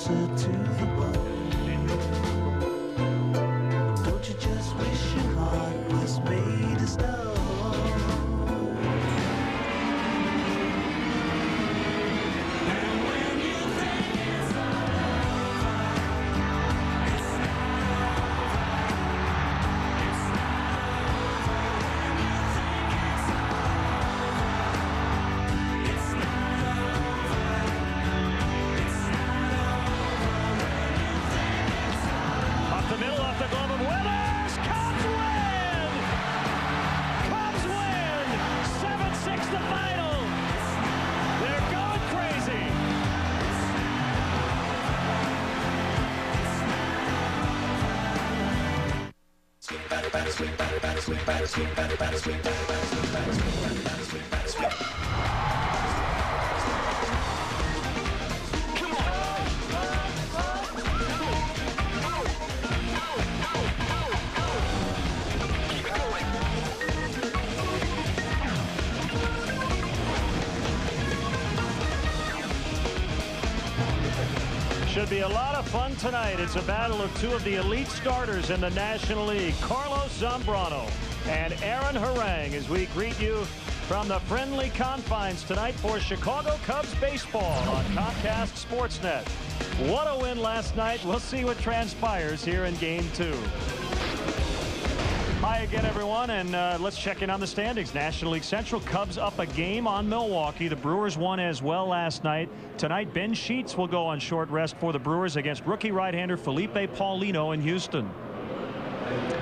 closer to the bone. Don't you just wish your heart was made of stone? Should be a lot of fun tonight. It's a battle of two of the elite starters in the National League, Carlos Zambrano and Aaron Harang, as we greet you from the friendly confines tonight for Chicago Cubs baseball on Comcast Sportsnet. What a win last night. We'll see what transpires here in Game 2. Hi again, everyone, and let's check in on the standings. National League Central, Cubs up a game on Milwaukee. The Brewers won as well last night. Tonight, Ben Sheets will go on short rest for the Brewers against rookie right-hander Felipe Paulino in Houston.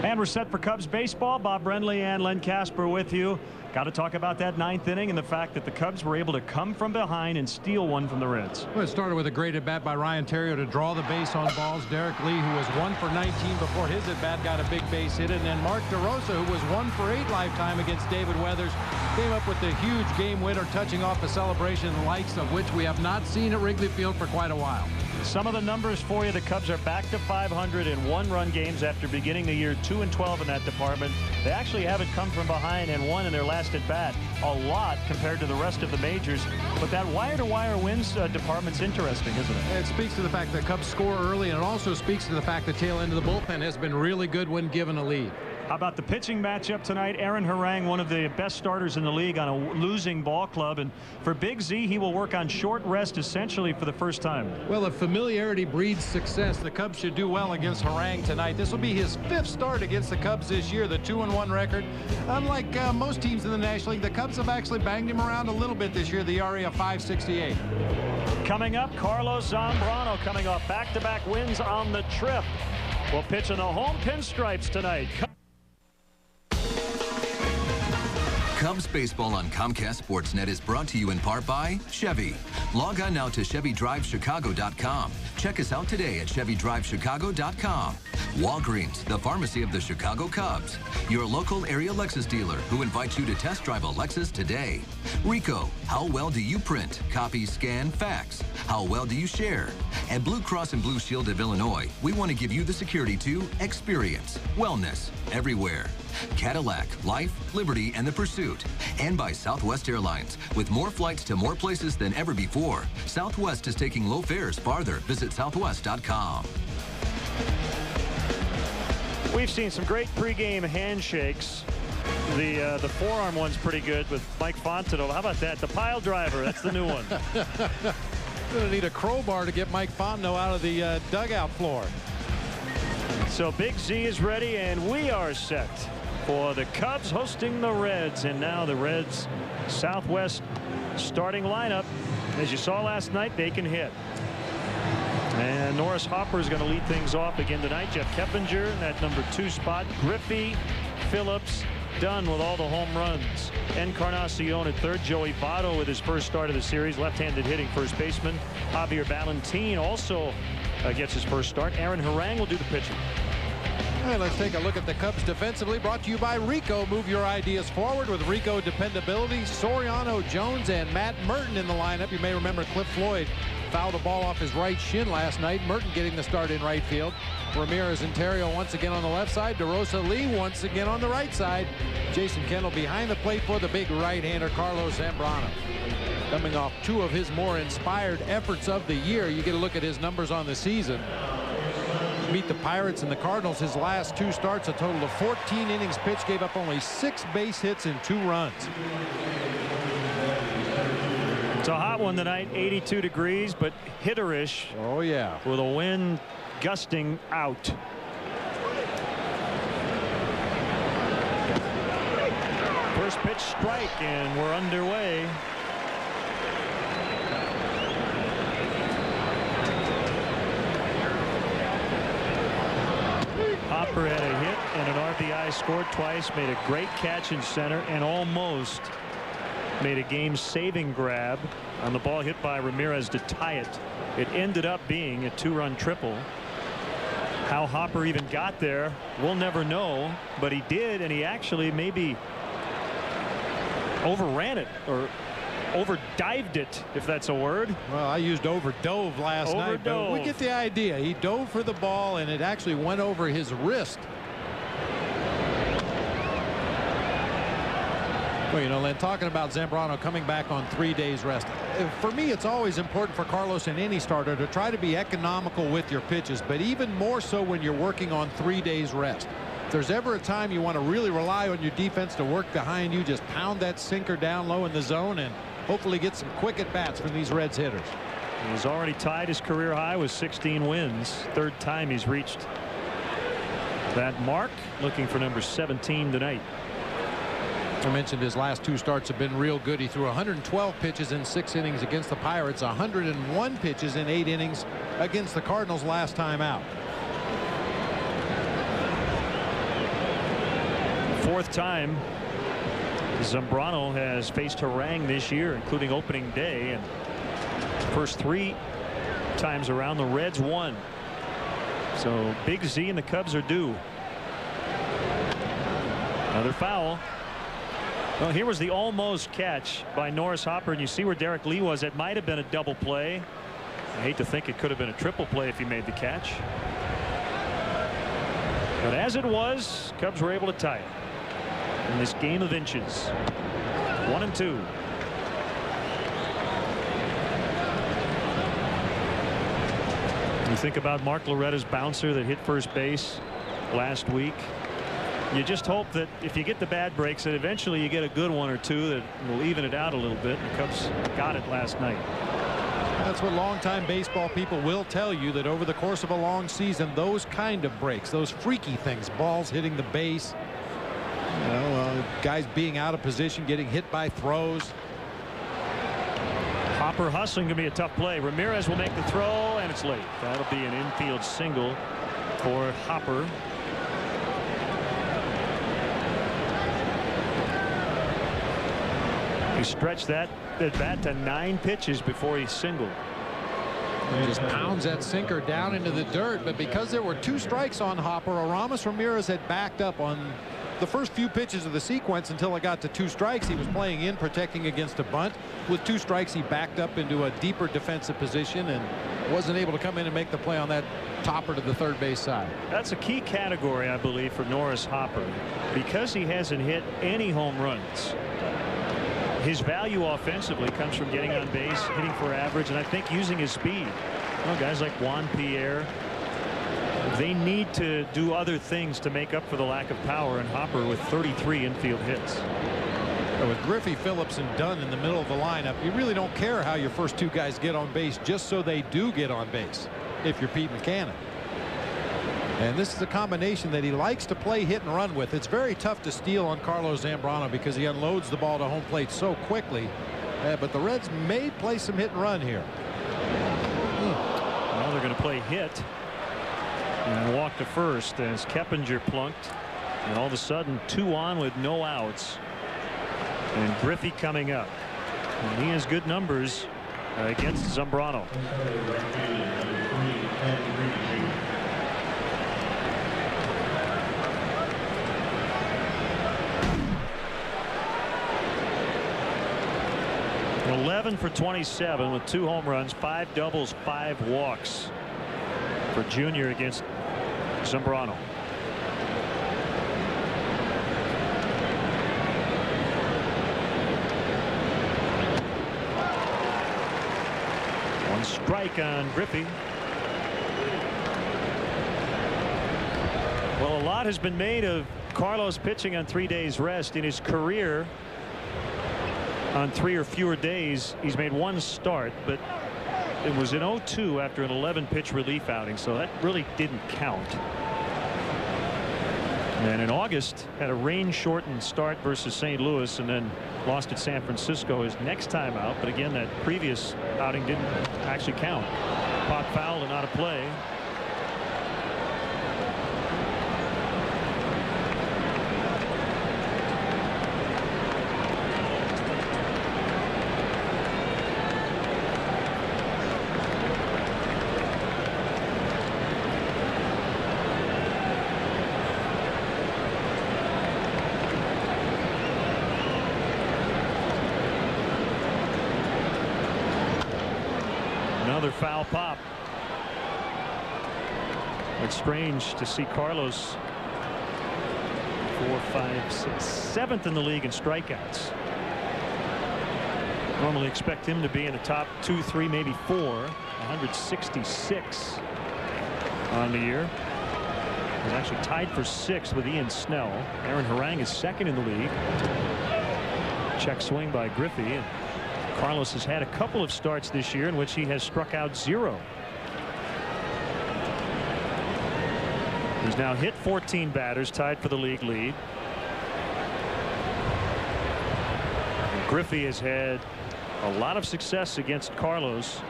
And we're set for Cubs baseball. Bob Brenly and Len Casper with you. Got to talk about that ninth inning and the fact that the Cubs were able to come from behind and steal one from the Reds. Well, it started with a great at-bat by Ryan Theriot to draw the base on balls. Derek Lee, who was 1 for 19 before his at-bat, got a big base hit. And then Mark DeRosa, who was 1 for 8 lifetime against David Weathers, came up with the huge game winner, touching off a celebration the likes of which we have not seen at Wrigley Field for quite a while. Some of the numbers for you. The Cubs are back to 500 in one-run games after beginning the year 2-12 in that department. They actually haven't come from behind and won in their last at-bat. A lot compared to the rest of the majors. But that wire-to-wire wins department's interesting, isn't it? It speaks to the fact that Cubs score early, and it also speaks to the fact the tail end of the bullpen has been really good when given a lead. How about the pitching matchup tonight? Aaron Harang, one of the best starters in the league on a losing ball club. And for Big Z, he will work on short rest essentially for the first time. Well, if familiarity breeds success, the Cubs should do well against Harang tonight. This will be his 5th start against the Cubs this year, the 2-1 record. Unlike most teams in the National League, the Cubs have actually banged him around a little bit this year, the ERA of .568. Coming up, Carlos Zambrano coming off back-to-back wins on the trip. Will pitch in the home pinstripes tonight. Cubs baseball on Comcast Sportsnet is brought to you in part by Chevy. Log on now to ChevyDriveChicago.com. Check us out today at ChevyDriveChicago.com. Walgreens, the pharmacy of the Chicago Cubs. Your local area Lexus dealer who invites you to test drive a Lexus today. Rico, how well do you print, copy, scan, fax? How well do you share? At Blue Cross and Blue Shield of Illinois, we want to give you the security to experience wellness everywhere. Cadillac, Life, Liberty, and the Pursuit. And by Southwest Airlines. With more flights to more places than ever before, Southwest is taking low fares farther. Visit southwest.com. We've seen some great pregame handshakes. The forearm one's pretty good with Mike Fontenot. How about that? The pile driver, that's the new one. Gonna need a crowbar to get Mike Fontenot out of the dugout floor. So Big Z is ready, and we are set for the Cubs hosting the Reds. And now the Reds Southwest starting lineup. As you saw last night, they can hit. And Norris Hopper is going to lead things off again tonight. Jeff Keppinger in that number 2 spot. Griffey, Phillips, Dunn with all the home runs. Encarnacion at third. Joey Votto with his first start of the series. Left-handed hitting first baseman. Javier Valentin also gets his first start. Aaron Harang will do the pitching. All right, let's take a look at the Cubs defensively, brought to you by Rico. Move your ideas forward with Rico dependability. Soriano, Jones, and Matt Merton in the lineup. You may remember Cliff Floyd fouled the ball off his right shin last night. Merton getting the start in right field. Ramirez and Theriot once again on the left side. DeRosa Lee once again on the right side. Jason Kendall behind the plate for the big right-hander Carlos Zambrano. Coming off 2 of his more inspired efforts of the year. You get a look at his numbers on the season. Beat the Pirates and the Cardinals his last 2 starts, a total of 14 innings pitched, gave up only 6 base hits and 2 runs. It's a hot one tonight, 82 degrees, but hitterish. Oh yeah, with a wind gusting out. First pitch strike, and we're underway. Hopper had a hit and an RBI, scored twice, made a great catch in center, and almost made a game-saving grab on the ball hit by Ramirez to tie it. It ended up being a 2-run triple. How Hopper even got there, we'll never know, but he did, and he actually maybe overran it or overdived it, if that's a word. Well, I used overdove last night, but we get the idea. He dove for the ball, and it actually went over his wrist. Well, you know, Len, talking about Zambrano coming back on 3 days rest. For me, it's always important for Carlos and any starter to try to be economical with your pitches, but even more so when you're working on 3 days rest. If there's ever a time you want to really rely on your defense to work behind you, just pound that sinker down low in the zone and hopefully get some quick at-bats from these Reds hitters. He's already tied his career high with 16 wins. 3rd time he's reached that mark, looking for number 17 tonight. I mentioned his last 2 starts have been real good. He threw 112 pitches in 6 innings against the Pirates, 101 pitches in 8 innings against the Cardinals last time out. 4th time Zambrano has faced Harang this year, including opening day, and first 3 times around the Reds won. So Big Z and the Cubs are due. Another foul. Well, here was the almost catch by Norris Hopper, and you see where Derek Lee was. It might have been a double play. I hate to think it could have been a triple play if he made the catch. But as it was, Cubs were able to tie it in this game of inches. 1-2. You think about Mark Loretta's bouncer that hit first base last week. You just hope that if you get the bad breaks, that eventually you get a good one or two that will even it out a little bit. The Cubs got it last night. That's what longtime baseball people will tell you, that over the course of a long season, those kind of breaks, those freaky things, balls hitting the base, you know, guys being out of position, getting hit by throws. Hopper hustling to be a tough play. Ramirez will make the throw, and it's late. That'll be an infield single for Hopper. He stretched that at bat to 9 pitches before he singled. He just pounds that sinker down into the dirt, but because there were 2 strikes on Hopper, Aramis Ramirez had backed up on the first few pitches of the sequence until it got to 2 strikes. He was playing in, protecting against a bunt. With 2 strikes, he backed up into a deeper defensive position and wasn't able to come in and make the play on that topper to the third base side. That's a key category, I believe, for Norris Hopper, because he hasn't hit any home runs. His value offensively comes from getting on base, hitting for average, and I think using his speed. Well, guys like Juan Pierre, they need to do other things to make up for the lack of power, and Hopper with 33 infield hits. With Griffey, Phillips, and Dunn in the middle of the lineup, you really don't care how your first 2 guys get on base, just so they do get on base if you're Pete Mackanin. And this is a combination that he likes to play hit and run with. It's very tough to steal on Carlos Zambrano because he unloads the ball to home plate so quickly. But the Reds may play some hit and run here. Well, they're going to play hit and walk to first as Keppinger plunked. And all of a sudden 2 on with no outs. And Griffey coming up. And he has good numbers against Zambrano. Eleven for 27 with 2 home runs, 5 doubles, 5 walks for Junior against Zambrano. strike on Griffey. Well, a lot has been made of Carlos pitching on 3 days rest. In his career, on 3 or fewer days, he's made 1 start, but it was in 0-2 after an 11-pitch relief outing, so that really didn't count. And in August, had a rain-shortened start versus St. Louis, and then lost at San Francisco his next time out. But again, that previous outing didn't actually count. Pop foul and not a play. Another foul pop. It's strange to see Carlos 4, 5, 6, 7th in the league in strikeouts. Normally expect him to be in the top 2, 3, maybe 4. 166 on the year. He's actually tied for 6th with Ian Snell. Aaron Harang is 2nd in the league. Check swing by Griffey. And Carlos has had a couple of starts this year in which he has struck out 0. He's now hit 14 batters, tied for the league lead. And Griffey has had a lot of success against Carlos.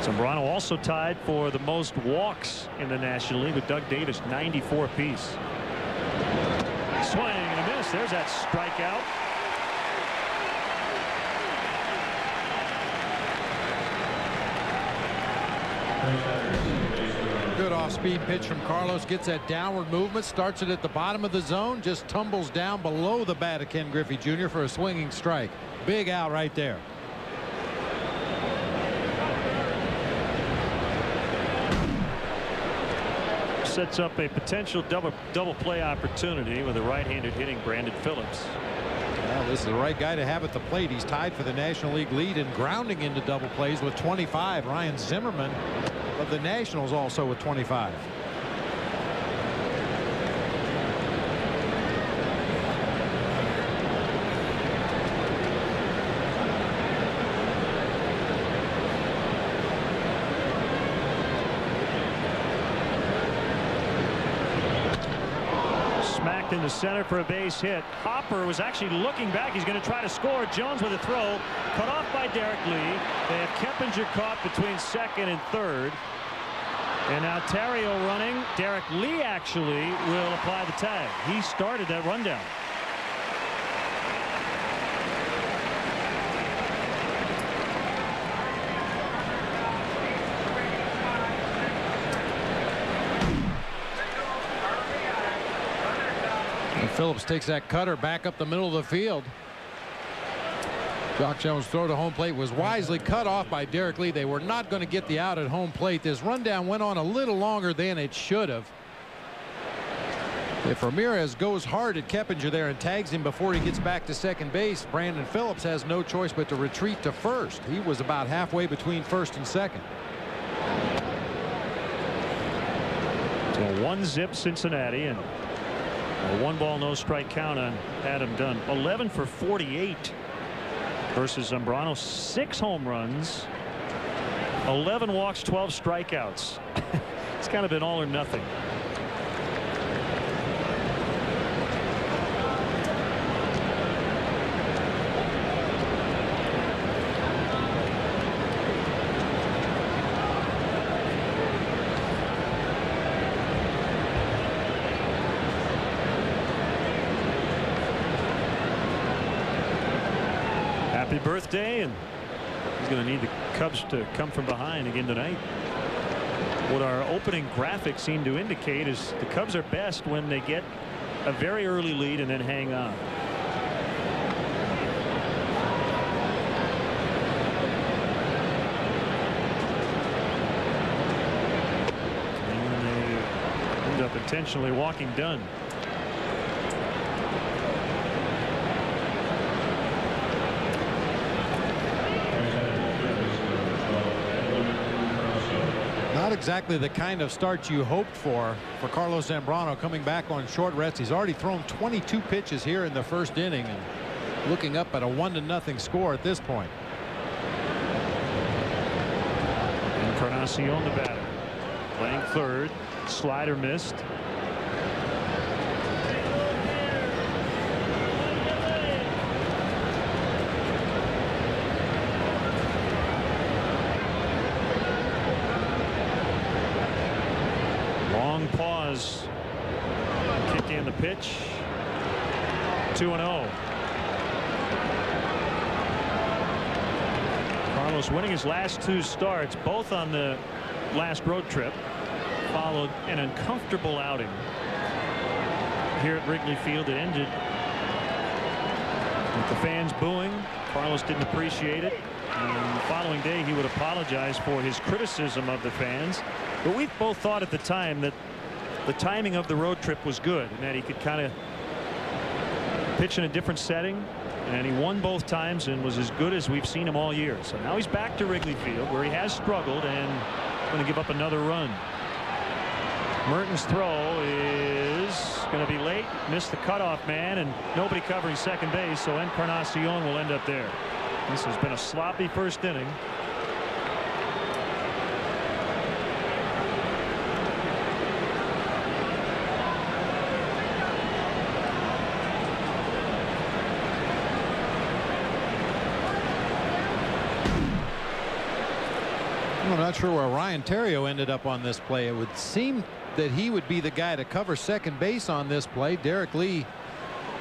Zambrano also tied for the most walks in the National League with Doug Davis, 94 apiece. Swing and a miss. There's that strikeout. Good off-speed pitch from Carlos. Gets that downward movement. Starts it at the bottom of the zone. Just tumbles down below the bat of Ken Griffey Jr. for a swinging strike. Big out right there. Sets up a potential double play opportunity with a right-handed hitting Brandon Phillips. Well, this is the right guy to have at the plate. He's tied for the National League lead in grounding into double plays with 25. Ryan Zimmerman of the Nationals also with 25. Smacked into center for a base hit. Hopper was actually looking back. He's going to try to score. Jones with a throw. Cut off by Derek Lee. They have Keppinger caught between second and third. And now Theriot running. Derek Lee actually will apply the tag. He started that rundown. And Phillips takes that cutter back up the middle of the field. Jock Jones' throw to home plate was wisely cut off by Derek Lee. They were not going to get the out at home plate. This rundown went on a little longer than it should have. If Ramirez goes hard at Keppinger there and tags him before he gets back to second base, Brandon Phillips has no choice but to retreat to first. He was about halfway between first and second. So 1-zip Cincinnati and a 1-ball no strike count on Adam Dunn. 11 for 48. Versus Zambrano. 6 home runs, 11 walks, 12 strikeouts. It's kind of been all or nothing. Happy birthday, and he's going to need the Cubs to come from behind again tonight. What our opening graphics seem to indicate is the Cubs are best when they get a very early lead and then hang on. And they end up intentionally walking Dunn. exactly the kind of start you hoped for Carlos Zambrano coming back on short rest. He's already thrown 22 pitches here in the first inning and looking up at a 1-0 score at this point. Encarnacion, the batter, playing third. Slider missed. Long pause. Kick in the pitch. 2-0. Carlos winning his last 2 starts, both on the last road trip, followed an uncomfortable outing here at Wrigley Field. It ended with the fans booing. Carlos didn't appreciate it, and the following day he would apologize for his criticism of the fans. But we both thought at the time that the timing of the road trip was good and that he could kind of pitch in a different setting. And he won both times and was as good as we've seen him all year. So now he's back to Wrigley Field, where he has struggled and going to give up another run. Merton's throw is going to be late. Missed the cutoff man, and nobody covering second base, so Encarnacion will end up there. This has been a sloppy first inning. I'm not sure where Ryan Theriot ended up on this play. It would seem that he would be the guy to cover second base on this play. Derek Lee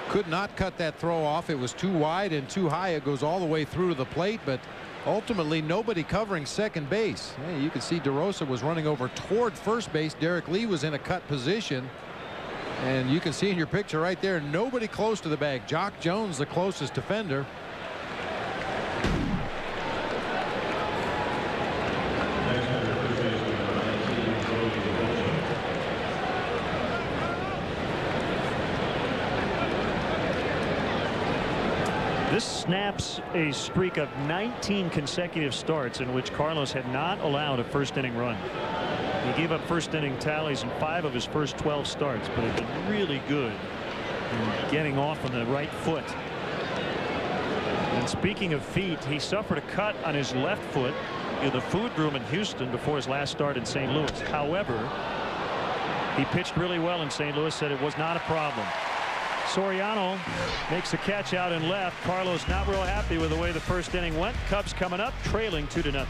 could not cut that throw off. It was too wide and too high. It goes all the way through to the plate, but ultimately nobody covering second base. Hey, you can see DeRosa was running over toward first base. Derek Lee was in a cut position, and you can see in your picture right there, nobody close to the bag. Jock Jones, the closest defender. This snaps a streak of 19 consecutive starts in which Carlos had not allowed a first inning run. He gave up first inning tallies in 5 of his first 12 starts, but had been really good in getting off on the right foot. And speaking of feet, he suffered a cut on his left foot in the food room in Houston before his last start in St. Louis. However, he pitched really well in St. Louis, said it was not a problem. Soriano makes a catch out and left. Carlos not real happy with the way the first inning went. Cubs coming up, trailing 2-0.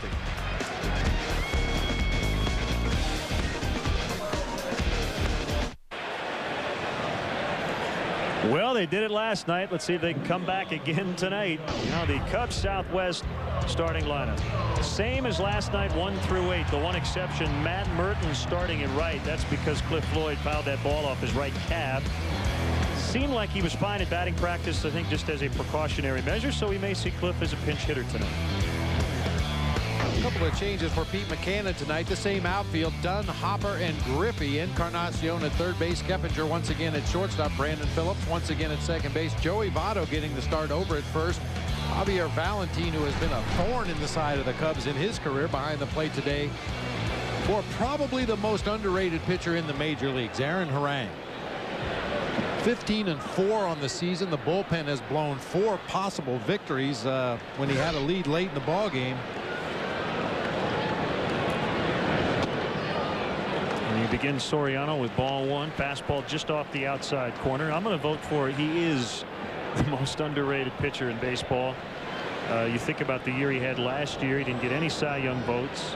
Well, they did it last night. Let's see if they can come back again tonight. Now the Cubs Southwest starting lineup, same as last night, 1 through 8. The one exception, Matt Merton starting at right. That's because Cliff Floyd fouled that ball off his right calf. Seemed like he was fine at batting practice, I think, just as a precautionary measure, so we may see Cliff as a pinch hitter tonight. A couple of changes for Pete McCannon tonight. The same outfield, Dunn, Hopper, and Griffey. Encarnacion at third base, Keppinger once again at shortstop, Brandon Phillips once again at second base, Joey Votto getting the start over at first. Javier Valentin, who has been a thorn in the side of the Cubs in his career, behind the plate today for probably the most underrated pitcher in the major leagues, Aaron Harang. 15-4 on the season. The bullpen has blown 4 possible victories when he had a lead late in the ball game. And he begins Soriano with ball 1, fastball just off the outside corner. I'm going to vote for he is the most underrated pitcher in baseball. You think about the year he had last year. He didn't get any Cy Young votes.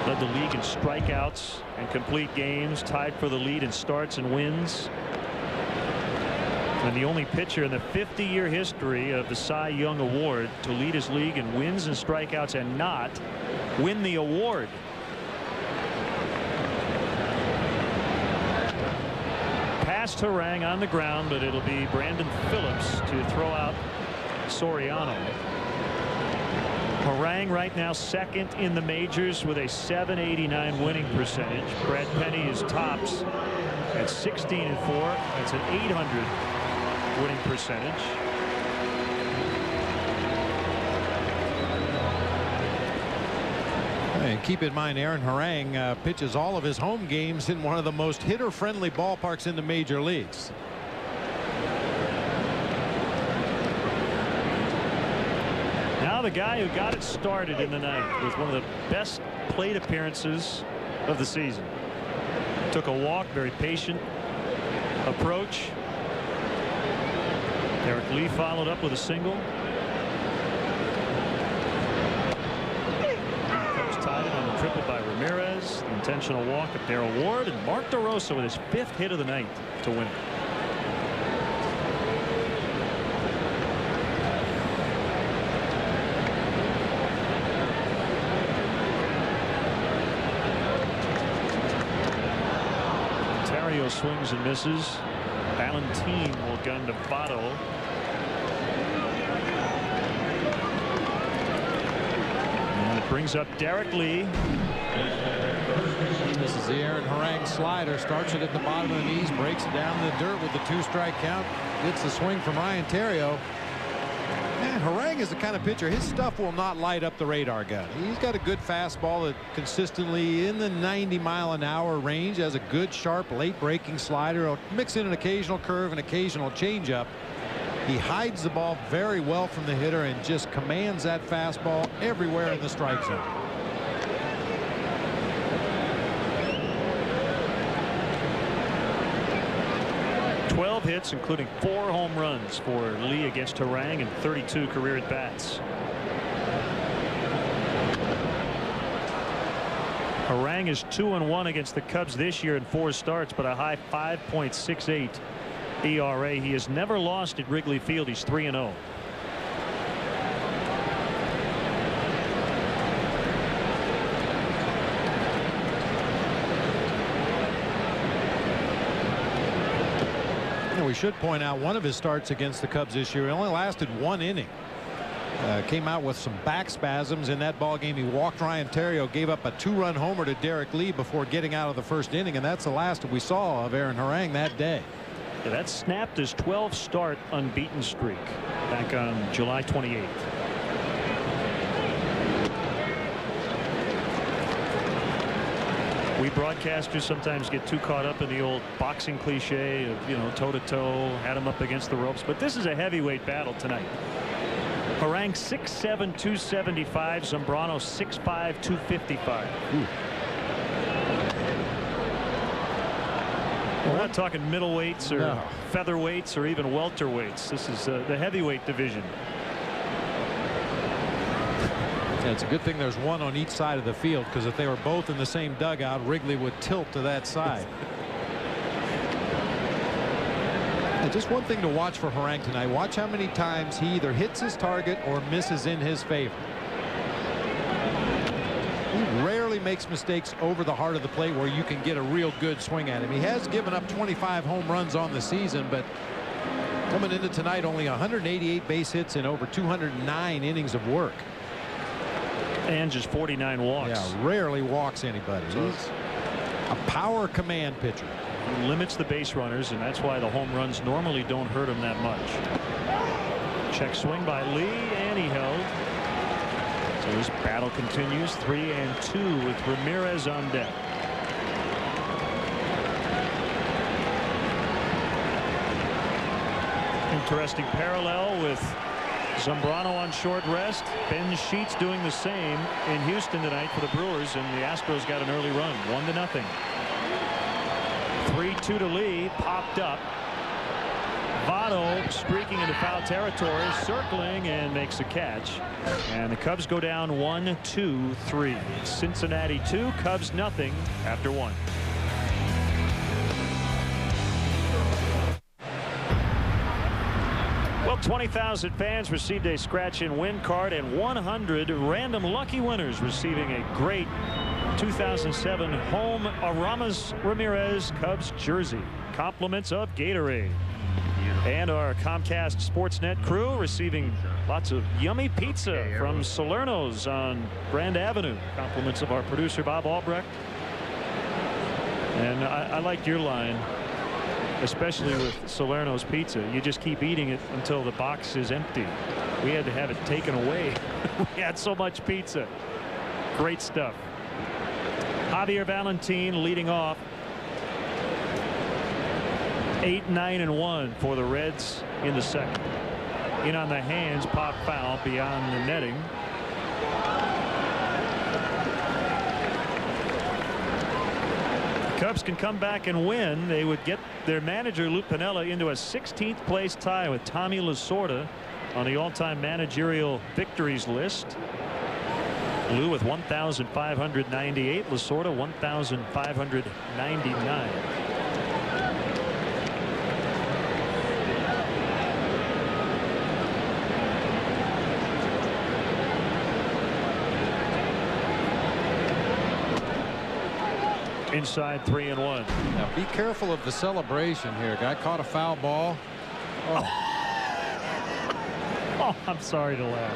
Led the league in strikeouts and complete games, tied for the lead in starts and wins. And the only pitcher in the 50-year history of the Cy Young Award to lead his league in wins and strikeouts and not win the award. Past Harang on the ground, but it'll be Brandon Phillips to throw out Soriano. Harang right now second in the majors with a .789 winning percentage. Brad Penny is tops at 16-4. That's an .800 winning percentage. And keep in mind, Aaron Harang pitches all of his home games in one of the most hitter-friendly ballparks in the major leagues. Now the guy who got it started in the ninth with one of the best plate appearances of the season. Took a walk, very patient approach. Derek Lee followed up with a single. Tied it on the triple by Ramirez. The intentional walk of Darrell Ward, and Mark DeRosa with his 5th hit of the night to win it. Ontario swings and misses. Valentine will gun to Votto. Brings up Derek Lee. This is the Aaron Harang slider. Starts it at the bottom of the knees, breaks it down in the dirt with the 2-strike count. Gets the swing from Ryan Theriot. Man, Harang is the kind of pitcher, his stuff will not light up the radar gun. He's got a good fastball that consistently in the 90-mile-an-hour range. Has a good, sharp, late-breaking slider. He'll mix in an occasional curve, an occasional changeup. He hides the ball very well from the hitter and just commands that fastball everywhere in the strike zone. Hits, including 4 home runs for Lee against Harang and 32 career at bats. Harang is 2-1 against the Cubs this year in 4 starts, but a high 5.68 ERA. He has never lost at Wrigley Field. He's 3-0. We should point out one of his starts against the Cubs this year, he only lasted 1 inning. Came out with some back spasms in that ball game. He walked Ryan Theriot, gave up a 2-run homer to Derek Lee before getting out of the 1st inning, and that's the last that we saw of Aaron Harang that day. Yeah, that snapped his 12-start unbeaten streak back on July 28th. We broadcasters sometimes get too caught up in the old boxing cliche of, you know, toe-to-toe, had him up against the ropes. But this is a heavyweight battle tonight. Harang 6'7", 275. Zambrano 6'5", 255. We're not talking middleweights or featherweights or even welterweights. This is the heavyweight division. Yeah, it's a good thing there's one on each side of the field, because if they were both in the same dugout, Wrigley would tilt to that side. Just one thing to watch for Harang tonight. Watch how many times he either hits his target or misses in his favor. He rarely makes mistakes over the heart of the plate where you can get a real good swing at him. He has given up 25 home runs on the season, but coming into tonight, only 188 base hits in over 209 innings of work. And just 49 walks. Yeah, rarely walks anybody. He's a power command pitcher. He limits the base runners, and that's why the home runs normally don't hurt him that much. Check swing by Lee, and he held. So this battle continues. 3-2 with Ramirez on deck. Interesting parallel with Zambrano on short rest. Ben Sheets doing the same in Houston tonight for the Brewers, and the Astros got an early run, 1-0. 3-2 to Lee, popped up. Votto streaking into foul territory, circling, and makes a catch. And the Cubs go down 1-2-3. Cincinnati 2, Cubs 0 after 1. Well, 20,000 fans received a scratch-and-win card, and 100 random lucky winners receiving a great 2007 home Aramis Ramirez Cubs jersey. Compliments of Gatorade. And our Comcast Sportsnet crew receiving lots of yummy pizza from Salerno's on Grand Avenue. Compliments of our producer Bob Albrecht. And I liked your line, especially with Salerno's pizza. You just keep eating it until the box is empty. We had to have it taken away. We had so much pizza. Great stuff. Javier Valentin leading off. 8-9-1 for the Reds in the second. In on the hands, pop foul beyond the netting. The Cubs can come back and win. They would get their manager Lou Piniella into a 16th place tie with Tommy Lasorda on the all-time managerial victories list. Lou with 1,598, Lasorda 1,599. Inside 3-1. Now be careful of the celebration here. Guy caught a foul ball. Oh, I'm sorry to laugh.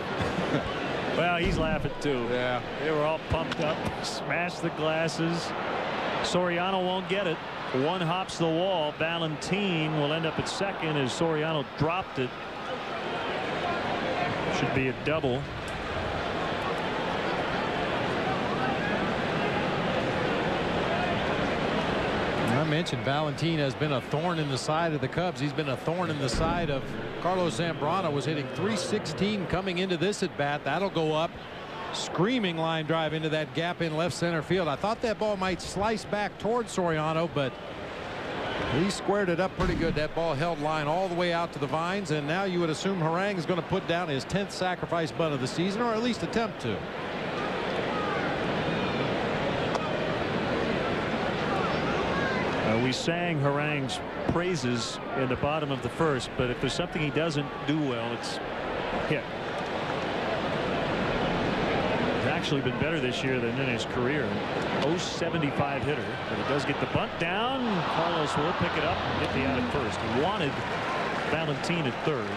Well, he's laughing too. Yeah. They were all pumped up. Smashed the glasses. Soriano won't get it. One hops the wall. Valentin will end up at second as Soriano dropped it. Should be a double. I mentioned Valentin has been a thorn in the side of the Cubs. He's been a thorn in the side of Carlos Zambrano. Was hitting .316 coming into this at bat. That'll go up. Screaming line drive into that gap in left center field. I thought that ball might slice back towards Soriano, but he squared it up pretty good. That ball held line all the way out to the vines, and now you would assume Harang is going to put down his 10th sacrifice bunt of the season, or at least attempt to. We sang Harang's praises in the bottom of the first, but if there's something he doesn't do well, it's hit. He's actually been better this year than in his career. 0.75 hitter, but he does get the bunt down. Carlos will pick it up and get the out at first. He wanted Valentin at third.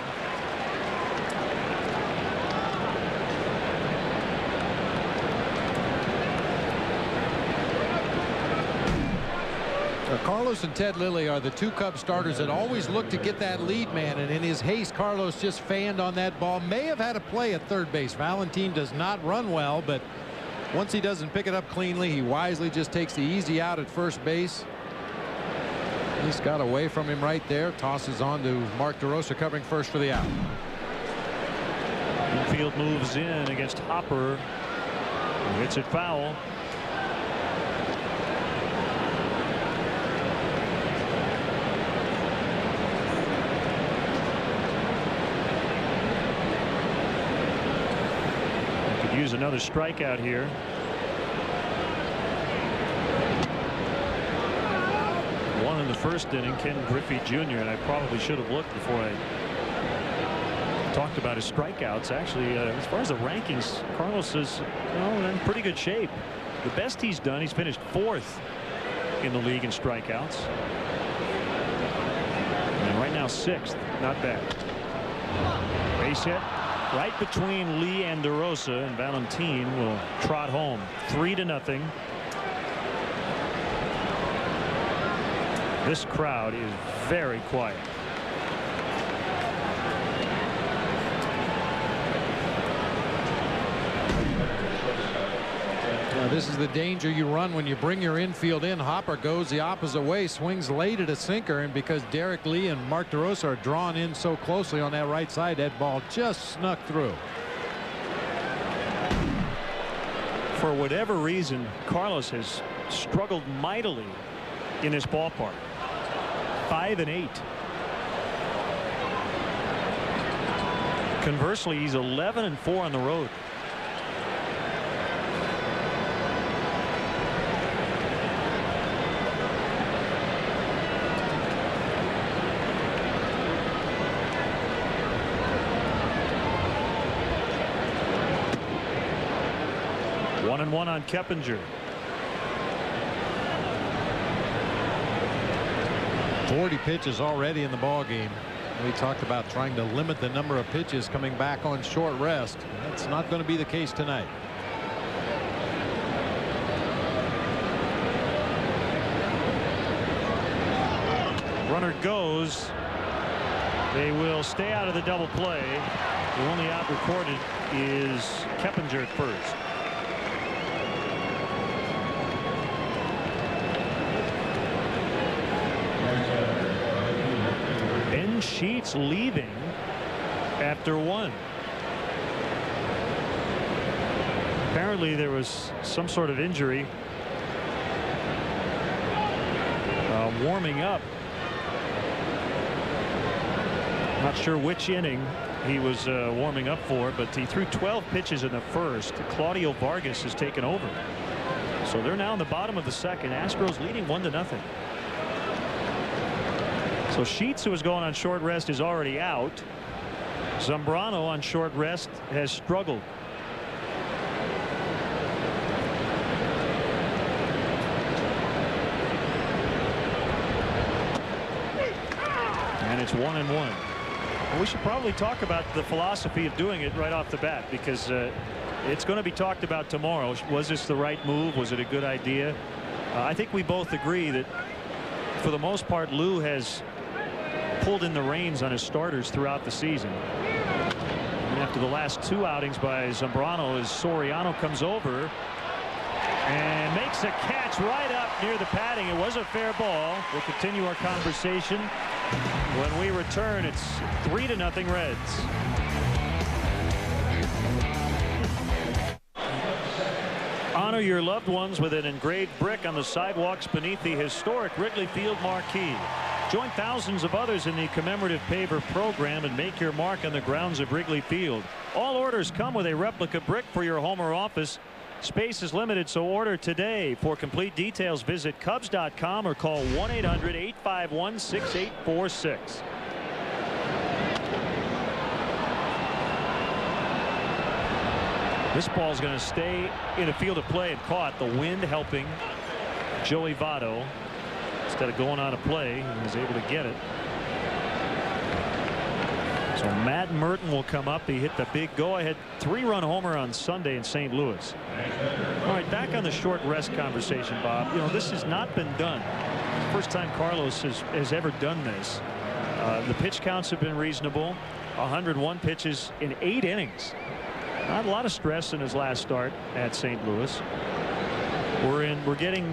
Carlos and Ted Lilly are the two Cubs starters that always look to get that lead man, and in his haste Carlos just fanned on that ball. May have had a play at third base. Valentin does not run well, but once he doesn't pick it up cleanly, he wisely just takes the easy out at first base. He's got away from him right there. Tosses on to Mark DeRosa covering first for the out. Infield moves in against Hopper. Hits it foul. Use another strikeout here. One in the first inning, Ken Griffey Jr. and I probably should have looked before I talked about his strikeouts. Actually, as far as the rankings, Carlos is in pretty good shape. The best he's done, he's finished 4th in the league in strikeouts. And right now 6th. Not bad. Base hit. Right between Lee and DeRosa, and Valentin will trot home 3-0. This crowd is very quiet. This is the danger you run when you bring your infield in. Hopper goes the opposite way, swings late at a sinker, and because Derek Lee and Mark DeRosa are drawn in so closely on that right side, that ball just snuck through. For whatever reason, Carlos has struggled mightily in this ballpark. 5-8. Conversely, he's 11-4 on the road. One on Keppinger. 40 pitches already in the ball game. We talked about trying to limit the number of pitches coming back on short rest. That's not going to be the case tonight. Runner goes. They will stay out of the double play. The only out recorded is Keppinger at first. Sheets leaving after 1. Apparently there was some sort of injury warming up. Not sure which inning he was warming up for, but he threw 12 pitches in the first. Claudio Vargas has taken over. So they're now in the bottom of the second. Astros leading 1-0. So Sheets, who is going on short rest, is already out. Zambrano on short rest has struggled. And it's 1-1. Well, we should probably talk about the philosophy of doing it right off the bat, because it's going to be talked about tomorrow. Was this the right move? Was it a good idea? I think we both agree that for the most part Lou has pulled in the reins on his starters throughout the season. And after the last 2 outings by Zambrano, as Soriano comes over and makes a catch right up near the padding. It was a fair ball. We'll continue our conversation when we return. It's 3-0 Reds. Honor your loved ones with an engraved brick on the sidewalks beneath the historic Wrigley Field marquee. Join thousands of others in the commemorative paver program and make your mark on the grounds of Wrigley Field. All orders come with a replica brick for your home or office. Space is limited, so order today. For complete details, visit Cubs.com or call 1-800-851-6846. This ball is going to stay in the field of play and caught. The wind helping Joey Votto. Instead of going on a play, he was able to get it. So Matt Merton will come up. He hit the big go-ahead 3-run homer on Sunday in St. Louis. All right, back on the short rest conversation, Bob. You know, this has not been done. First time Carlos has ever done this. The pitch counts have been reasonable. 101 pitches in 8 innings. Not a lot of stress in his last start at St. Louis. We're getting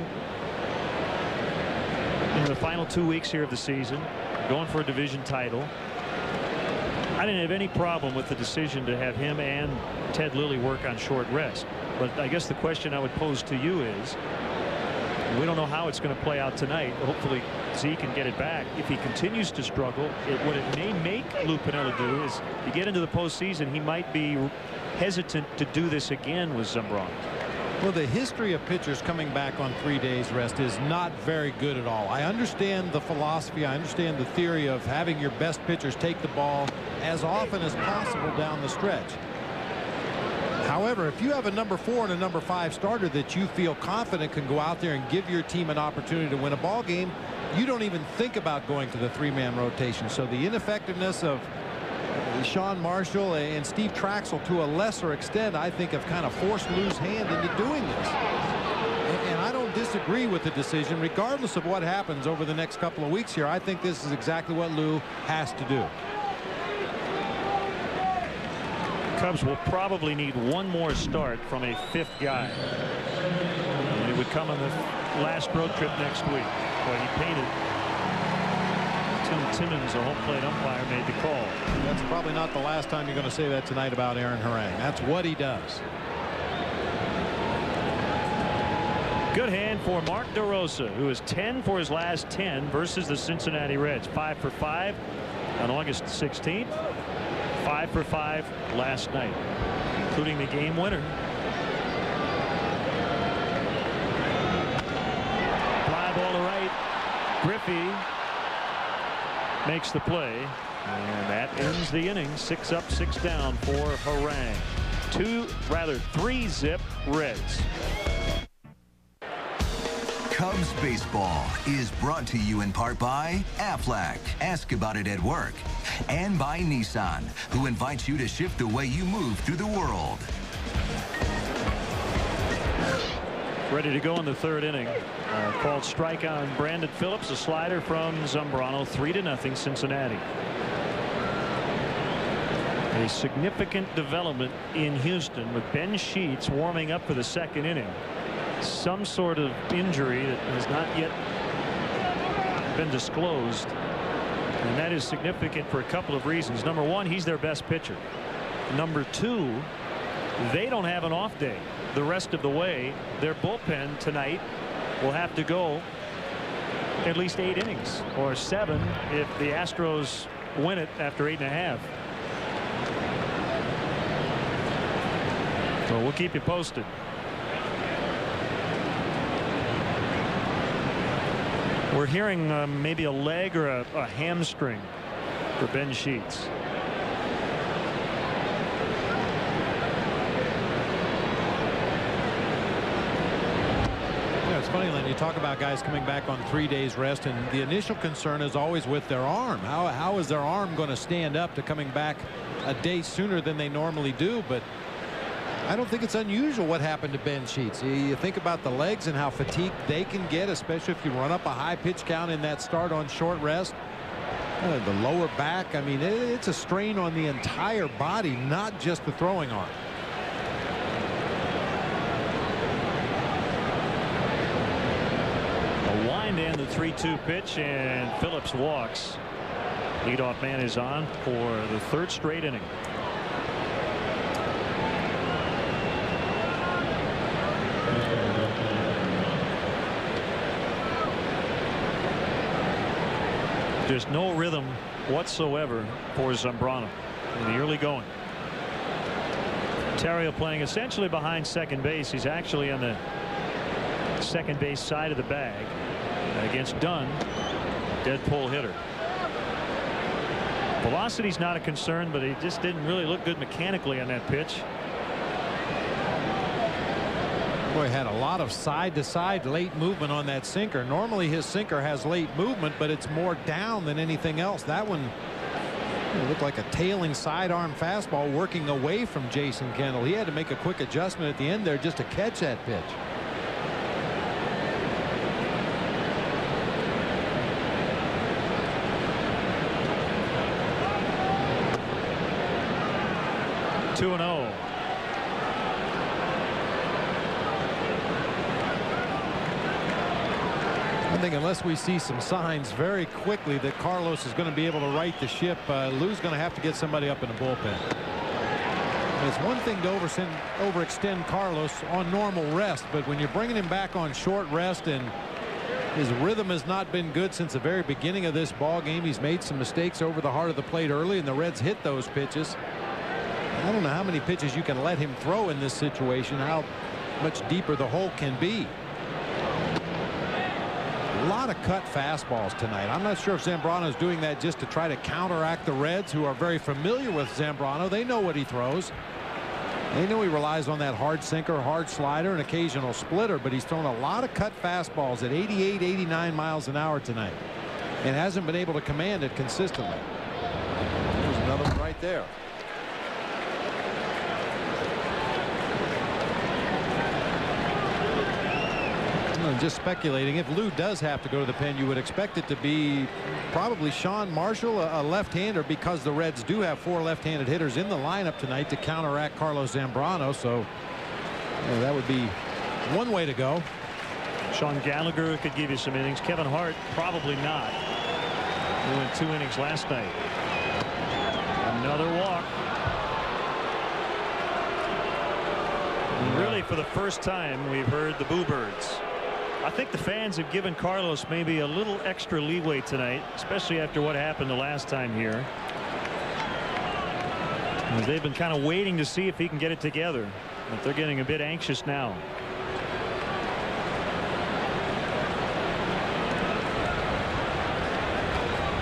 into the final 2 weeks here of the season, going for a division title. I didn't have any problem with the decision to have him and Ted Lilly work on short rest. But I guess the question I would pose to you is, we don't know how it's going to play out tonight. Hopefully Z can get it back. If he continues to struggle, what it may make Lou Piniella do is, you get into the postseason, he might be hesitant to do this again with Zambrano. Well, the history of pitchers coming back on 3 days rest is not very good at all. I understand the philosophy. I understand the theory of having your best pitchers take the ball as often as possible down the stretch. However, if you have a number 4 and a number 5 starter that you feel confident can go out there and give your team an opportunity to win a ball game, you don't even think about going to the 3-man rotation. So the ineffectiveness of Sean Marshall and Steve Traxel, to a lesser extent, I think have kind of forced Lou's hand into doing this. And I don't disagree with the decision, regardless of what happens over the next couple of weeks here. I think this is exactly what Lou has to do. Cubs will probably need one more start from a 5th guy. And it would come on the last road trip next week. Well, he painted. Tim Timmons, a home plate umpire, made the call. That's probably not the last time you're going to say that tonight about Aaron Harang. That's what he does. Good hand for Mark DeRosa, who is 10 for his last 10 versus the Cincinnati Reds. 5 for 5 on August 16th. 5 for 5 last night, including the game winner. Fly ball to right. Griffey makes the play, and that ends the inning. 6 up, 6 down for Harang. 3-zip Reds. Cubs baseball is brought to you in part by Aflac. Ask about it at work. And by Nissan, who invites you to shift the way you move through the world. Ready to go in the 3rd inning. Called strike on Brandon Phillips, a slider from Zambrano. 3-0 Cincinnati. A significant development in Houston with Ben Sheets warming up for the 2nd inning. Some sort of injury that has not yet been disclosed And that is significant for a couple of reasons. Number one, he's their best pitcher. Number two, they don't have an off day the rest of the way. Their bullpen tonight will have to go at least 8 innings, or 7 if the Astros win it after 8.5. So we'll keep you posted. We're hearing maybe a leg or a hamstring for Ben Sheets. It's funny, Len, you talk about guys coming back on 3 days rest, and the initial concern is always with their arm. How is their arm going to stand up to coming back a day sooner than they normally do? But I don't think it's unusual what happened to Ben Sheets. You think about the legs and how fatigued they can get, especially if you run up a high pitch count in that start on short rest. The lower back, I mean, it's a strain on the entire body, not just the throwing arm. A wind and the 3-2 pitch, and Phillips walks. Leadoff man is on for the 3rd straight inning. There's no rhythm whatsoever for Zambrano in the early going. Terrio playing essentially behind second base. He's actually on the second base side of the bag against Dunn. Dead pull hitter. Velocity's not a concern, but he just didn't really look good mechanically on that pitch. Boy, had a lot of side-to-side late movement on that sinker. Normally his sinker has late movement, but it's more down than anything else. That one looked like a tailing sidearm fastball working away from Jason Kendall. He had to make a quick adjustment at the end there just to catch that pitch. Two and 0. I think unless we see some signs very quickly that Carlos is going to be able to right the ship, Lou's going to have to get somebody up in the bullpen. It's one thing to overextend Carlos on normal rest, but when you're bringing him back on short rest and his rhythm has not been good since the very beginning of this ball game. He's made some mistakes over the heart of the plate early, and the Reds hit those pitches. I don't know how many pitches you can let him throw in this situation, how much deeper the hole can be. A lot of cut fastballs tonight. I'm not sure if Zambrano is doing that just to try to counteract the Reds, who are very familiar with Zambrano. They know what he throws. They know he relies on that hard sinker, hard slider, and occasional splitter, but he's thrown a lot of cut fastballs at 88, 89 miles an hour tonight and hasn't been able to command it consistently. There's another one right there. Just speculating, if Lou does have to go to the pen, you would expect it to be probably Sean Marshall, a left-hander, because the Reds do have 4 left-handed hitters in the lineup tonight to counteract Carlos Zambrano. So that would be one way to go. Sean Gallagher could give you some innings. Kevin Hart probably not. He went 2 innings last night. Another walk. Really, for the first time, we've heard the Boo Birds. I think the fans have given Carlos maybe a little extra leeway tonight, especially after what happened the last time here. They've been kind of waiting to see if he can get it together, but they're getting a bit anxious now.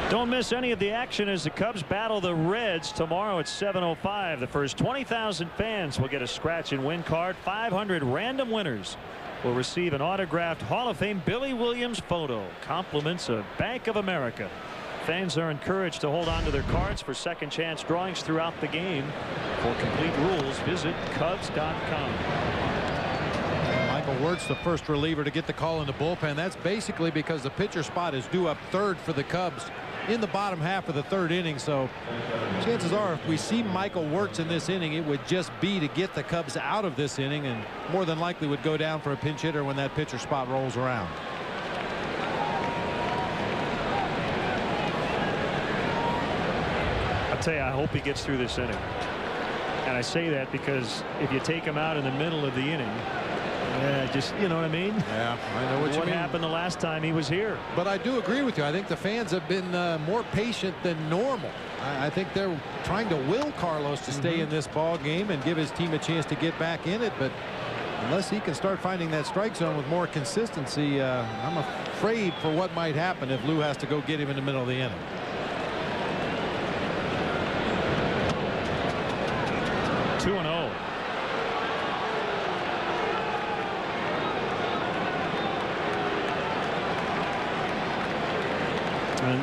Don't miss any of the action as the Cubs battle the Reds tomorrow at 7:05. The first 20,000 fans will get a scratch and win card. 500 random winners will receive an autographed Hall of Fame Billy Williams photo. Compliments of Bank of America. Fans are encouraged to hold on to their cards for second chance drawings throughout the game. For complete rules, visit Cubs.com. Michael Wirtz, the first reliever to get the call in the bullpen. That's basically because the pitcher spot is due up third for the Cubs in the bottom half of the 3rd inning. So chances are if we see Michael Wirtz in this inning, it would just be to get the Cubs out of this inning, and more than likely would go down for a pinch hitter when that pitcher spot rolls around. tell you, I hope he gets through this inning. And I say that because if you take him out in the middle of the inning, just, you know what I mean? Yeah, I know what you mean. What happened the last time he was here? But I do agree with you. I think the fans have been more patient than normal. I think they're trying to will Carlos to stay in this ball game and give his team a chance to get back in it. But unless he can start finding that strike zone with more consistency, I'm afraid for what might happen if Lou has to go get him in the middle of the inning. Two and 0. And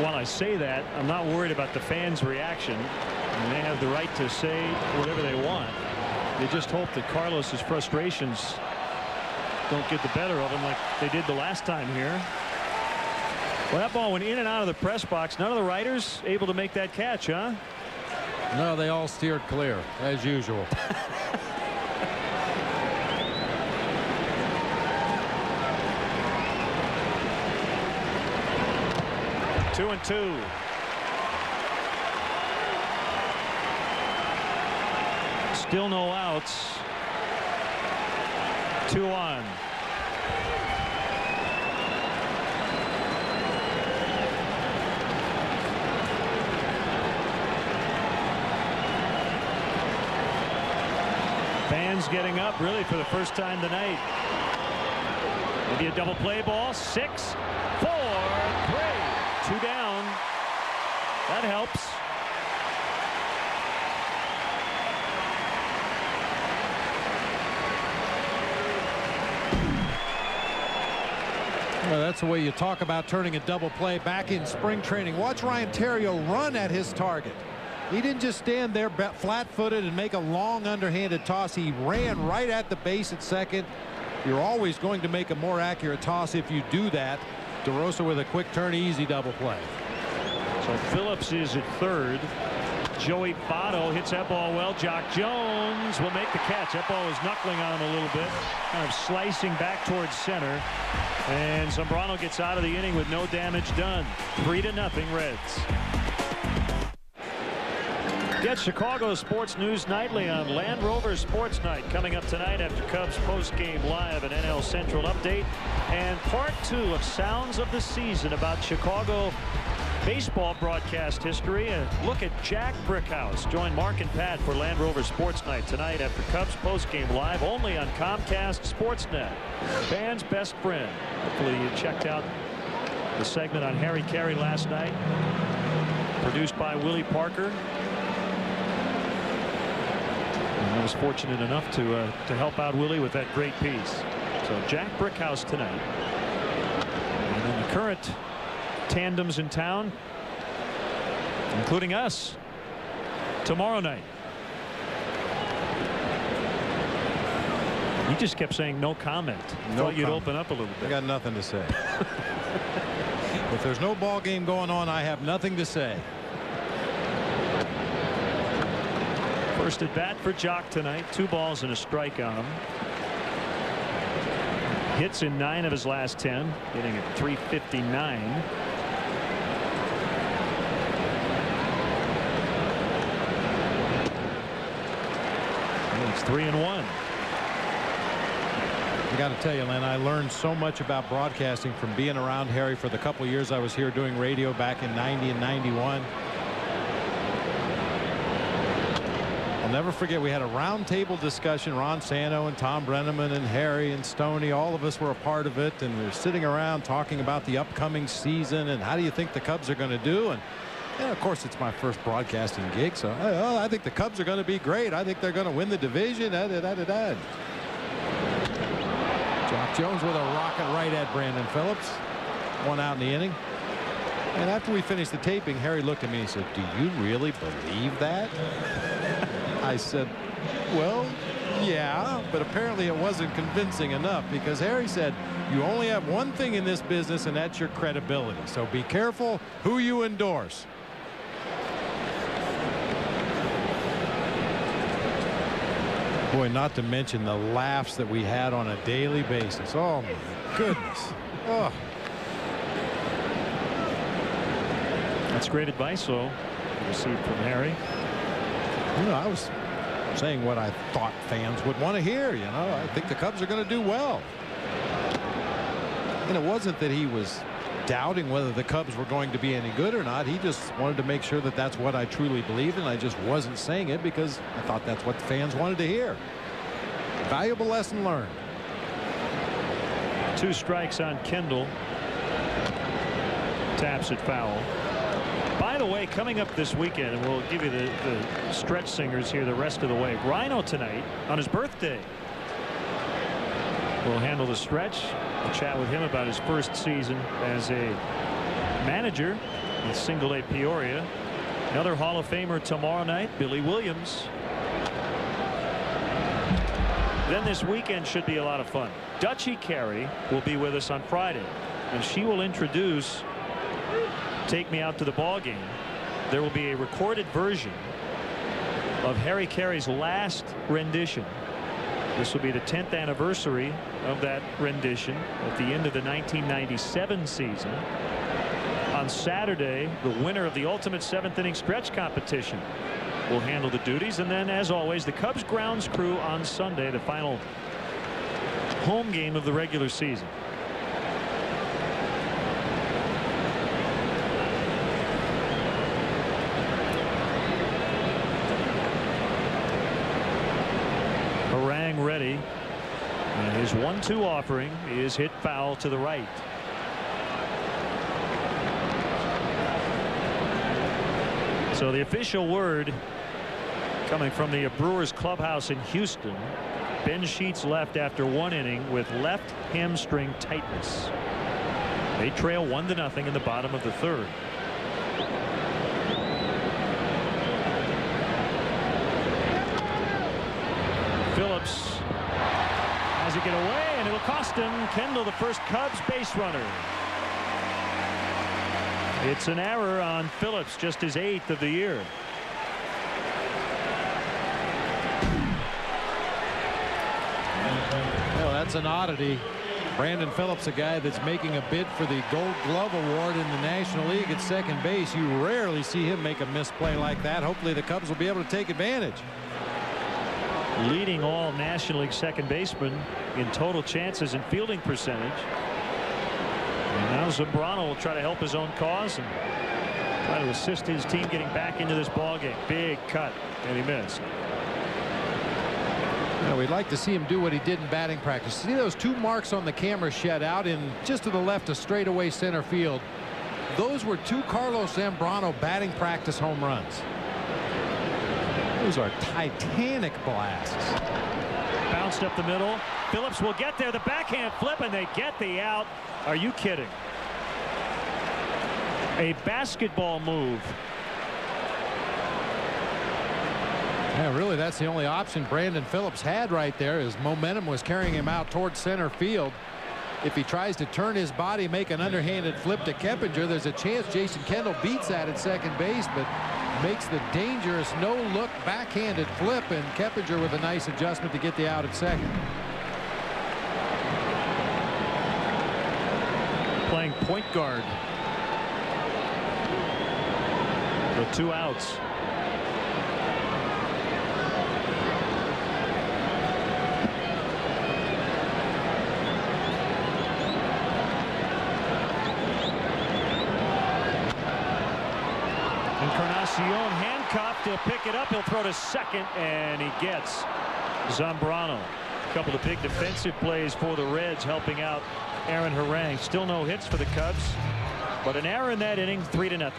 while I say that, I'm not worried about the fans' reaction. I mean, they have the right to say whatever they want. They just hope that Carlos's frustrations don't get the better of him like they did the last time here. Well, that ball went in and out of the press box. None of the writers able to make that catch, huh? No, they all steered clear, as usual. 2-2. Still no outs. 2-1. Fans getting up really for the first time tonight. Maybe a double play ball. 6, 4, 3. 2 down. That helps. Well, that's the way you talk about turning a double play back in spring training. Watch Ryan Theriot run at his target. He didn't just stand there flat-footed and make a long underhanded toss. He ran right at the base at second. You're always going to make a more accurate toss if you do that. DeRosa with a quick turn, easy double play. So Phillips is at third. Joey Votto hits that ball well. Jock Jones will make the catch. That ball was knuckling on him a little bit, kind of slicing back towards center. And Zambrano gets out of the inning with no damage done. 3-0 Reds. Get Chicago Sports News Nightly on Land Rover Sports Night coming up tonight after Cubs post-game live and NL Central update. And part 2 of Sounds of the Season about Chicago baseball broadcast history. A look at Jack Brickhouse. Join Mark and Pat for Land Rover Sports Night tonight after Cubs post-game live only on Comcast Sportsnet. Fans' best friend. Hopefully you checked out the segment on Harry Carey last night. Produced by Willie Parker. I was fortunate enough to help out Willie with that great piece. So Jack Brickhouse tonight. And then the current tandems in town, including us, tomorrow night. You just kept saying no comment. Thought you'd open up a little bit. I got nothing to say. If there's no ball game going on, I have nothing to say. First at bat for Jock tonight. 2 balls and a strike on him. Hits in 9 of his last 10, hitting at .359. It's 3-1. I got to tell you, Len, I learned so much about broadcasting from being around Harry for the couple years I was here doing radio back in '90 and '91. I'll never forget, we had a roundtable discussion. Ron Santo and Tom Brenneman and Harry and Stoney, all of us were a part of it, and we were sitting around talking about the upcoming season and how do you think the Cubs are going to do. And of course, it's my first broadcasting gig, so I think the Cubs are going to be great. I think they're going to win the division. Jock Jones with a rocket right at Brandon Phillips. 1 out in the inning. And after we finished the taping, Harry looked at me and said, "Do you really believe that?" I said, "Well, yeah," but apparently it wasn't convincing enough, because Harry said, "You only have one thing in this business, and that's your credibility. So be careful who you endorse." Boy, not to mention the laughs that we had on a daily basis. Oh, my goodness. Oh. That's great advice, though. received from Harry. You know, I was saying what I thought fans would want to hear. You know, I think the Cubs are going to do well. And it wasn't that he was doubting whether the Cubs were going to be any good or not. He just wanted to make sure that that's what I truly believed, and I just wasn't saying it because I thought that's what the fans wanted to hear. Valuable lesson learned. 2 strikes on Kendall. Taps it foul. By the way, coming up this weekend, and we'll give you the stretch singers here the rest of the way. Rhino tonight on his birthday. We'll handle the stretch. We'll chat with him about his first season as a manager in Single A Peoria. Another Hall of Famer tomorrow night, Billy Williams. Then this weekend should be a lot of fun. Dutchie Carey will be with us on Friday, and she will introduce Take Me Out to the Ball Game. There will be a recorded version of Harry Carey's last rendition. This will be the 10th anniversary of that rendition at the end of the 1997 season. On Saturday, the winner of the ultimate 7th inning stretch competition will handle the duties, and then, as always, the Cubs grounds crew on Sunday, the final home game of the regular season. Harang ready, and his 1-2 offering is hit foul to the right. So the official word coming from the Brewers clubhouse in Houston: Ben Sheets left after 1 inning with left hamstring tightness. They trail 1-0 in the bottom of the 3rd. Phillips has it get away, and it'll cost him. Kendall, the first Cubs base runner. It's an error on Phillips, just his 8th of the year. Well, that's an oddity. Brandon Phillips, a guy that's making a bid for the Gold Glove Award in the National League at second base. You rarely see him make a misplay like that. Hopefully the Cubs will be able to take advantage. Leading all National League second basemen in total chances and fielding percentage. And now Zambrano will try to help his own cause and try to assist his team getting back into this ball game. Big cut, and he missed. We'd like to see him do what he did in batting practice. See those 2 marks on the camera shed out in just to the left of straightaway center field? Those were 2 Carlos Zambrano batting practice home runs. Those are titanic blasts. Bounced up the middle. Phillips will get there. The backhand flip, and they get the out. Are you kidding? A basketball move. Yeah, really, that's the only option Brandon Phillips had right there. His momentum was carrying him out towards center field. If he tries to turn his body, make an underhanded flip to Keppinger, there's a chance Jason Kendall beats that at second base, but makes the dangerous no-look backhanded flip, and Keppinger with a nice adjustment to get the out at second. Playing point guard. The 2 outs. Encarnacion handcuffed. He'll pick it up. He'll throw to second, and he gets Zambrano. A couple of big defensive plays for the Reds, helping out Aaron Harang. Still no hits for the Cubs, but an error in that inning, 3-0.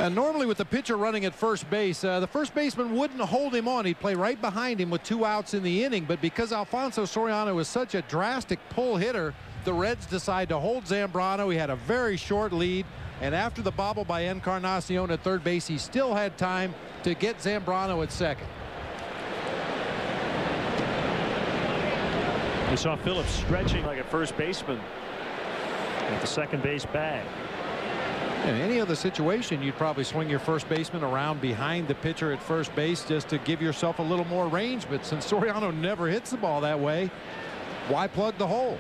And normally with the pitcher running at first base, the first baseman wouldn't hold him on. He'd play right behind him with 2 outs in the inning. But because Alfonso Soriano is such a drastic pull hitter, the Reds decide to hold Zambrano. He had a very short lead, and after the bobble by Encarnacion at third base, he still had time to get Zambrano at second. We saw Phillips stretching like a first baseman at the second base bag. In any other situation, you'd probably swing your first baseman around behind the pitcher at first base just to give yourself a little more range. But since Soriano never hits the ball that way, why plug the hole?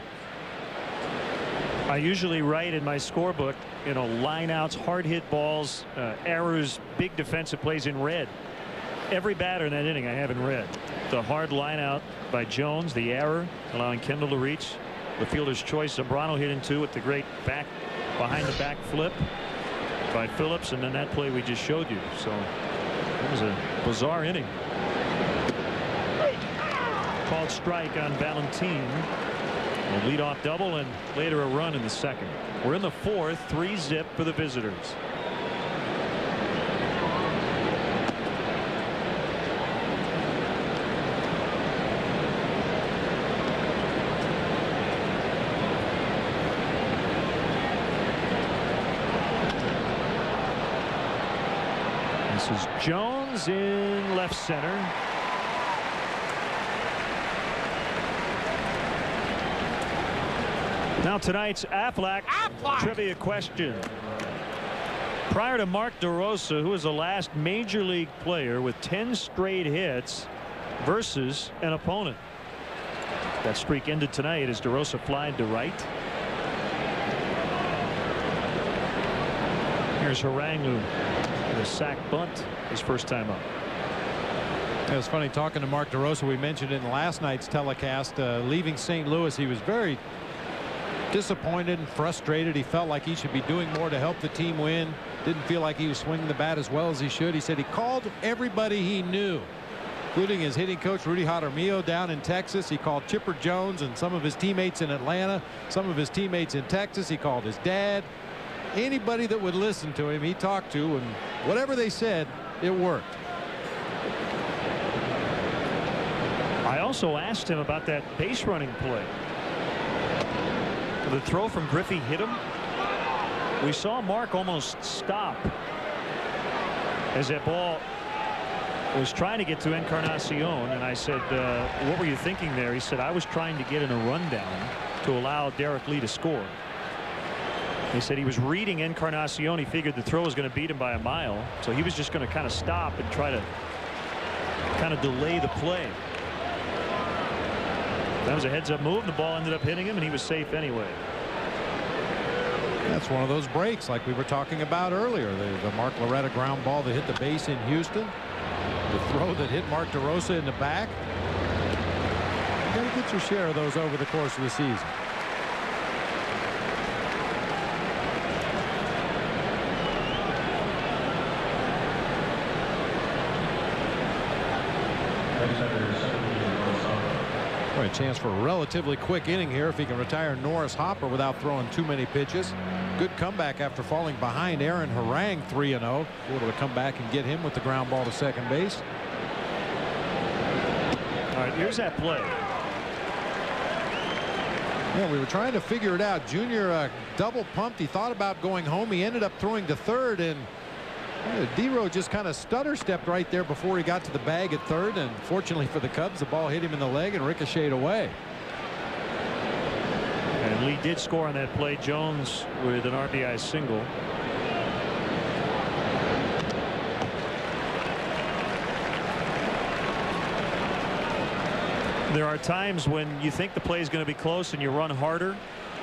I usually write in my scorebook, you know, lineouts, hard hit balls, errors, big defensive plays in red. Every batter in that inning I have in red. The hard lineout by Jones, the error allowing Kendall to reach. The fielder's choice, Zambrano hit into with the great back behind the back flip by Phillips, and then that play we just showed you. So it was a bizarre inning. Called strike on Valentin. A leadoff double and later a run in the second. We're in the fourth, 3-zip for the visitors. This is Jones in left center. Now tonight's Aflac trivia question. Prior to Mark DeRosa, who was the last major league player with 10 straight hits versus an opponent. That streak ended tonight as DeRosa flied to right. Here's Haranglu with a sac bunt his first time up. It was funny talking to Mark DeRosa. We mentioned in last night's telecast, leaving St. Louis, he was very disappointed and frustrated. He felt like he should be doing more to help the team win. Didn't feel like he was swinging the bat as well as he should. He said he called everybody he knew, including his hitting coach Rudy Jaramillo down in Texas. He called Chipper Jones and some of his teammates in Atlanta, some of his teammates in Texas. He called his dad. Anybody that would listen to him, he talked to, and whatever they said, it worked. I also asked him about that base running play. The throw from Griffey hit him. We saw Mark almost stop as that ball was trying to get to Encarnacion, and I said, what were you thinking there? He said, I was trying to get in a rundown to allow Derek Lee to score. He said he was reading Encarnacion. He figured the throw was going to beat him by a mile, so he was just going to kind of stop and try to kind of delay the play. That was a heads-up move. The ball ended up hitting him, and he was safe anyway. That's one of those breaks like we were talking about earlier. The Mark Loretta ground ball that hit the base in Houston. The throw that hit Mark DeRosa in the back. You got to get your share of those over the course of the season. A chance for a relatively quick inning here if he can retire Norris Hopper without throwing too many pitches. Good comeback after falling behind Aaron Harang 3-0. Able to come back and get him with the ground ball to second base. All right, here's that play. Yeah, we were trying to figure it out. Junior double pumped. He thought about going home. He ended up throwing to third, and D-Row just kind of stutter stepped right there before he got to the bag at third, and fortunately for the Cubs, the ball hit him in the leg and ricocheted away. And Lee did score on that play. Jones with an RBI single. There are times when you think the play is going to be close and you run harder.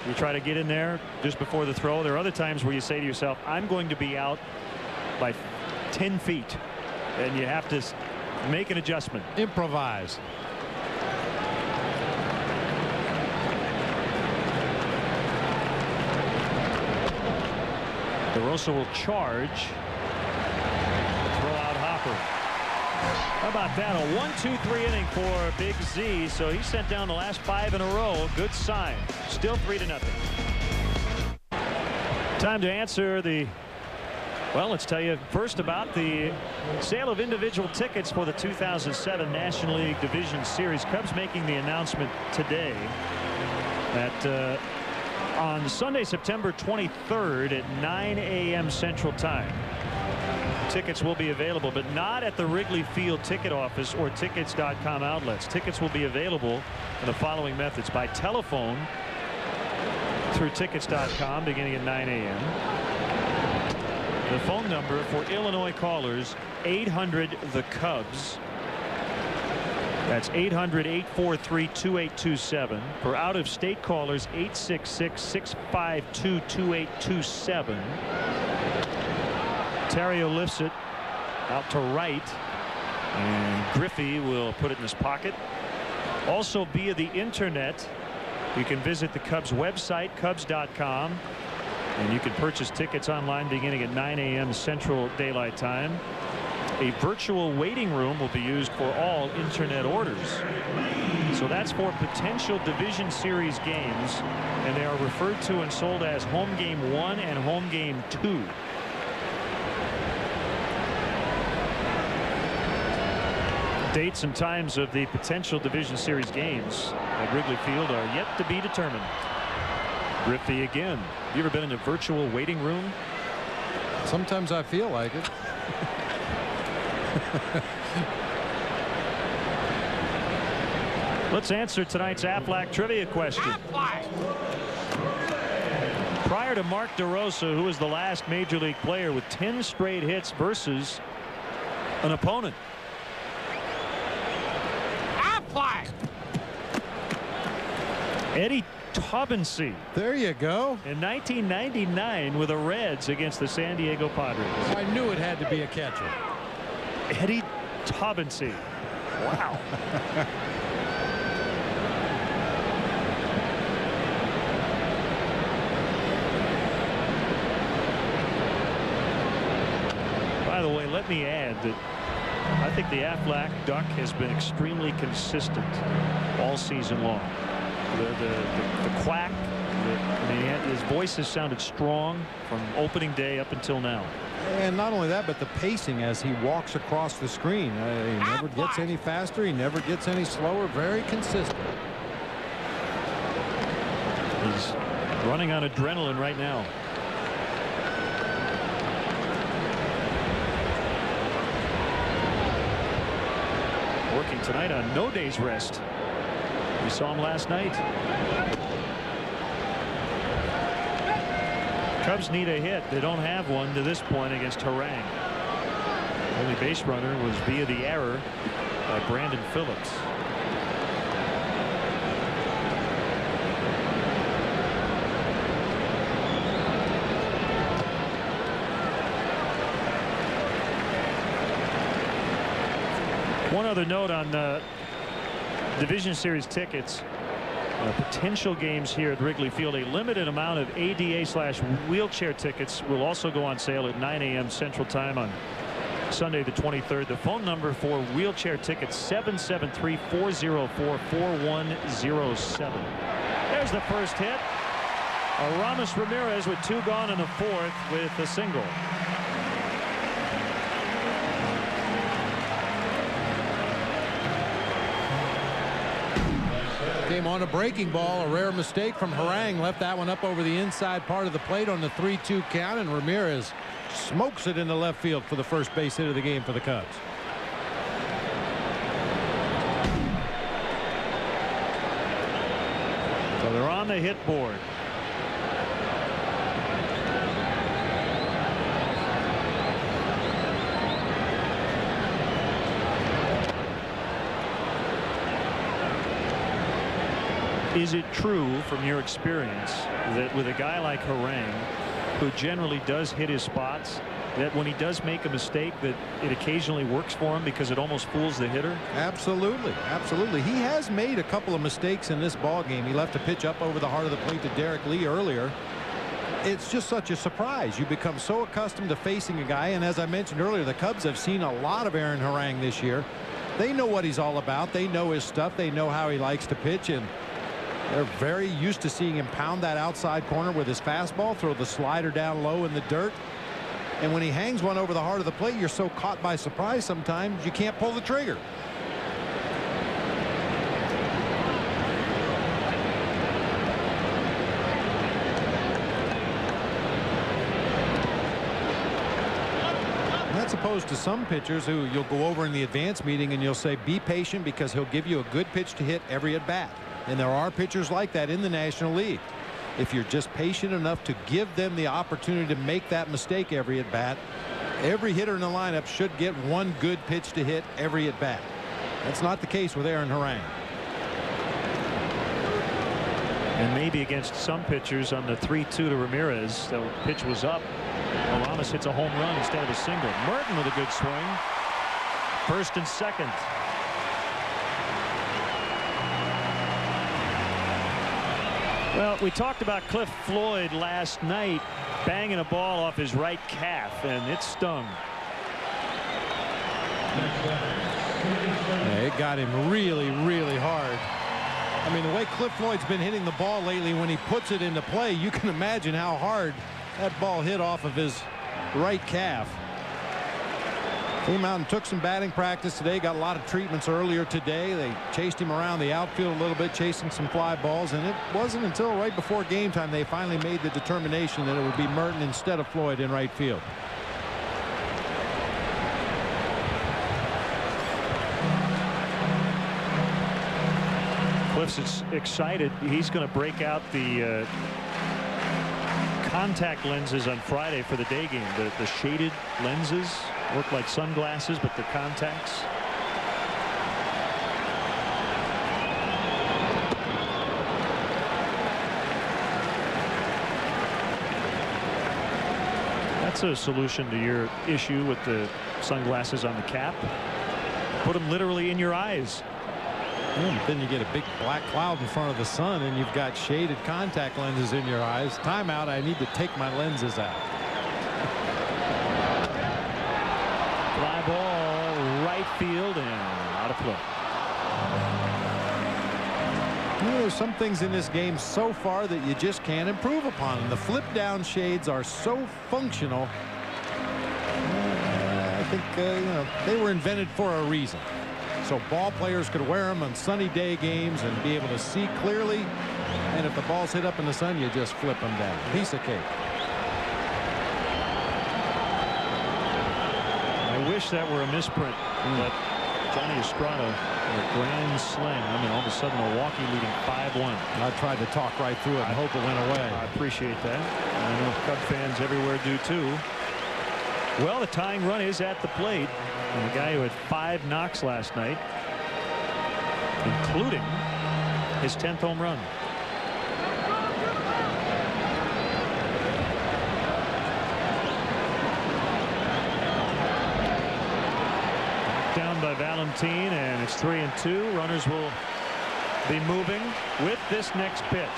You try to get in there just before the throw. There are other times where you say to yourself, I'm going to be out by 10 feet, and you have to make an adjustment. Improvise. DeRosa will charge. Throw out Hopper. How about that? A 1-2-3 inning for Big Z. So he sent down the last 5 in a row. Good sign. Still 3-0. Time to answer the. Well, let's tell you first about the sale of individual tickets for the 2007 National League Division Series. Cubs making the announcement today that on Sunday, September 23rd at 9 a.m. Central Time. Tickets will be available, but not at the Wrigley Field ticket office or tickets.com outlets. Tickets will be available in the following methods: by telephone through tickets.com beginning at 9 a.m. The phone number for Illinois callers, 800 the Cubs. That's 800-843-2827. For out-of-state callers, 866-652-2827. Terrio lifts it out to right, and Griffey will put it in his pocket. Also via the internet, you can visit the Cubs website, Cubs.com, and you can purchase tickets online beginning at 9 a.m. Central Daylight Time. A virtual waiting room will be used for all internet orders. So that's for potential Division Series games, and they are referred to and sold as Home Game 1 and Home Game 2. Dates and times of the potential Division Series games at Wrigley Field are yet to be determined. Griffey again. You ever been in a virtual waiting room? Sometimes I feel like it. Let's answer tonight's Aflac trivia question. Prior to Mark DeRosa, who was the last major league player with 10 straight hits versus an opponent. Eddie Taubensee. There you go. In 1999 with the Reds against the San Diego Padres. I knew it had to be a catcher. Eddie Taubensee. Wow. By the way, let me add that I think the Aflac Duck has been extremely consistent all season long. The quack, his voice has sounded strong from opening day up until now. And not only that, but the pacing as he walks across the screen. He never gets any faster. He never gets any slower. Very consistent. He's running on adrenaline right now. Working tonight on no day's rest. We saw him last night. Cubs need a hit. They don't have one to this point against Harang. Only base runner was via the error by Brandon Phillips. One other note on Division Series tickets. Potential games here at Wrigley Field. A limited amount of ADA/wheelchair tickets will also go on sale at 9 a.m. Central Time on Sunday the 23rd. The phone number for wheelchair tickets, 773-404-4107. There's the first hit. Aramis Ramirez with 2 gone in the 4th with a single. Came on a breaking ball. A rare mistake from Harang. Left that one up over the inside part of the plate on the 3-2 count, and Ramirez smokes it into left field for the first base hit of the game for the Cubs. So they're on the hit board. Is it true from your experience that with a guy like Harang, who generally does hit his spots, that when he does make a mistake that it occasionally works for him because it almost fools the hitter? Absolutely. Absolutely. He has made a couple of mistakes in this ball game. He left a pitch up over the heart of the plate to Derek Lee earlier. It's just such a surprise. You become so accustomed to facing a guy, and as I mentioned earlier, the Cubs have seen a lot of Aaron Harang this year. They know what he's all about. They know his stuff. They know how he likes to pitch, and they're very used to seeing him pound that outside corner with his fastball, throw the slider down low in the dirt. And when he hangs one over the heart of the plate, you're so caught by surprise sometimes you can't pull the trigger. And that's opposed to some pitchers who you'll go over in the advance meeting and you'll say be patient because he'll give you a good pitch to hit every at bat. And there are pitchers like that in the National League. If you're just patient enough to give them the opportunity to make that mistake every at bat, every hitter in the lineup should get one good pitch to hit every at bat. That's not the case with Aaron Harang. And maybe against some pitchers on the 3-2 to Ramirez, the pitch was up. Aramis hits a home run instead of a single. Merton with a good swing. First and second. Well, we talked about Cliff Floyd last night banging a ball off his right calf, and it stung. Yeah, it got him really, really hard. I mean, the way Cliff Floyd's been hitting the ball lately, when he puts it into play, you can imagine how hard that ball hit off of his right calf. Came out and took some batting practice today, got a lot of treatments earlier today. They chased him around the outfield a little bit, chasing some fly balls, and it wasn't until right before game time they finally made the determination that it would be Merton instead of Floyd in right field. Cliff's excited. He's going to break out the contact lenses on Friday for the day game. The shaded lenses work like sunglasses, but they're contacts. That's a solution to your issue with the sunglasses on the cap. Put them literally in your eyes. Then you get a big black cloud in front of the sun and you've got shaded contact lenses in your eyes. Timeout. I need to take my lenses out. Fly ball right field and out of play. You know, there's some things in this game so far that you just can't improve upon. And the flip down shades are so functional. I think you know, they were invented for a reason. So ball players could wear them on sunny day games and be able to see clearly. And if the ball's hit up in the sun, you just flip them down. Piece of cake. I wish that were a misprint, but Johnny Estrada, a grand slam, and all of a sudden Milwaukee leading 5-1. I tried to talk right through it and hope it went away. I appreciate that. I know Cub fans everywhere do too. Well, the tying run is at the plate. And the guy who had 5 knocks last night, including his 10th home run. Down by Valentin, and it's 3-2. Runners will be moving with this next pitch.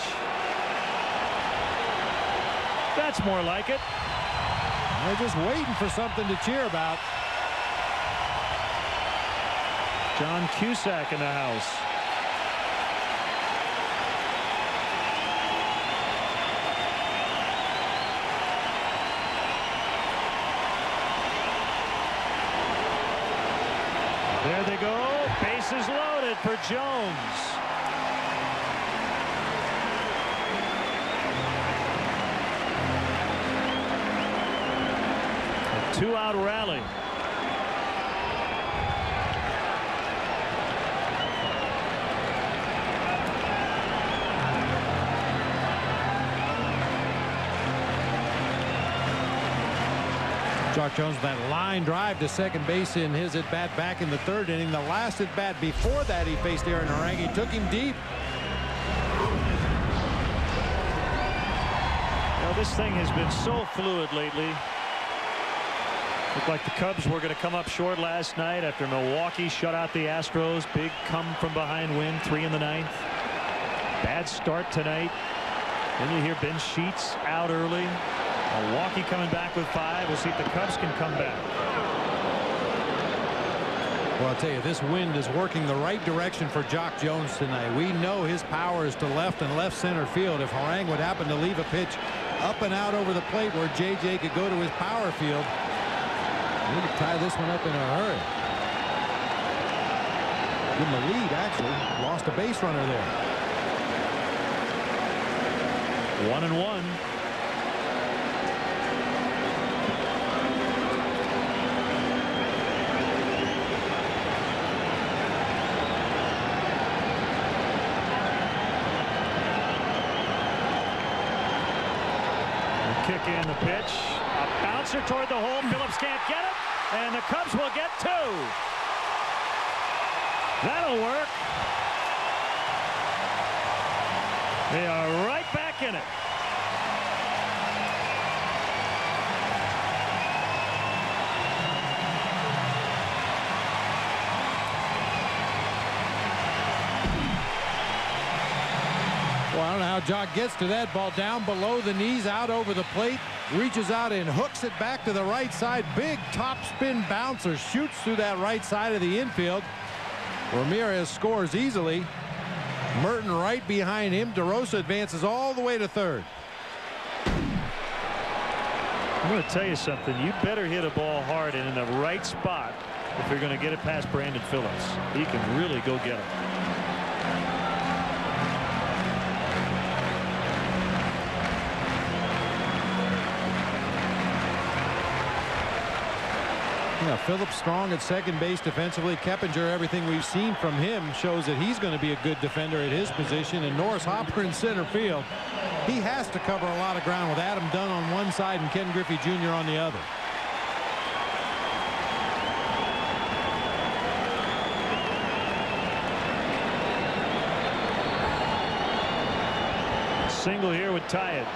That's more like it. They're just waiting for something to cheer about. John Cusack in the house. There they go. Bases loaded for Jones. A 2-out rally. Jock Jones with that line drive to second base in his at-bat back in the 3rd inning. The last at-bat before that, he faced Aaron Harang. He took him deep. Well, this thing has been so fluid lately. Looked like the Cubs were going to come up short last night after Milwaukee shut out the Astros. Big come-from-behind win, 3 in the 9th. Bad start tonight. Then you hear Ben Sheets out early. Milwaukee coming back with 5. We'll see if the Cubs can come back. Well, I'll tell you, this wind is working the right direction for Jock Jones tonight. We know his power is to left and left center field. If Harang would happen to leave a pitch up and out over the plate where JJ could go to his power field, he could tie this one up in a hurry. Give him the lead, actually. Lost a base runner there. 1-1. Kick in the pitch. A bouncer toward the hole. Phillips can't get it. And the Cubs will get 2. That'll work. They are right back in it. Well, I don't know how Jock gets to that ball. Down below the knees, out over the plate, reaches out and hooks it back to the right side. Big top spin bouncer, shoots through that right side of the infield. Ramirez scores easily. Merton right behind him. DeRosa advances all the way to third. I'm going to tell you something. You better hit a ball hard and in the right spot if you're going to get it past Brandon Phillips. He can really go get it. Yeah, Phillips strong at second base defensively. Keppinger, everything we've seen from him shows that he's going to be a good defender at his position. And Norris Hopper in center field. He has to cover a lot of ground with Adam Dunn on one side and Ken Griffey Jr. on the other. Single here would tie it.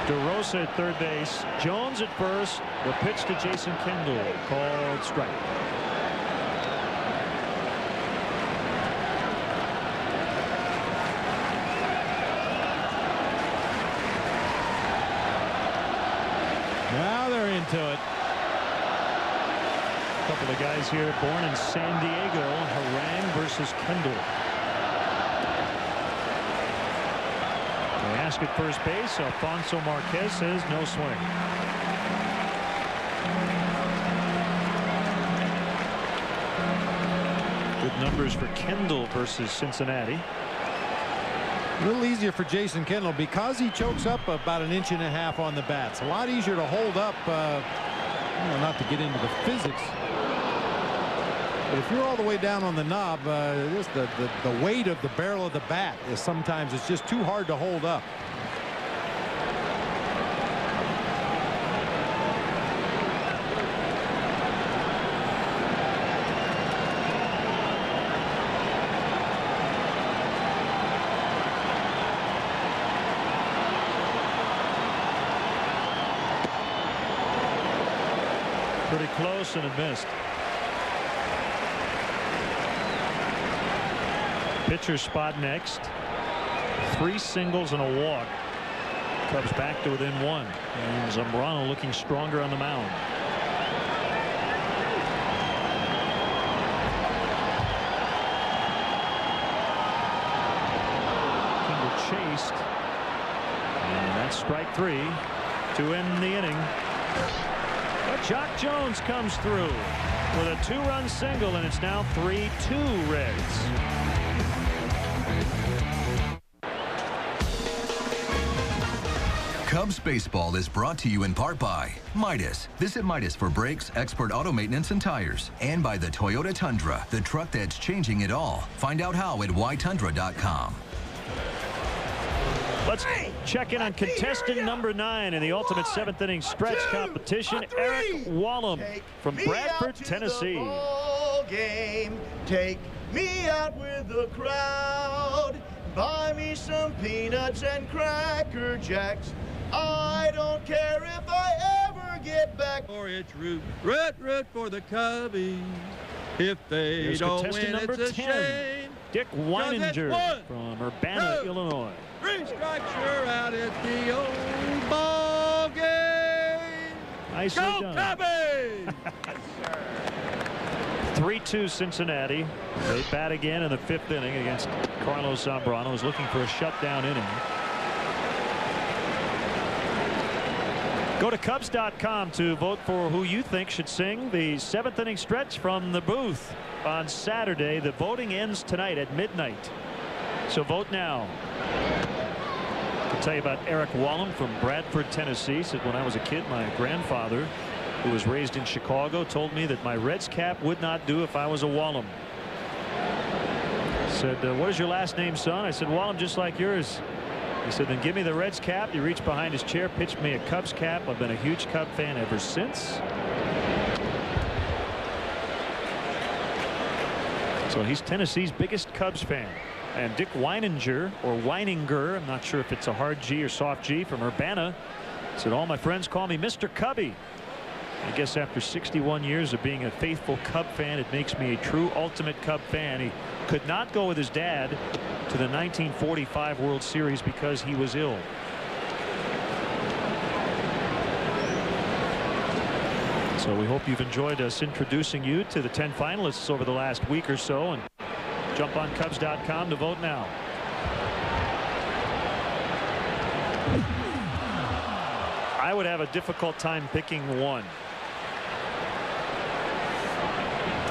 DeRosa at third base. Jones at first. The pitch to Jason Kendall. Called strike. Now they're into it. A couple of guys here born in San Diego. Harang versus Kendall. Ask at first base. Alfonso Marquez says no swing. Good numbers for Kendall versus Cincinnati. A little easier for Jason Kendall because he chokes up about 1.5 inches on the bat. It's a lot easier to hold up, not to get into the physics. But if you're all the way down on the knob, just the weight of the barrel of the bat is sometimes it's just too hard to hold up. Pretty close and it missed. Pitcher spot next. 3 singles and a walk. Cubs back to within 1. And Zambrano looking stronger on the mound. Kendall chased. And that's strike 3 to end the inning. But Jock Jones comes through with a 2-run single, and it's now 3-2 Reds. Cubs baseball is brought to you in part by Midas. Visit Midas for brakes, expert auto maintenance, and tires. And by the Toyota Tundra, the truck that's changing it all. Find out how at ytundra.com. Let's check in on contestant number 9 in the ultimate 7th inning stretch competition, Eric Wallum from Bradford, Tennessee. Game. Take me out with the crowd. Buy me some peanuts and Cracker Jacks. I don't care if I ever get back. For it's root for the Cubbies. If they Here's don't contestant win, number it's a 10, shame. Dick Weininger 1, from Urbana, 2, Illinois. 3 strikes, you're out at the old ball game. Nicely Go done. Cubbies! 3-2 Cincinnati. They bat again in the 5th inning against Carlos Zambrano, who's looking for a shutdown inning. Go to Cubs.com to vote for who you think should sing the 7th inning stretch from the booth on Saturday. The voting ends tonight at midnight. So vote now. I'll tell you about Eric Wallum from Bradford, Tennessee. Said when I was a kid, my grandfather, who was raised in Chicago, told me that my Reds cap would not do if I was a Wallum. Said, what is your last name, son? I said, Wallum, just like yours. He said, then give me the Reds cap. He reached behind his chair, pitched me a Cubs cap. I've been a huge Cub fan ever since. So he's Tennessee's biggest Cubs fan. And Dick Weininger, or Weininger, I'm not sure if it's a hard G or soft G, from Urbana, said, all my friends call me Mr. Cubby. I guess after 61 years of being a faithful Cub fan, it makes me a true ultimate Cub fan. He could not go with his dad to the 1945 World Series because he was ill. So we hope you've enjoyed us introducing you to the 10 finalists over the last week or so, and jump on Cubs.com to vote now. I would have a difficult time picking one.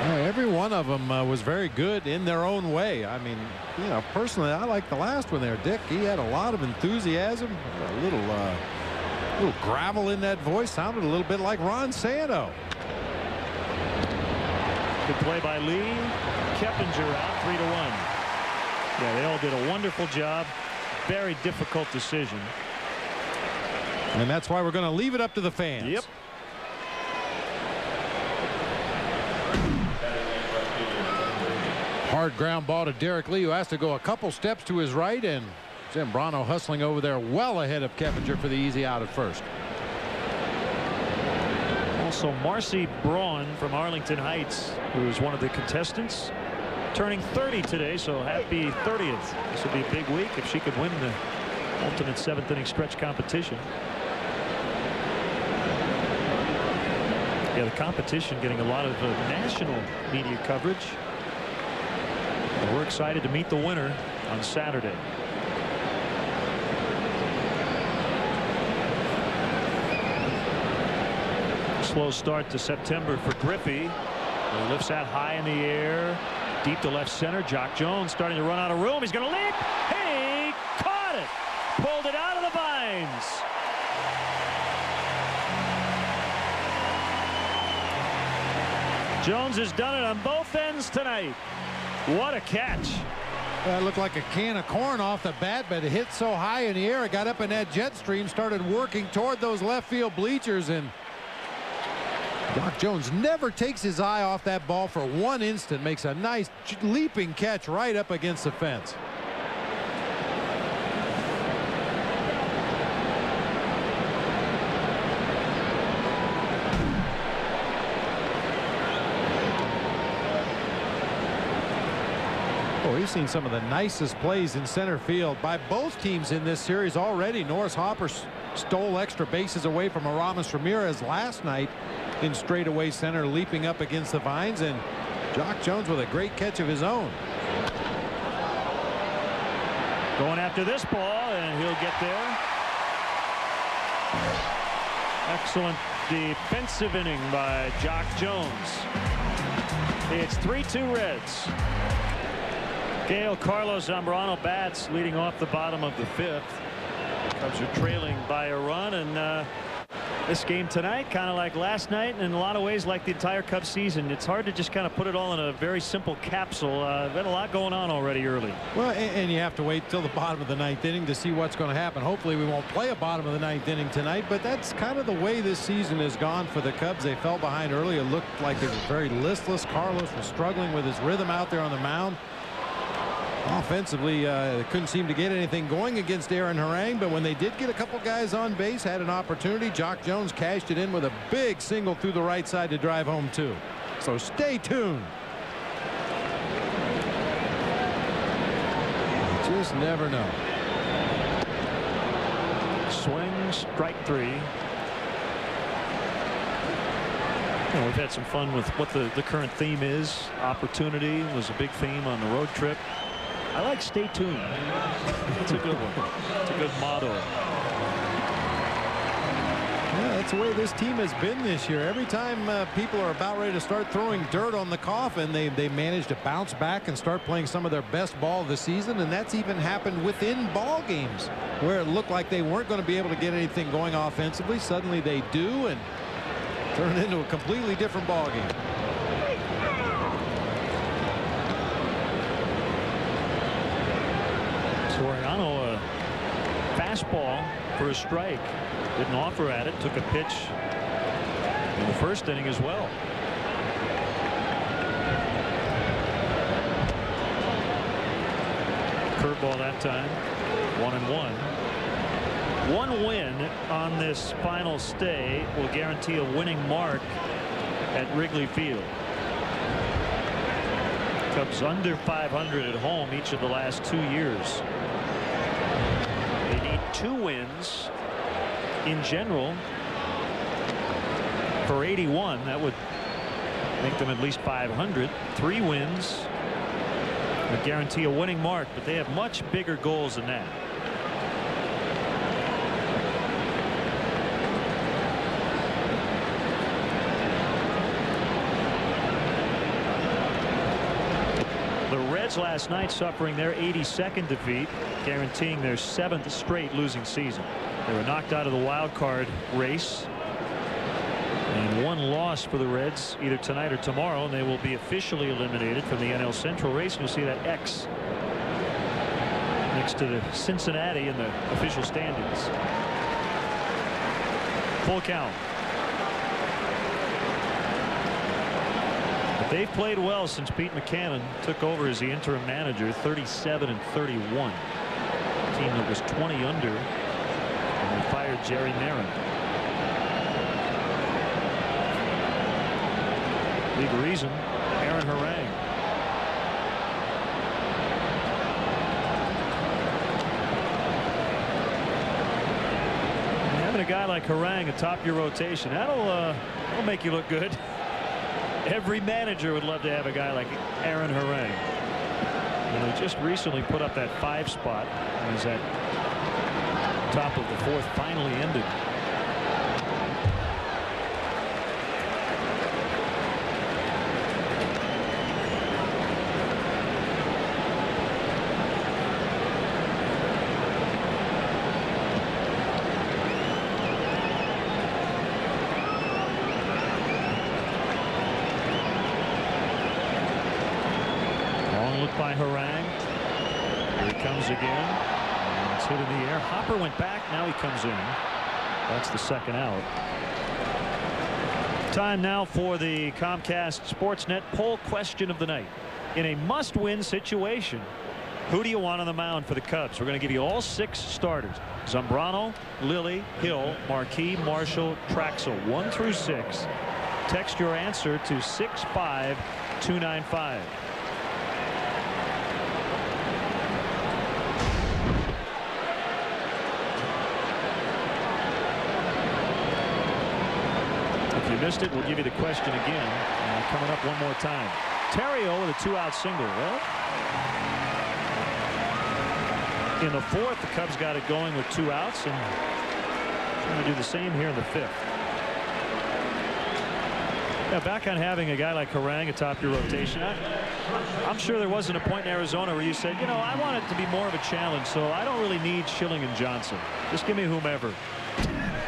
Every one of them was very good in their own way. I mean, you know, personally, I like the last one there, Dick. He had a lot of enthusiasm, a little gravel in that voice. Sounded a little bit like Ron Santo. Good play by Lee. Keppinger out 3-1. Yeah, they all did a wonderful job. Very difficult decision. And that's why we're going to leave it up to the fans. Yep. Hard ground ball to Derek Lee, who has to go a couple steps to his right, and Zambrano hustling over there well ahead of Keppinger for the easy out at first. Also, Marcy Braun from Arlington Heights, who is one of the contestants, turning 30 today, so happy 30th. This would be a big week if she could win the ultimate 7th inning stretch competition. Yeah, the competition getting a lot of national media coverage. And we're excited to meet the winner on Saturday. Slow start to September for Griffey. He lifts that high in the air, deep to left center. Jock Jones starting to run out of room. He's going to leap. He caught it, pulled it out of the vines. Jones has done it on both ends tonight. What a catch. That looked like a can of corn off the bat, but it hit so high in the air, it got up in that jet stream, started working toward those left field bleachers, and Jock Jones never takes his eye off that ball for one instant. Makes a nice leaping catch right up against the fence. We've seen some of the nicest plays in center field by both teams in this series already. Norris Hopper stole extra bases away from Aramis Ramirez last night in straightaway center, leaping up against the vines, and Jock Jones with a great catch of his own. Going after this ball, and he'll get there. Excellent defensive inning by Jock Jones. It's 3-2 Reds. Gail Carlos Zambrano bats, leading off the bottom of the 5th. Cubs are trailing by a run, and this game tonight, kind of like last night, and in a lot of ways like the entire Cubs season, it's hard to just kind of put it all in a very simple capsule. Been a lot going on already early. Well, and you have to wait till the bottom of the 9th inning to see what's going to happen. Hopefully we won't play a bottom of the 9th inning tonight, but that's kind of the way this season has gone for the Cubs. They fell behind early. It looked like they were very listless. Carlos was struggling with his rhythm out there on the mound. Offensively, they couldn't seem to get anything going against Aaron Harang, but when they did get a couple guys on base, had an opportunity, Jock Jones cashed it in with a big single through the right side to drive home 2. So stay tuned. You just never know. Swing, strike 3. You know, we've had some fun with what the current theme is. Opportunity was a big theme on the road trip. I like stay tuned. It's a good one. It's a good motto. Yeah, that's the way this team has been this year. Every time people are about ready to start throwing dirt on the coffin, they manage to bounce back and start playing some of their best ball of the season, and that's even happened within ball games where it looked like they weren't going to be able to get anything going offensively. Suddenly they do, and turn it into a completely different ball game. Soriano, a fastball for a strike. Didn't offer at it. Took a pitch in the first inning as well. curveball that time. 1-1. One win on this final stay will guarantee a winning mark at Wrigley Field. Cubs under 500 at home each of the last 2 years. They need 2 wins in general for 81. That would make them at least 500. 3 wins would guarantee a winning mark, but they have much bigger goals than that. Last night suffering their 82nd defeat, guaranteeing their 7th straight losing season. They were knocked out of the wild card race, and 1 loss for the Reds either tonight or tomorrow, and they will be officially eliminated from the NL Central race. And you'll see that X next to the Cincinnati in the official standings. Full count. They've played well since Pete Mackanin took over as the interim manager. 37-31. A team that was 20 under when they fired Jerry Marin. Big reason, Aaron Harang. Having a guy like Harang atop your rotation, that'll make you look good. Every manager would love to have a guy like Aaron Harang. And he just recently put up that 5 spot as that top of the 4th finally ended. By Harang. Here he comes again. And it's hit in the air. Hopper went back. Now he comes in. That's the 2nd out. Time now for the Comcast Sportsnet poll question of the night. In a must-win situation, who do you want on the mound for the Cubs? We're going to give you all 6 starters. Zambrano, Lilly, Hill, Marquis, Marshall, Traxel, 1 through 6. Text your answer to 65295. If you missed it, we'll give you the question again. Coming up one more time. Terrio with a 2-out single. Well, in the 4th, the Cubs got it going with 2 outs, and trying to do the same here in the 5th. Yeah, back on having a guy like Harang atop your rotation. I'm sure there wasn't a point in Arizona where you said, you know, I want it to be more of a challenge, so I don't really need Schilling and Johnson. Just give me whomever.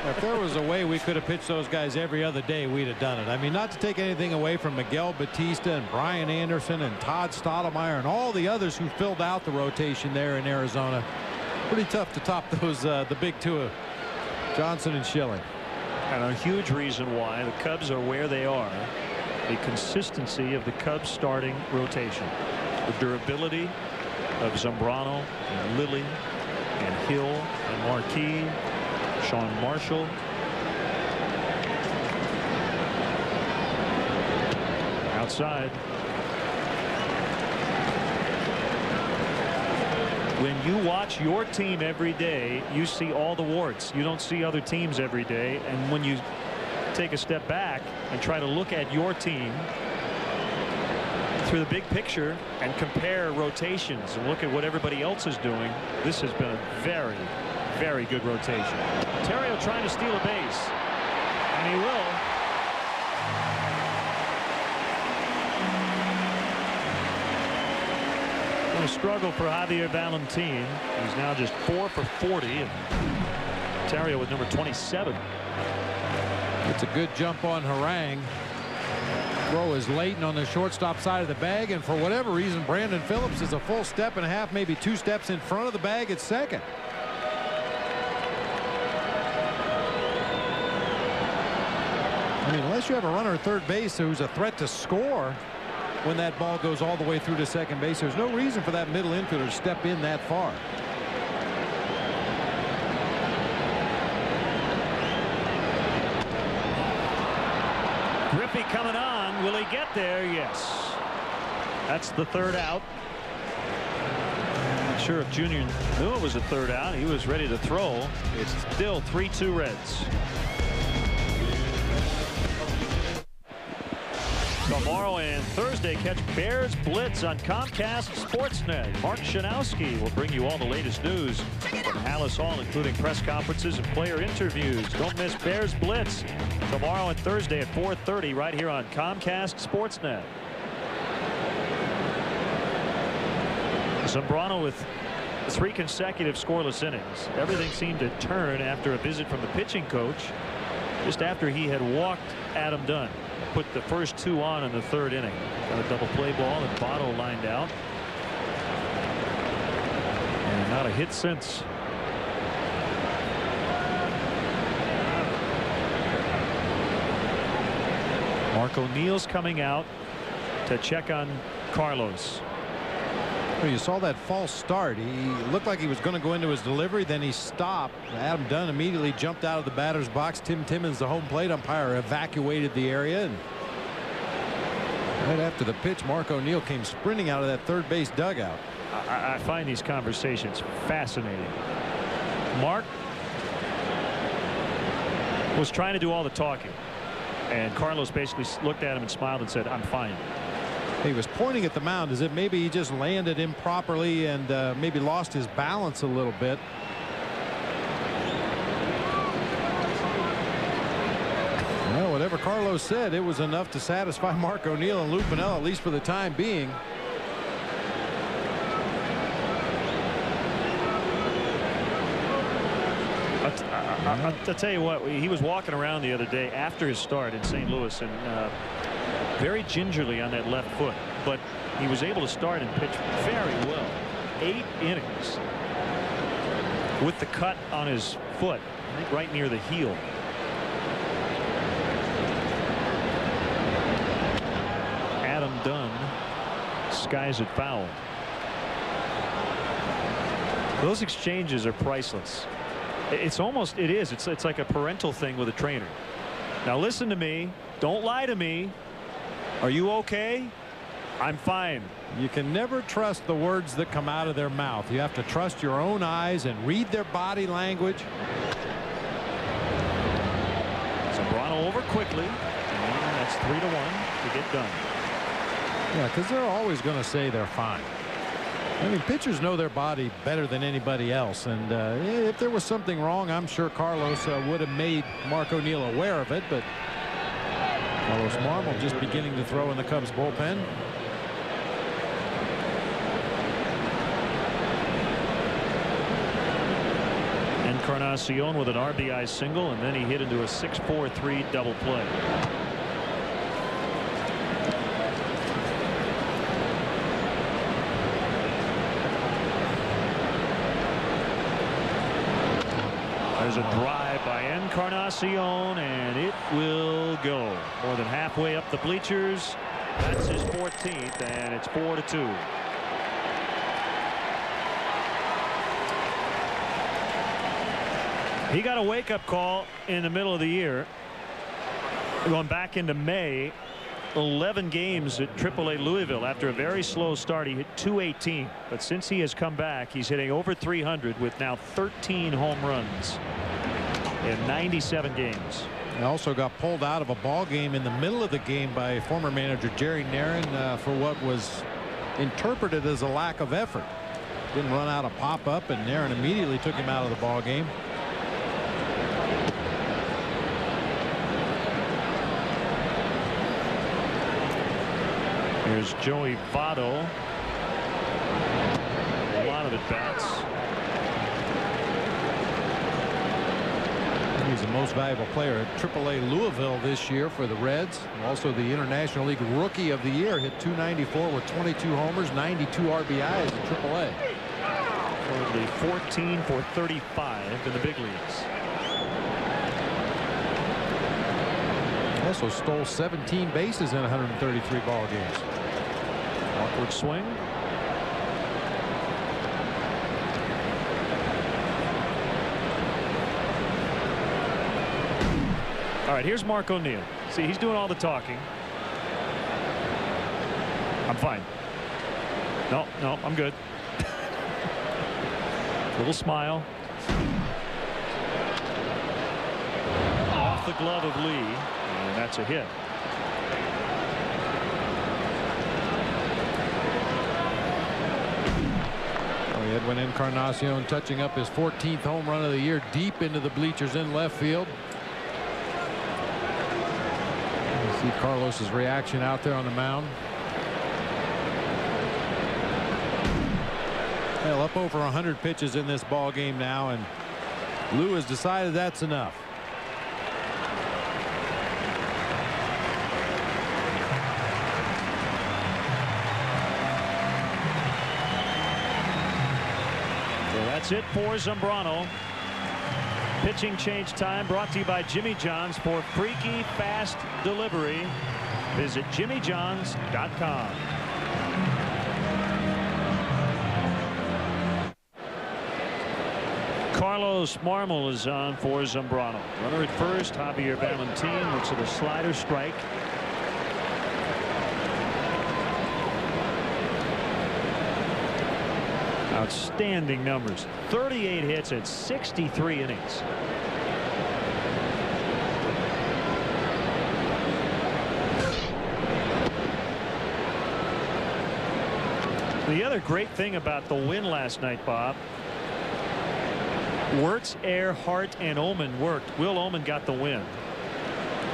If there was a way we could have pitched those guys every other day, we'd have done it. I mean, not to take anything away from Miguel Batista and Brian Anderson and Todd Stottlemyre and all the others who filled out the rotation there in Arizona. Pretty tough to top those the big 2 of Johnson and Schilling. And a huge reason why the Cubs are where they are, the consistency of the Cubs starting rotation, the durability of Zambrano and Lilly and Hill and Marquis, Sean Marshall. Outside. When you watch your team every day, you see all the warts. You don't see other teams every day. And when you take a step back and try to look at your team through the big picture and compare rotations and look at what everybody else is doing, this has been a very, very good rotation. Terrio trying to steal a base, and he will. A struggle for Javier Valentin. He's now just 4 for 40, and Terrio with number 27. It's a good jump on Harang. Throw is Leighton on the shortstop side of the bag, and for whatever reason, Brandon Phillips is a full step and a half, maybe 2 steps in front of the bag at second. I mean, unless you have a runner at third base who's a threat to score, when that ball goes all the way through to second base. There's no reason for that middle infielder to step in that far. Griffey coming on. Will he get there? Yes. That's the third out. Not sure if Junior knew it was a third out. He was ready to throw. It's still 3-2 Reds. Tomorrow and Thursday, catch Bears Blitz on Comcast Sportsnet. Mark Shanowski will bring you all the latest news from Hallis Hall, including press conferences and player interviews. Don't miss Bears Blitz tomorrow and Thursday at 4:30 right here on Comcast Sportsnet. Zambrano with 3 consecutive scoreless innings. Everything seemed to turn after a visit from the pitching coach just after he had walked Adam Dunn. Put the first 2 on in the 3rd inning. Got a double play ball and Votto lined out. And not a hit since. Mark O'Neill's coming out to check on Carlos. Well, you saw that false start. He looked like he was going to go into his delivery. Then he stopped. Adam Dunn immediately jumped out of the batter's box. Tim Timmons, the home plate umpire, evacuated the area. And right after the pitch, Mark O'Neill came sprinting out of that third base dugout. I find these conversations fascinating. Mark was trying to do all the talking, and Carlos basically looked at him and smiled and said, "I'm fine." He was pointing at the mound as if maybe he just landed improperly and maybe lost his balance a little bit. Well, whatever Carlos said, it was enough to satisfy Mark O'Neill and Lou Piniella, at least for the time being. I'll tell you what, he was walking around the other day after his start in St. Louis, and very gingerly on that left foot, but he was able to start and pitch very well. 8 innings with the cut on his foot, I think right near the heel. Adam Dunn skies it foul. Those exchanges are priceless. It's like a parental thing with a trainer. Now listen to me. Don't lie to me. Are you okay? I'm fine. You can never trust the words that come out of their mouth. You have to trust your own eyes and read their body language. Zambrano over quickly. And that's 3-1 to get done. Yeah, because they're always going to say they're fine. I mean, pitchers know their body better than anybody else. And if there was something wrong, I'm sure Carlos would have made Mark O'Neill aware of it. But Carlos Marmol just beginning to throw in the Cubs bullpen. Encarnacion with an RBI single, and then he hit into a 6-4-3 double play. There's a drive by Encarnacion, and it will go more than halfway up the bleachers. That's his 14th, and it's 4-2. He got a wake-up call in the middle of the year. Going back into May, 11 games at AAA Louisville. After a very slow start, he hit .218. But since he has come back, he's hitting over .300 with now 13 home runs in 97 games. He also got pulled out of a ball game in the middle of the game by former manager Jerry Narron for what was interpreted as a lack of effort. Didn't run out a pop-up, and Narron immediately took him out of the ball game. Here's Joey Votto. A lot of at-bats. He's the most valuable player at AAA Louisville this year for the Reds. Also the International League Rookie of the Year. Hit .294 with 22 homers, 92 RBIs in AAA. Currently 14 for 35 in the big leagues. Also stole 17 bases in 133 ball games. Awkward swing. All right, here's Mark O'Neill. See, he's doing all the talking. I'm fine. No, I'm good. Little smile. Off the glove of Lee, and that's a hit. Edwin Encarnacion touching up his 14th home run of the year, deep into the bleachers in left field. You see Carlos's reaction out there on the mound. Well, up over 100 pitches in this ball game now, and Lou has decided that's enough. That's it for Zambrano. Pitching change time brought to you by Jimmy John's. For freaky fast delivery, visit jimmyjohns.com. Carlos Marmol is on for Zambrano. Runner at first. Javier Valentin looks at a slider strike. Outstanding numbers. 38 hits at 63 innings. The other great thing about the win last night, Bob, Wirtz, Air, Hart, and Ullman worked. Will Ullman got the win.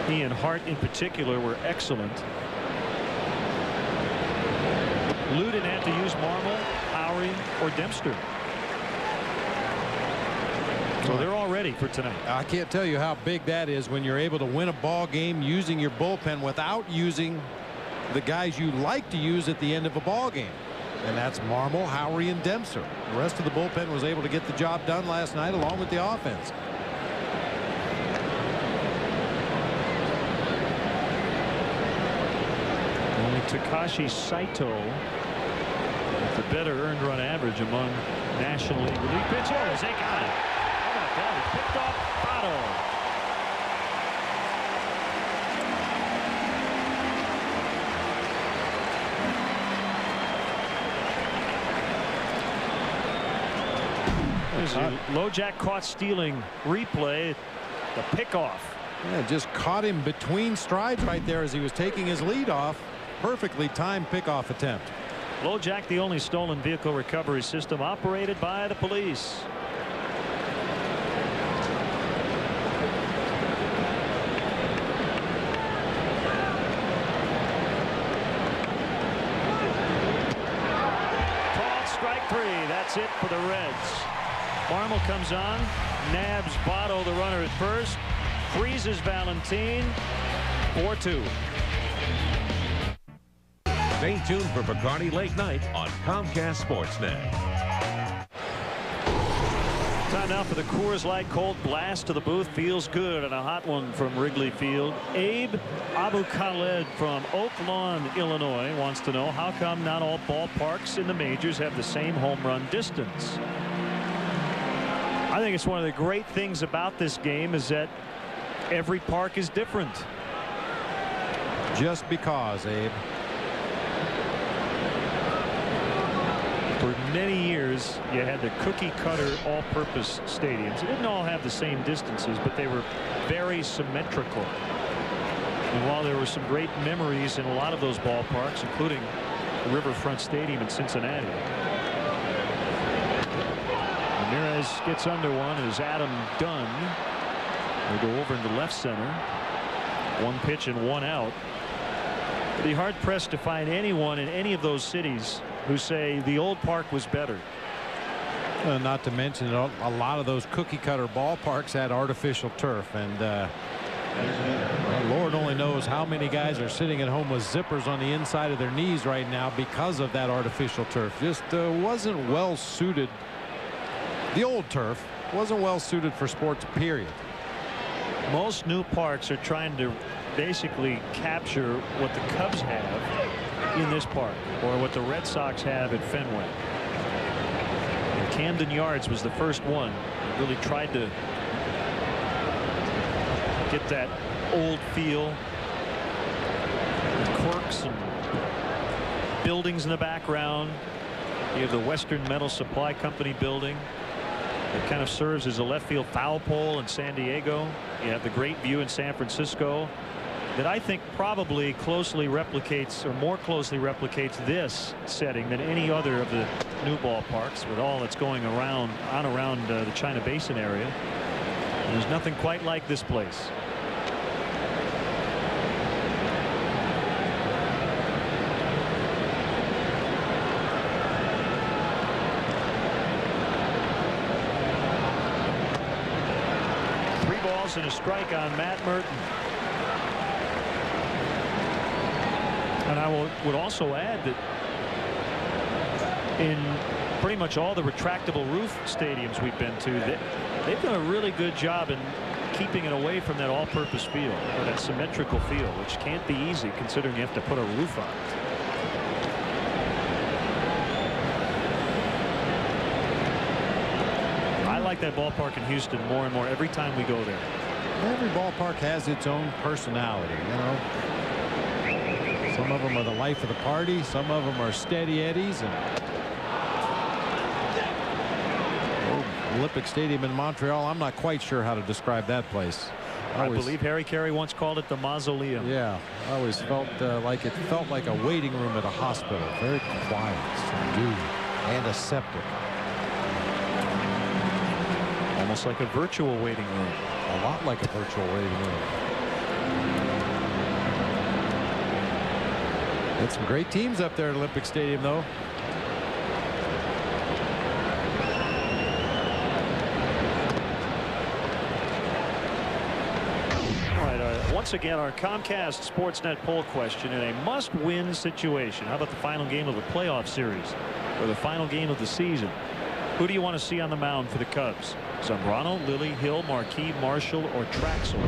He and Hart in particular were excellent. Lou didn't have to use Marmol, Howery, or Dempster. So they're all ready for tonight. I can't tell you how big that is when you're able to win a ball game using your bullpen without using the guys you like to use at the end of a ball game. And that's Marmol, Howery, and Dempster. The rest of the bullpen was able to get the job done last night along with the offense. Only Takashi Saito with the better earned run average among National League relief pitchers. They got it. How about that? He picked off Otto. Lojak caught stealing replay. The pickoff. Yeah, just caught him between strides right there as he was taking his lead off. Perfectly timed pickoff attempt. Lojak, the only stolen vehicle recovery system operated by the police. Called strike three. That's it for the Reds. Marmol comes on, nabs Votto, the runner at first, freezes Valentin. 4-2. Stay tuned for Bacardi Late Night on Comcast Sportsnet. Time now for the Coors Light Cold Blast to the booth. Feels good, and a hot one from Wrigley Field. Abe Abu Khaled from Oak Lawn, Illinois, wants to know how come not all ballparks in the majors have the same home run distance. I think it's one of the great things about this game is that every park is different. Just because, Abe. For many years, you had the cookie-cutter all-purpose stadiums. They didn't all have the same distances, but they were very symmetrical. And while there were some great memories in a lot of those ballparks, including Riverfront Stadium in Cincinnati, Ramirez gets under one as Adam Dunn will go over into left center. One pitch and one out. Be hard pressed to find anyone in any of those cities who say the old park was better. Not to mention a lot of those cookie cutter ballparks had artificial turf, and well, Lord only knows how many guys are sitting at home with zippers on the inside of their knees right now because of that artificial turf. Just wasn't well suited. The old turf wasn't well suited for sports, period. Most new parks are trying to basically capture what the Cubs have in this park, or what the Red Sox have at Fenway. And Camden Yards was the first one that really tried to get that old feel, with quirks and buildings in the background. You have the Western Metal Supply Company building that kind of serves as a left field foul pole in San Diego. You have the great view in San Francisco that I think probably closely replicates, or more closely replicates, this setting than any other of the new ballparks, with all that's going around the China Basin area. And there's nothing quite like this place. And a strike on Matt Merton. And I would also add that in pretty much all the retractable roof stadiums we've been to, they've done a really good job in keeping it away from that all-purpose field, or that symmetrical field, which can't be easy considering you have to put a roof on it. I like that ballpark in Houston more and more every time we go there. Every ballpark has its own personality, you know. Some of them are the life of the party. Some of them are steady eddies. And Olympic Stadium in Montreal, I'm not quite sure how to describe that place. I believe Harry Carey once called it the mausoleum. Yeah, I always felt like it felt like a waiting room at a hospital. Very quiet, subdued, and aseptic. Almost like a virtual waiting room. A lot like a virtual waiting room. Had some great teams up there at Olympic Stadium, though. All right, once again, our Comcast Sportsnet poll question in a must-win situation. How about the final game of a playoff series, or the final game of the season? Who do you want to see on the mound for the Cubs? Zambrano, Lilly, Hill, Marquis, Marshall, or Traxel?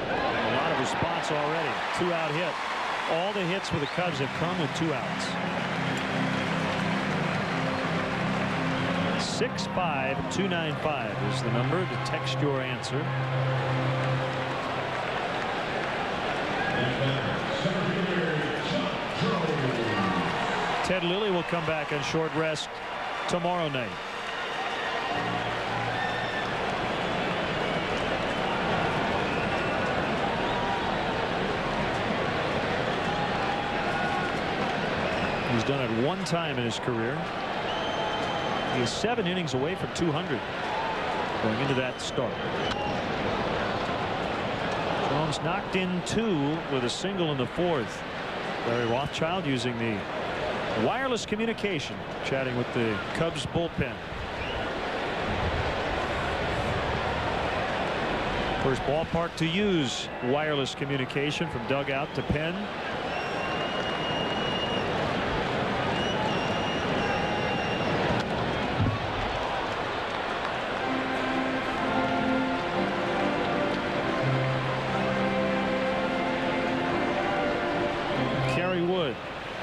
And a lot of response already. 2-out hit. All the hits for the Cubs have come with 2 outs. 65295 is the number to text your answer. Ted Lilly will come back on short rest tomorrow night. He's done it one time in his career. He is 7 innings away from 200 going into that start. Jones knocked in 2 with a single in the 4th. Larry Rothschild using the wireless communication, chatting with the Cubs bullpen. First ballpark to use wireless communication from dugout to pen.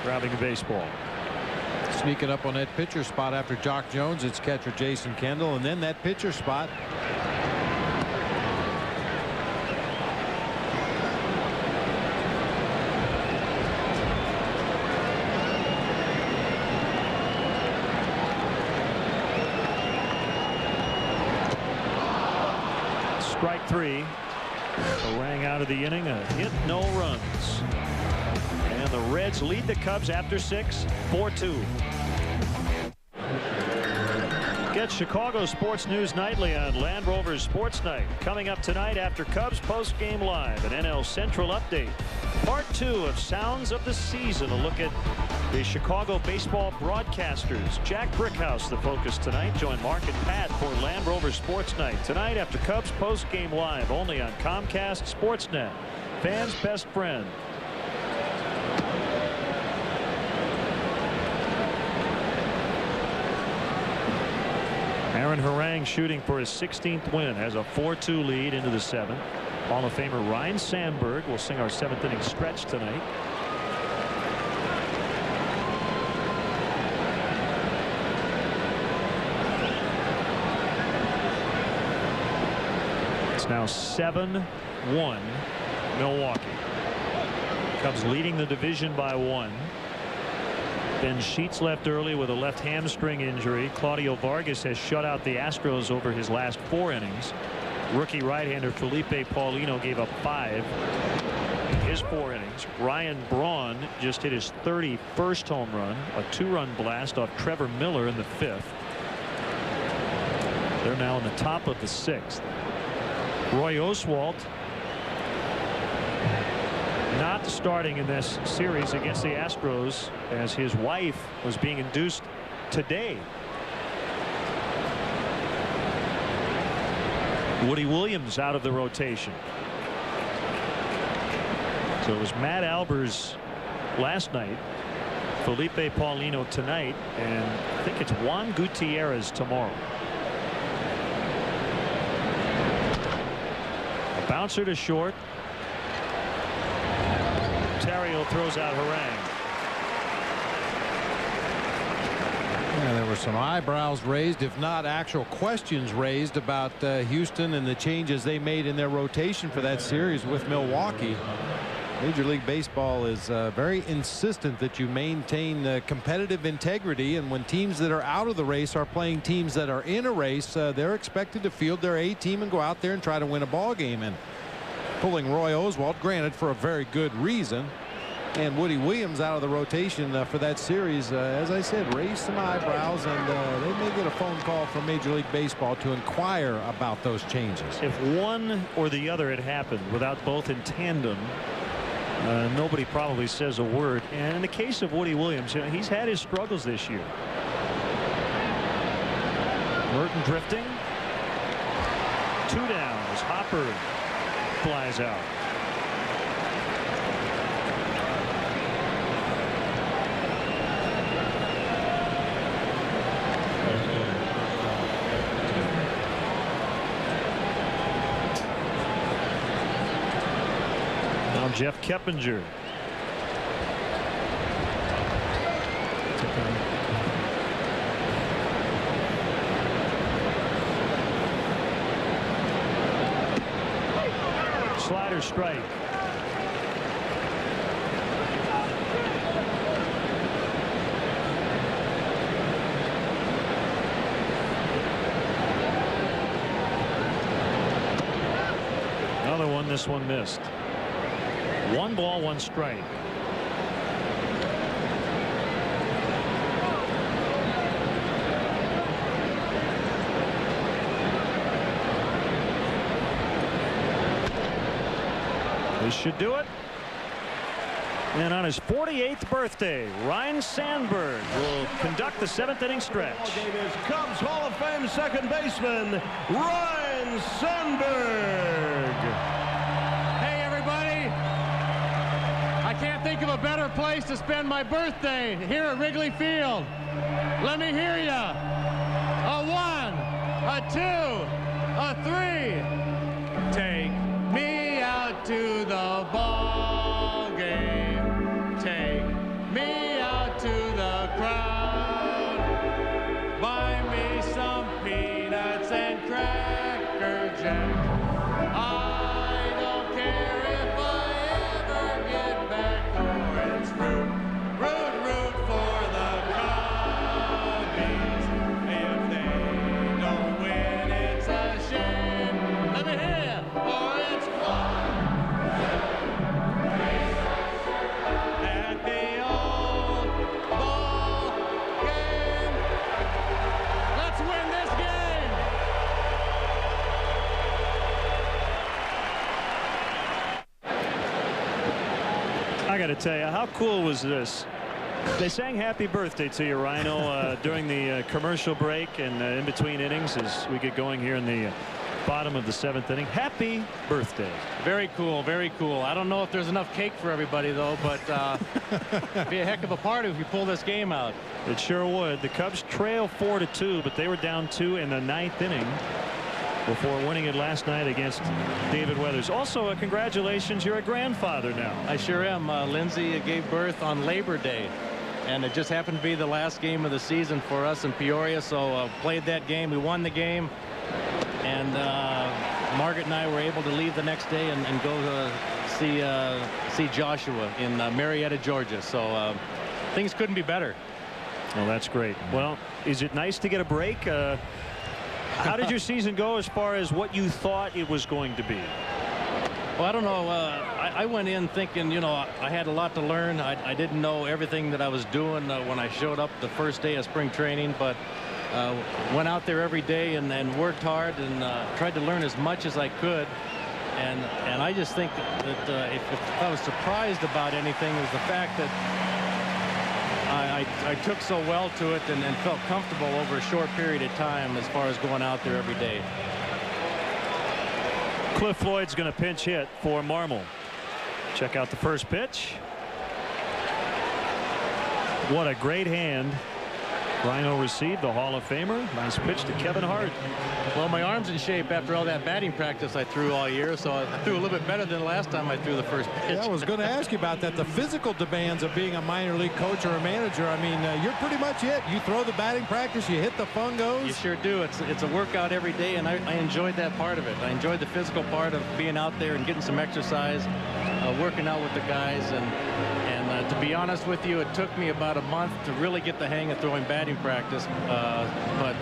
Grabbing the baseball. Sneaking up on that pitcher spot after Jock Jones. It's catcher Jason Kendall, and then that pitcher spot. Strike 3. Rang out of the inning. A hit, no runs. And the Reds lead the Cubs after 6, 4-2. Get Chicago Sports News Nightly on Land Rover's Sports Night. Coming up tonight after Cubs Post-Game Live, an NL Central update. Part 2 of Sounds of the Season. A look at the Chicago baseball broadcasters. Jack Brickhouse, the focus tonight. Join Mark and Pat for Land Rover Sports Night. Tonight after Cubs Post-Game Live, only on Comcast Sportsnet. Fans' best friend. Aaron Harang shooting for his 16th win, has a 4-2 lead into the 7th. Hall of Famer Ryne Sandberg will sing our 7th inning stretch tonight. now 7-1 Milwaukee. Cubs leading the division by 1. Ben Sheets left early with a left hamstring injury. Claudio Vargas has shut out the Astros over his last 4 innings. Rookie right-hander Felipe Paulino gave up 5 in his 4 innings. Ryan Braun just hit his 31st home run, a 2-run blast off Trevor Miller in the 5th. They're now in the top of the 6th. Roy Oswalt not starting in this series against the Astros, as his wife was being induced today. Woody Williams out of the rotation. So it was Matt Albers last night, Felipe Paulino tonight, and I think it's Juan Gutierrez tomorrow. A bouncer to short. Ontario throws out Harang. Yeah, there were some eyebrows raised, if not actual questions raised, about Houston and the changes they made in their rotation for that series with Milwaukee. Major League Baseball is very insistent that you maintain competitive integrity, and when teams that are out of the race are playing teams that are in a race, they're expected to field their A team and go out there and try to win a ball game. And pulling Roy Oswalt, granted for a very good reason, and Woody Williams out of the rotation for that series, as I said, raised some eyebrows, and they may get a phone call from Major League Baseball to inquire about those changes. If one or the other had happened without both in tandem, nobody probably says a word. And in the case of Woody Williams, you know, he's had his struggles this year. Merton drifting. 2 downs. Hopper flies out. Now Jeff Keppinger. Slider strike. Another one. This one missed. 1 ball, 1 strike. This should do it. And on his 48th birthday, Ryne Sandberg will conduct the 7th inning stretch. Game is Cubs Hall of Fame second baseman Ryne Sandberg. Hey, everybody. I can't think of a better place to spend my birthday here at Wrigley Field. Let me hear ya. A 1, a 2, a 3. Take me out to the ball game. Take me out to the crowd. Buy me some peanuts and Cracker Jack. I don't care if I ever get back. Orange root, root for the Cubbies. If they don't win, it's a shame. Let me hear ya. Orange at the old ball game. Let's win this game. I got to tell you, how cool was this? They sang happy birthday to you, Rhino, during the commercial break and in between innings as we get going here in the bottom of the 7th inning. Happy birthday. Very cool, very cool. I don't know if there's enough cake for everybody, though, but it'd be a heck of a party if you pull this game out. It sure would. The Cubs trail 4-2, but they were down 2 in the 9th inning before winning it last night against David Weathers. Also, congratulations, you're a grandfather now. I sure am. Lindsay gave birth on Labor Day, and it just happened to be the last game of the season for us in Peoria, so played that game. We won the game, and Margaret and I were able to leave the next day and go to see Joshua in Marietta, Georgia. So things couldn't be better. Well, that's great. Well, is it nice to get a break? How did your season go as far as what you thought it was going to be? Well, I don't know. I went in thinking, you know, I had a lot to learn. I didn't know everything that I was doing when I showed up the first day of spring training, but went out there every day and worked hard and tried to learn as much as I could. And I just think that if I was surprised about anything, it was the fact that I took so well to it and felt comfortable over a short period of time as far as going out there every day. Cliff Floyd's going to pinch hit for Marmol. Check out the first pitch. What a great hand Rhino received, the Hall of Famer. Nice pitch to Kevin Hart. Well, my arm's in shape after all that batting practice I threw all year, so I threw a little bit better than the last time I threw the first pitch. Yeah, I was going to ask you about that. The physical demands of being a minor league coach or a manager. I mean, you're pretty much it. You throw the batting practice, you hit the fungos. You sure do. It's a workout every day, and I enjoyed that part of it. I enjoyed the physical part of being out there and getting some exercise, working out with the guys, and to be honest with you, it took me about a month to really get the hang of throwing batting practice, but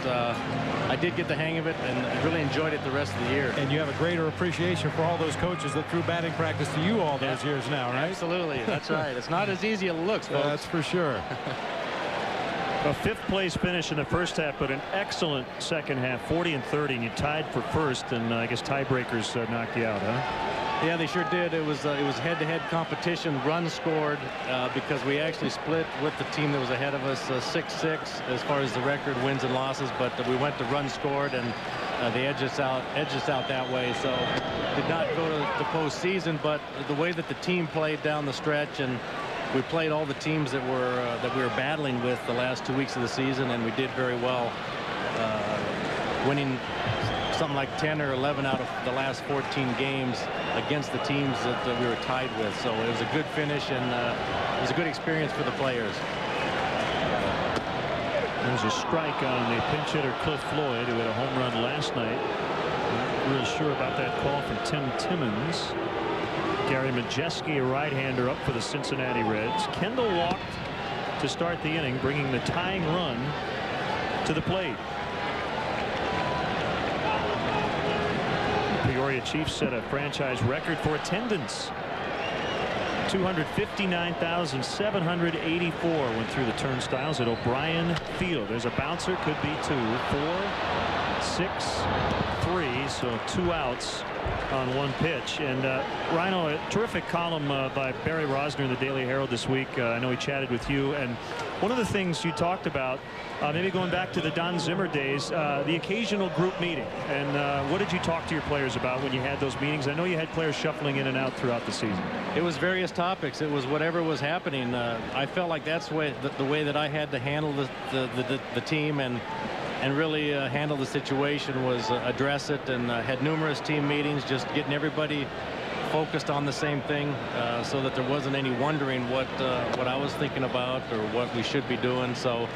I did get the hang of it and really enjoyed it the rest of the year. And you have a greater appreciation for all those coaches that threw batting practice to you all those years now, right? Absolutely. That's right. It's not as easy as it looks, folks. That's for sure. A fifth-place finish in the first half, but an excellent second half, 40 and 30, and you tied for first, and I guess tiebreakers knocked you out, huh? Yeah, they sure did. It was head-to-head competition. Runs scored because we actually split with the team that was ahead of us 6-6 as far as the record wins and losses. But we went to runs scored, and they edged us out that way. So did not go to the postseason. But the way that the team played down the stretch, and we played all the teams that we were battling with the last 2 weeks of the season, and we did very well, winning something like 10 or 11 out of the last 14 games against the teams that we were tied with. So it was a good finish, and it was a good experience for the players. There's a strike on the pinch hitter Cliff Floyd, who had a home run last night. Not real sure about that call from Tim Timmons. Gary Majeski, a right-hander, up for the Cincinnati Reds. Kendall walked to start the inning, bringing the tying run to the plate. Peoria Chiefs set a franchise record for attendance. 259,784 went through the turnstiles at O'Brien Field. There's a bouncer, could be 2, 4, 6, 3, so 2 outs on 1 pitch. And Rhino, a terrific column by Barry Rosner in the Daily Herald this week. I know he chatted with you, and one of the things you talked about, maybe going back to the Don Zimmer days, the occasional group meeting. And what did you talk to your players about when you had those meetings? I know you had players shuffling in and out throughout the season. It was various topics. It was whatever was happening. I felt like that's the way that I had to handle the team and really handle the situation was address it, and had numerous team meetings, just getting everybody focused on the same thing, so that there wasn't any wondering what I was thinking about or what we should be doing. So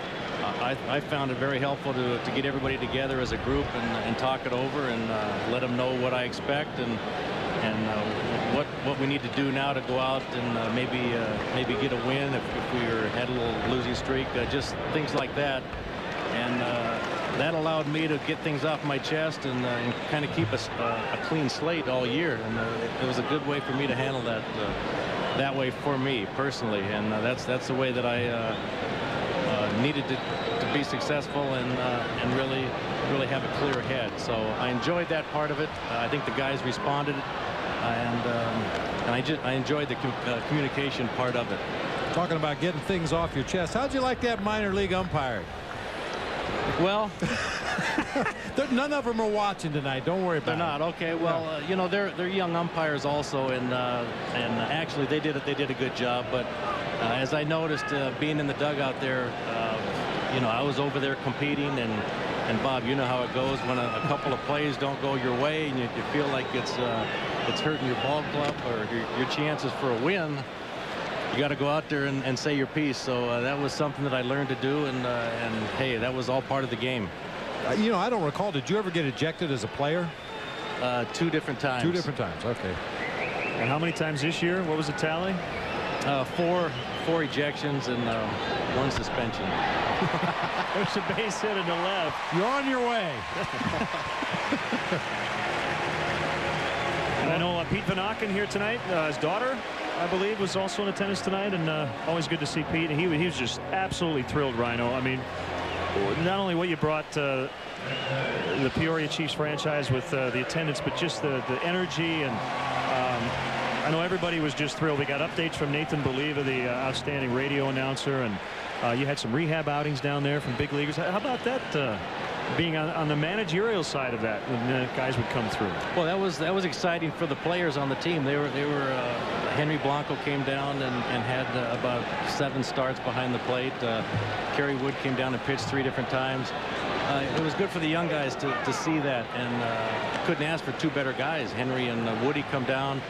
I found it very helpful to get everybody together as a group and talk it over and let them know what I expect and what we need to do now to go out and maybe get a win if we had a little losing streak, just things like that. And that allowed me to get things off my chest and kind of keep a clean slate all year. And it was a good way for me to handle that way for me personally. And that's the way that I needed to be successful and really have a clear head. So I enjoyed that part of it. I think the guys responded, and I enjoyed the communication part of it. Talking about getting things off your chest, how'd you like that minor league umpire? Well, none of them are watching tonight. Don't worry about it. They're not. Okay. Well, you know, they're young umpires also, and actually they did a good job. But as I noticed, being in the dugout there, you know, I was over there competing, and Bob, you know how it goes when a couple of plays don't go your way, and you feel like it's hurting your ball club or your chances for a win. You got to go out there and say your piece. So that was something that I learned to do, and hey, that was all part of the game. You know, I don't recall. Did you ever get ejected as a player? 2 different times. 2 different times. Okay. And how many times this year? What was the tally? 4 ejections and 1 suspension. There's a base hit to the left. You're on your way. And I know Pete Van Auken here tonight. His daughter, I believe, was also in attendance tonight, and always good to see Pete. And he was just absolutely thrilled, Rhino. I mean, not only what you brought the Peoria Chiefs franchise with the attendance, but just the energy. And I know everybody was just thrilled. We got updates from Nathan Believa, the outstanding radio announcer, and you had some rehab outings down there from big leaguers. How about that being on the managerial side of that when guys would come through? Well, that was exciting for the players on the team. They were Henry Blanco came down and had about 7 starts behind the plate. Kerry Wood came down and pitched 3 different times. It was good for the young guys to see that, and couldn't ask for 2 better guys. Henry and Woody come down,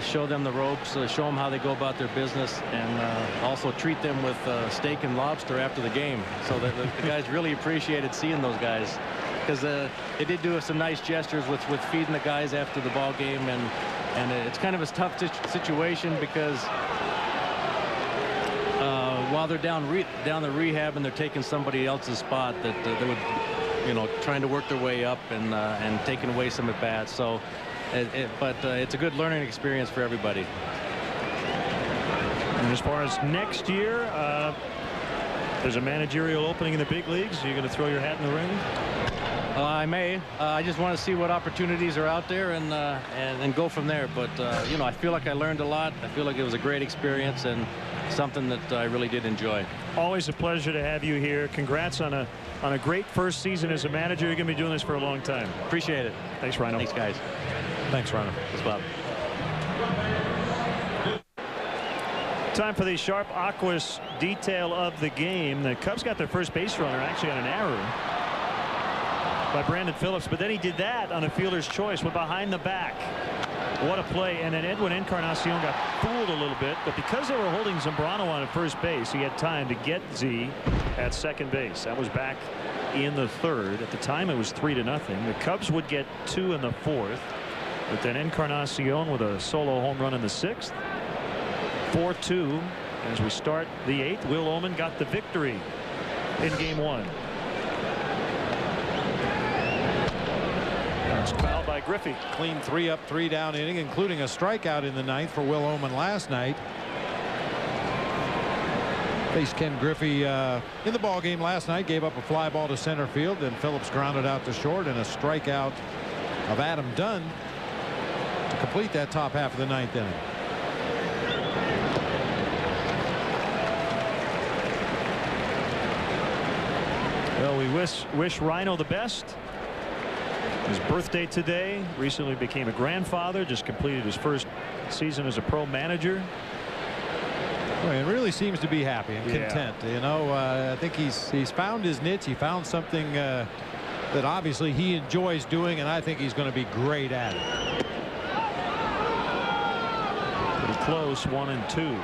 show them the ropes, show them how they go about their business, and also treat them with steak and lobster after the game. So that the guys really appreciated seeing those guys, because they did do some nice gestures with feeding the guys after the ball game, and it's kind of a tough situation because while they're down the rehab and they're taking somebody else's spot, that they would, trying to work their way up and taking away some at bats. So. But it's a good learning experience for everybody. And as far as next year, there's a managerial opening in the big leagues. Are you going to throw your hat in the ring? I may. I just want to see what opportunities are out there and go from there. But I feel like I learned a lot. I feel like it was a great experience and something that I really did enjoy. Always a pleasure to have you here. Congrats on a great first season as a manager. You're going to be doing this for a long time. Appreciate it. Thanks, Rhino. Thanks, guys. Thanks, Rhino. Thanks, Bob. Time for the sharp aqueous detail of the game. The Cubs got their first base runner actually on an error by Brandon Phillips, but then he did that on a fielder's choice, went behind the back. What a play. And then Edwin Encarnacion got fooled a little bit, but because they were holding Zambrano on at first base, he had time to get Z at second base. That was back in the 3rd. At the time it was 3-0. The Cubs would get 2 in the 4th, but then Encarnacion with a solo home run in the 6th. 4-2 as we start the 8th. Will Oman got the victory in game 1. It's fouled by Griffey. Clean 3-up, 3-down inning, including a strikeout in the 9th for Will Oman last night. Faced Ken Griffey in the ball game last night, gave up a fly ball to center field, then Phillips grounded out to short, and a strikeout of Adam Dunn to complete that top half of the 9th inning. Well, we wish Rhino the best. His birthday today. Recently became a grandfather. Just completed his first season as a pro manager. Well, he really seems to be happy and content. I think he's found his niche. He found something that obviously he enjoys doing, and I think he's going to be great at it. Pretty close, 1-2.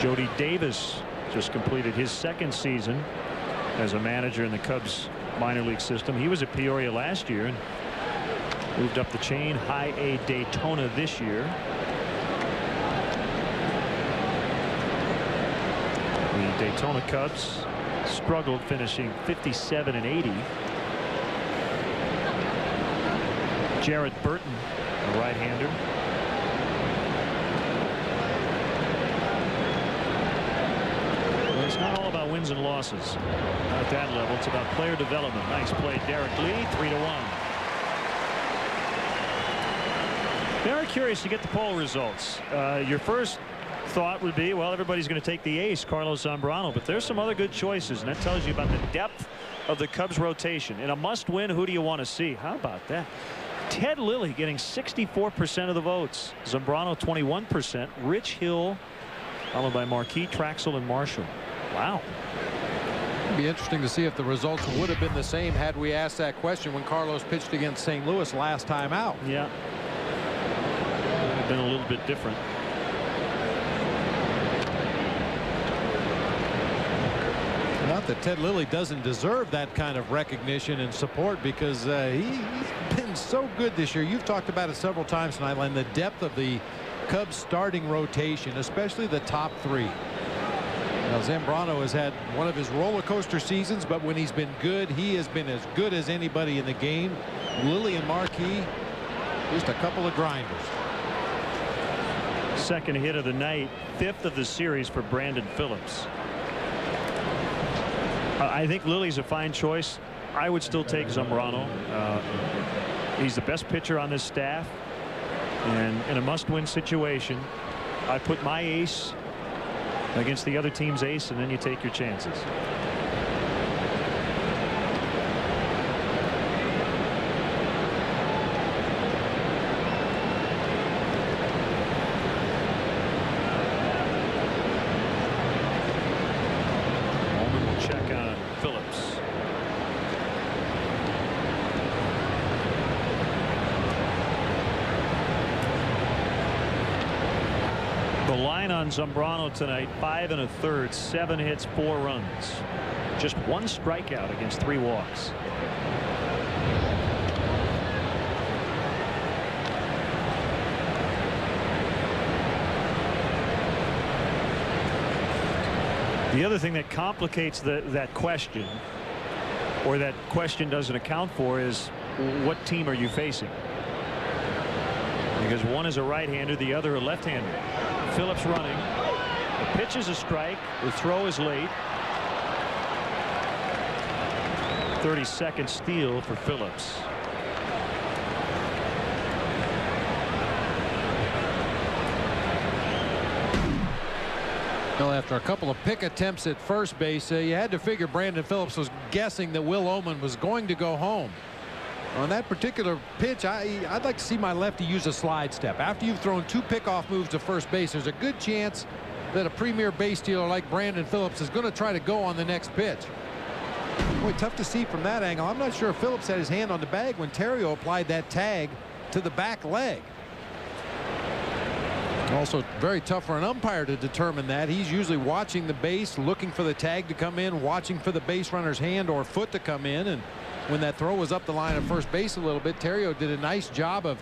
Jody Davis just completed his 2nd season as a manager in the Cubs minor league system. He was at Peoria last year and moved up the chain. High A Daytona this year. The Daytona Cubs struggled, finishing 57 and 80. Jarrett Burton, a right-hander. It's not all about wins and losses at that level. It's about player development. Nice play, Derek Lee. 3-1. Very curious to get the poll results. Your first thought would be, well, everybody's going to take the ace, Carlos Zambrano, but there's some other good choices, and that tells you about the depth of the Cubs rotation. In a must-win, who do you want to see? How about that? Ted Lilly getting 64% of the votes. Zambrano 21%. Rich Hill followed by Marquis, Traxel, and Marshall. Wow. It'd be interesting to see if the results would have been the same had we asked that question when Carlos pitched against St. Louis last time out. Yeah. It would have been a little bit different. that Ted Lilly doesn't deserve that kind of recognition and support because he's been so good this year. You've talked about it several times tonight, and the depth of the Cubs starting rotation, especially the top three. Now, Zambrano has had one of his roller coaster seasons, but when he's been good, he has been as good as anybody in the game. Lilly and Marquis, just a couple of grinders. Second hit of the night, 5th of the series for Brandon Phillips. I think Lilly's a fine choice. I would still take Zambrano. He's the best pitcher on this staff, and in a must-win situation, I put my ace against the other team's ace, and then you take your chances. Bowman will check on Phillips. The line on Zambrano tonight, 5 1/3, 7 hits, 4 runs. Just 1 strikeout against 3 walks. The other thing that complicates that question, or that question doesn't account for, is what team are you facing? Because one is a right-hander, the other a left-hander. Phillips running. The pitch is a strike. The throw is late. 32nd steal for Phillips. Well, after a couple of pick attempts at first base, you had to figure Brandon Phillips was guessing that Will Oman was going to go home. On that particular pitch, I'd like to see my lefty use a slide step. After you've thrown 2 pickoff moves to first base, there's a good chance that a premier base stealer like Brandon Phillips is going to try to go on the next pitch. Boy, tough to see from that angle. I'm not sure if Phillips had his hand on the bag when Terrio applied that tag to the back leg. Also very tough for an umpire to determine that. He's usually watching the base, looking for the tag to come in, watching for the base runner's hand or foot to come in, and when that throw was up the line of first base a little bit, Terrio did a nice job of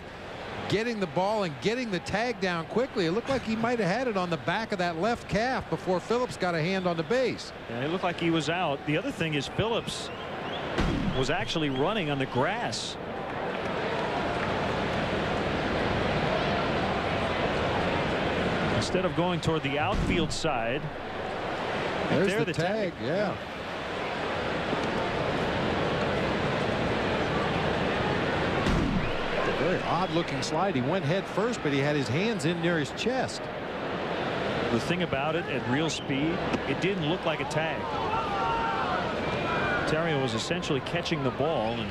getting the ball and getting the tag down quickly. It looked like he might have had it on the back of that left calf before Phillips got a hand on the base. Yeah, it looked like he was out. The other thing is Phillips was actually running on the grass. Instead of going toward the outfield side. There's the tag. Yeah. Very odd looking slide. He went head first, but he had his hands in near his chest. The thing about it, at real speed, it didn't look like a tag. Terrio was essentially catching the ball, and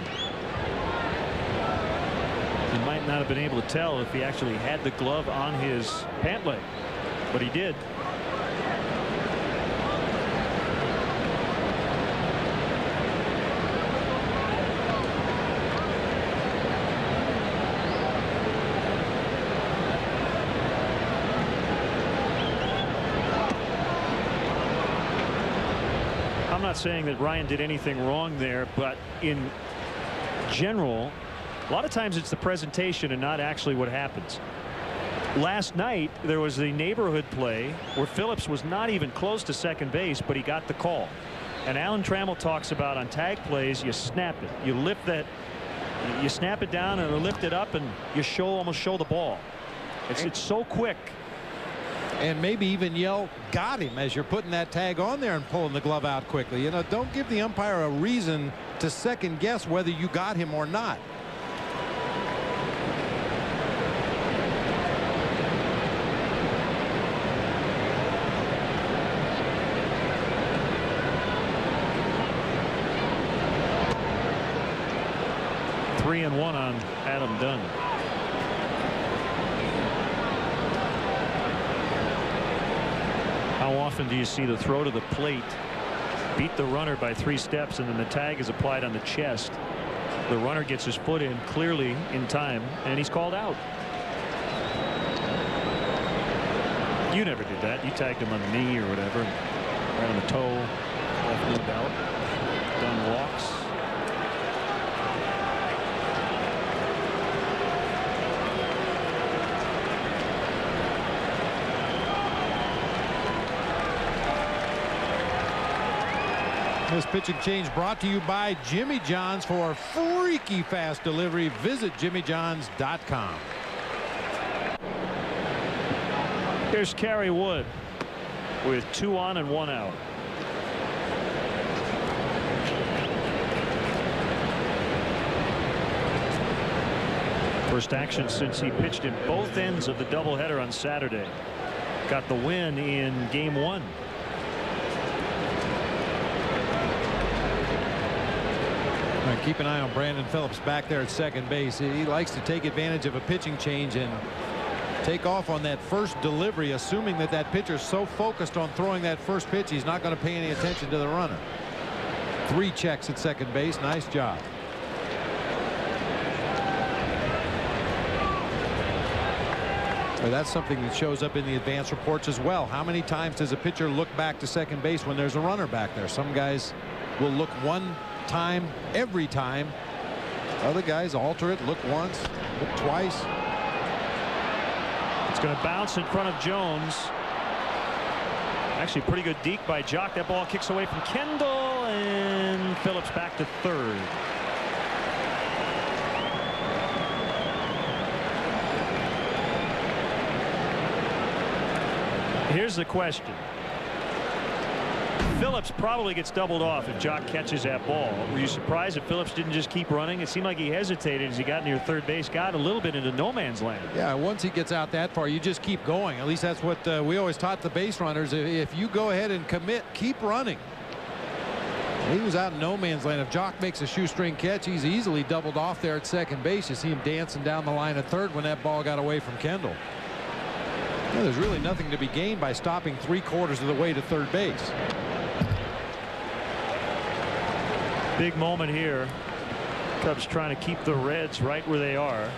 he might not have been able to tell if he actually had the glove on his pant leg, but he did. I'm not saying that Ryan did anything wrong there, but in general, a lot of times it's the presentation and not actually what happens. Last night there was a neighborhood play where Phillips was not even close to second base, but he got the call. And Alan Trammell talks about on tag plays, you snap it, you lift that, you snap it down and lift it up, and you almost show the ball. It's so quick. And maybe even yell, got him, as you're putting that tag on there and pulling the glove out quickly. You know, don't give the umpire a reason to second guess whether you got him or not. Three and one on Adam Dunn. How often do you see the throw to the plate beat the runner by 3 steps, and then the tag is applied on the chest? The runner gets his foot in clearly in time, and he's called out. You never did that. You tagged him on the knee or whatever, right on the toe. Left knee belt. Done walks. This pitching change brought to you by Jimmy John's. For freaky fast delivery, visit jimmyjohns.com. Here's Kerry Wood with 2 on and 1 out. First action since he pitched in both ends of the doubleheader on Saturday. Got the win in game 1. Keep an eye on Brandon Phillips back there at second base. He likes to take advantage of a pitching change and take off on that first delivery, assuming that that pitcher's so focused on throwing that first pitch he's not going to pay any attention to the runner. 3 checks at second base. Nice job. Well, that's something that shows up in the advance reports as well. How many times does a pitcher look back to second base when there's a runner back there? Some guys will look one time every time. Other guys alter it, look once, look twice. It's going to bounce in front of Jones. Actually, pretty good deke by Jock. That ball kicks away from Kendall, and Phillips back to third. Here's the question. Phillips probably gets doubled off if Jock catches that ball. Were you surprised if Phillips didn't just keep running? It seemed like he hesitated as he got near third base, got a little bit into no man's land. Yeah, once he gets out that far, you just keep going. At least that's what we always taught the base runners. If you go ahead and commit, keep running. He was out in no man's land. If Jock makes a shoestring catch, he's easily doubled off there at second base. You see him dancing down the line at third when that ball got away from Kendall. Well, there's really nothing to be gained by stopping 3/4 of the way to third base. Big moment here. Cubs trying to keep the Reds right where they are.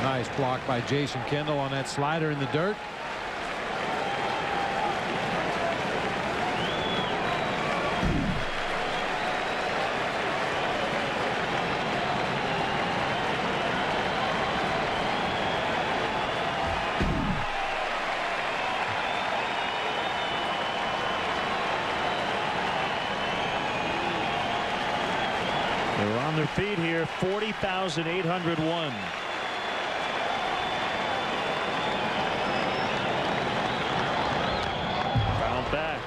Nice block by Jason Kendall on that slider in the dirt. They're on their feet here. 40,801. Back.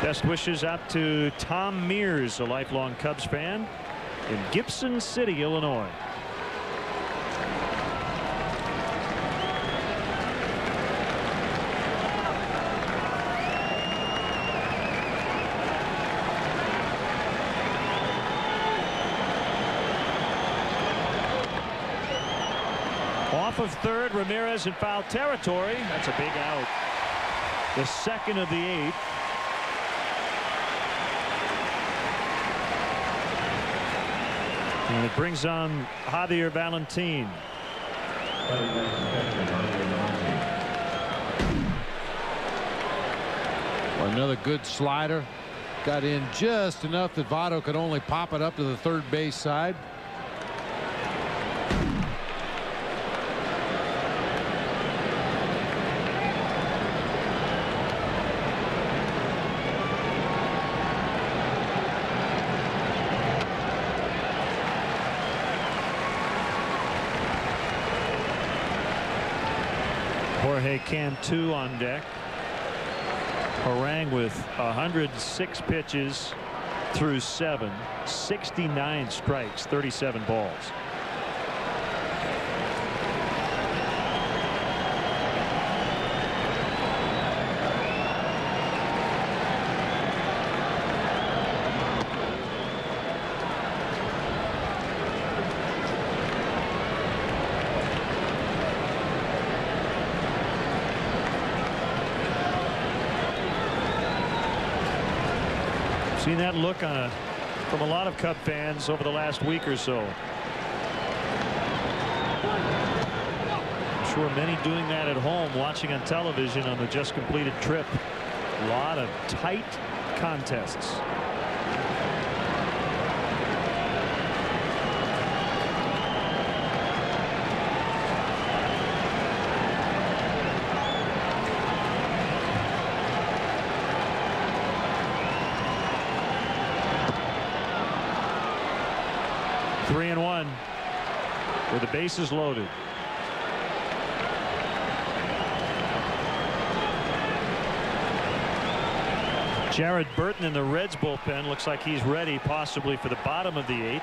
Best wishes out to Tom Mears, a lifelong Cubs fan in Gibson City, Illinois. Off of third, Ramirez in foul territory. That's a big out. The second of the 8th. And it brings on Javier Valentin. Another good slider. Got in just enough that Votto could only pop it up to the third base side. Jorge Cantu on deck. Harang with 106 pitches through 7, 69 strikes, 37 balls. Seen that look from a lot of Cub fans over the last week or so. I'm sure many doing that at home, watching on television on the just completed trip. A lot of tight contests. Three and one with the bases loaded. Jared Burton in the Reds bullpen looks like he's ready possibly for the bottom of the 8th.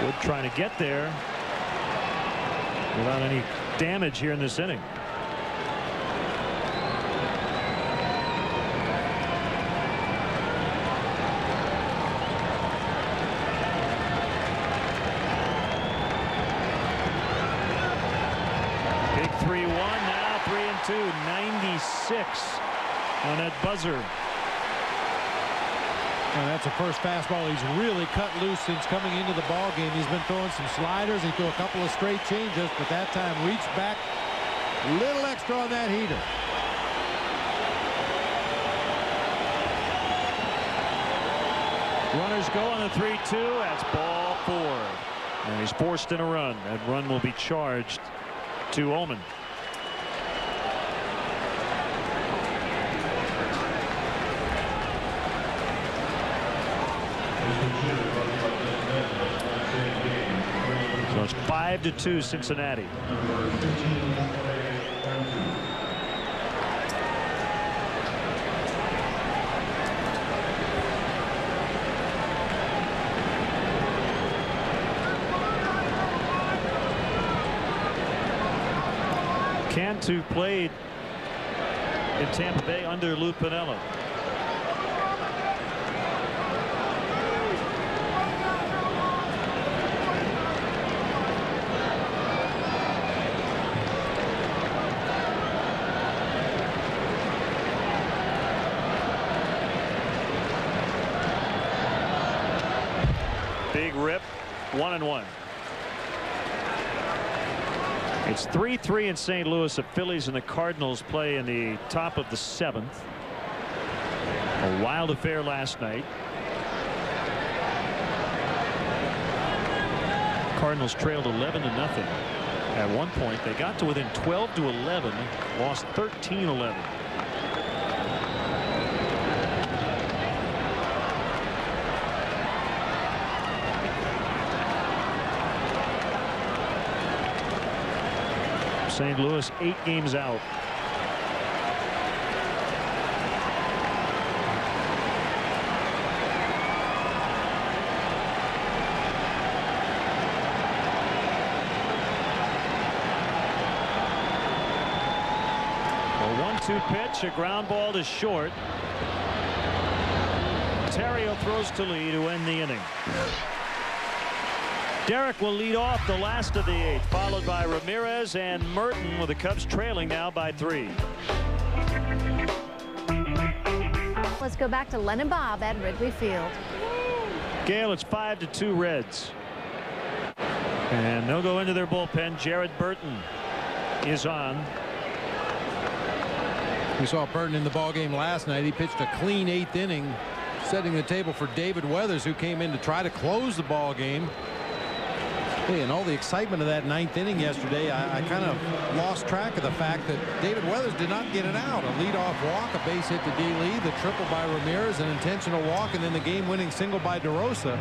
Wood trying to get there without any damage here in this inning. Big 3-1 now 3-2 96 on that buzzer. And that's the first fastball he's really cut loose since coming into the ball game. He's been throwing some sliders. He threw a couple of straight changes, but that time reached back a little extra on that heater. Runners go on the 3-2. That's ball 4. And he's forced in a run. That run will be charged to Ullman. So it's 5-2 Cincinnati. Cantu played in Tampa Bay under Lou Piniella. Big rip, 1-1. It's 3-3 in St. Louis. The Phillies and the Cardinals play in the top of the 7th. A wild affair last night. Cardinals trailed 11-0. At one point they got to within 12-11, lost 13-11. St. Louis 8 games out. A 1-2 pitch, a ground ball to short. Terrio throws to Lee to end the inning. Derek will lead off the last of the 8th, followed by Ramirez and Merton, with the Cubs trailing now by 3. Let's go back to Len and Bob at Wrigley Field. Gail, it's 5-2 Reds. And they'll go into their bullpen. Jared Burton is on. We saw Burton in the ball game last night. He pitched a clean 8th inning, setting the table for David Weathers, who came in to try to close the ball game. Hey, and all the excitement of that 9th inning yesterday, I kind of lost track of the fact that David Weathers did not get it out. A leadoff walk, a base hit to D. Lee, the triple by Ramirez, an intentional walk, and then the game-winning single by DeRosa.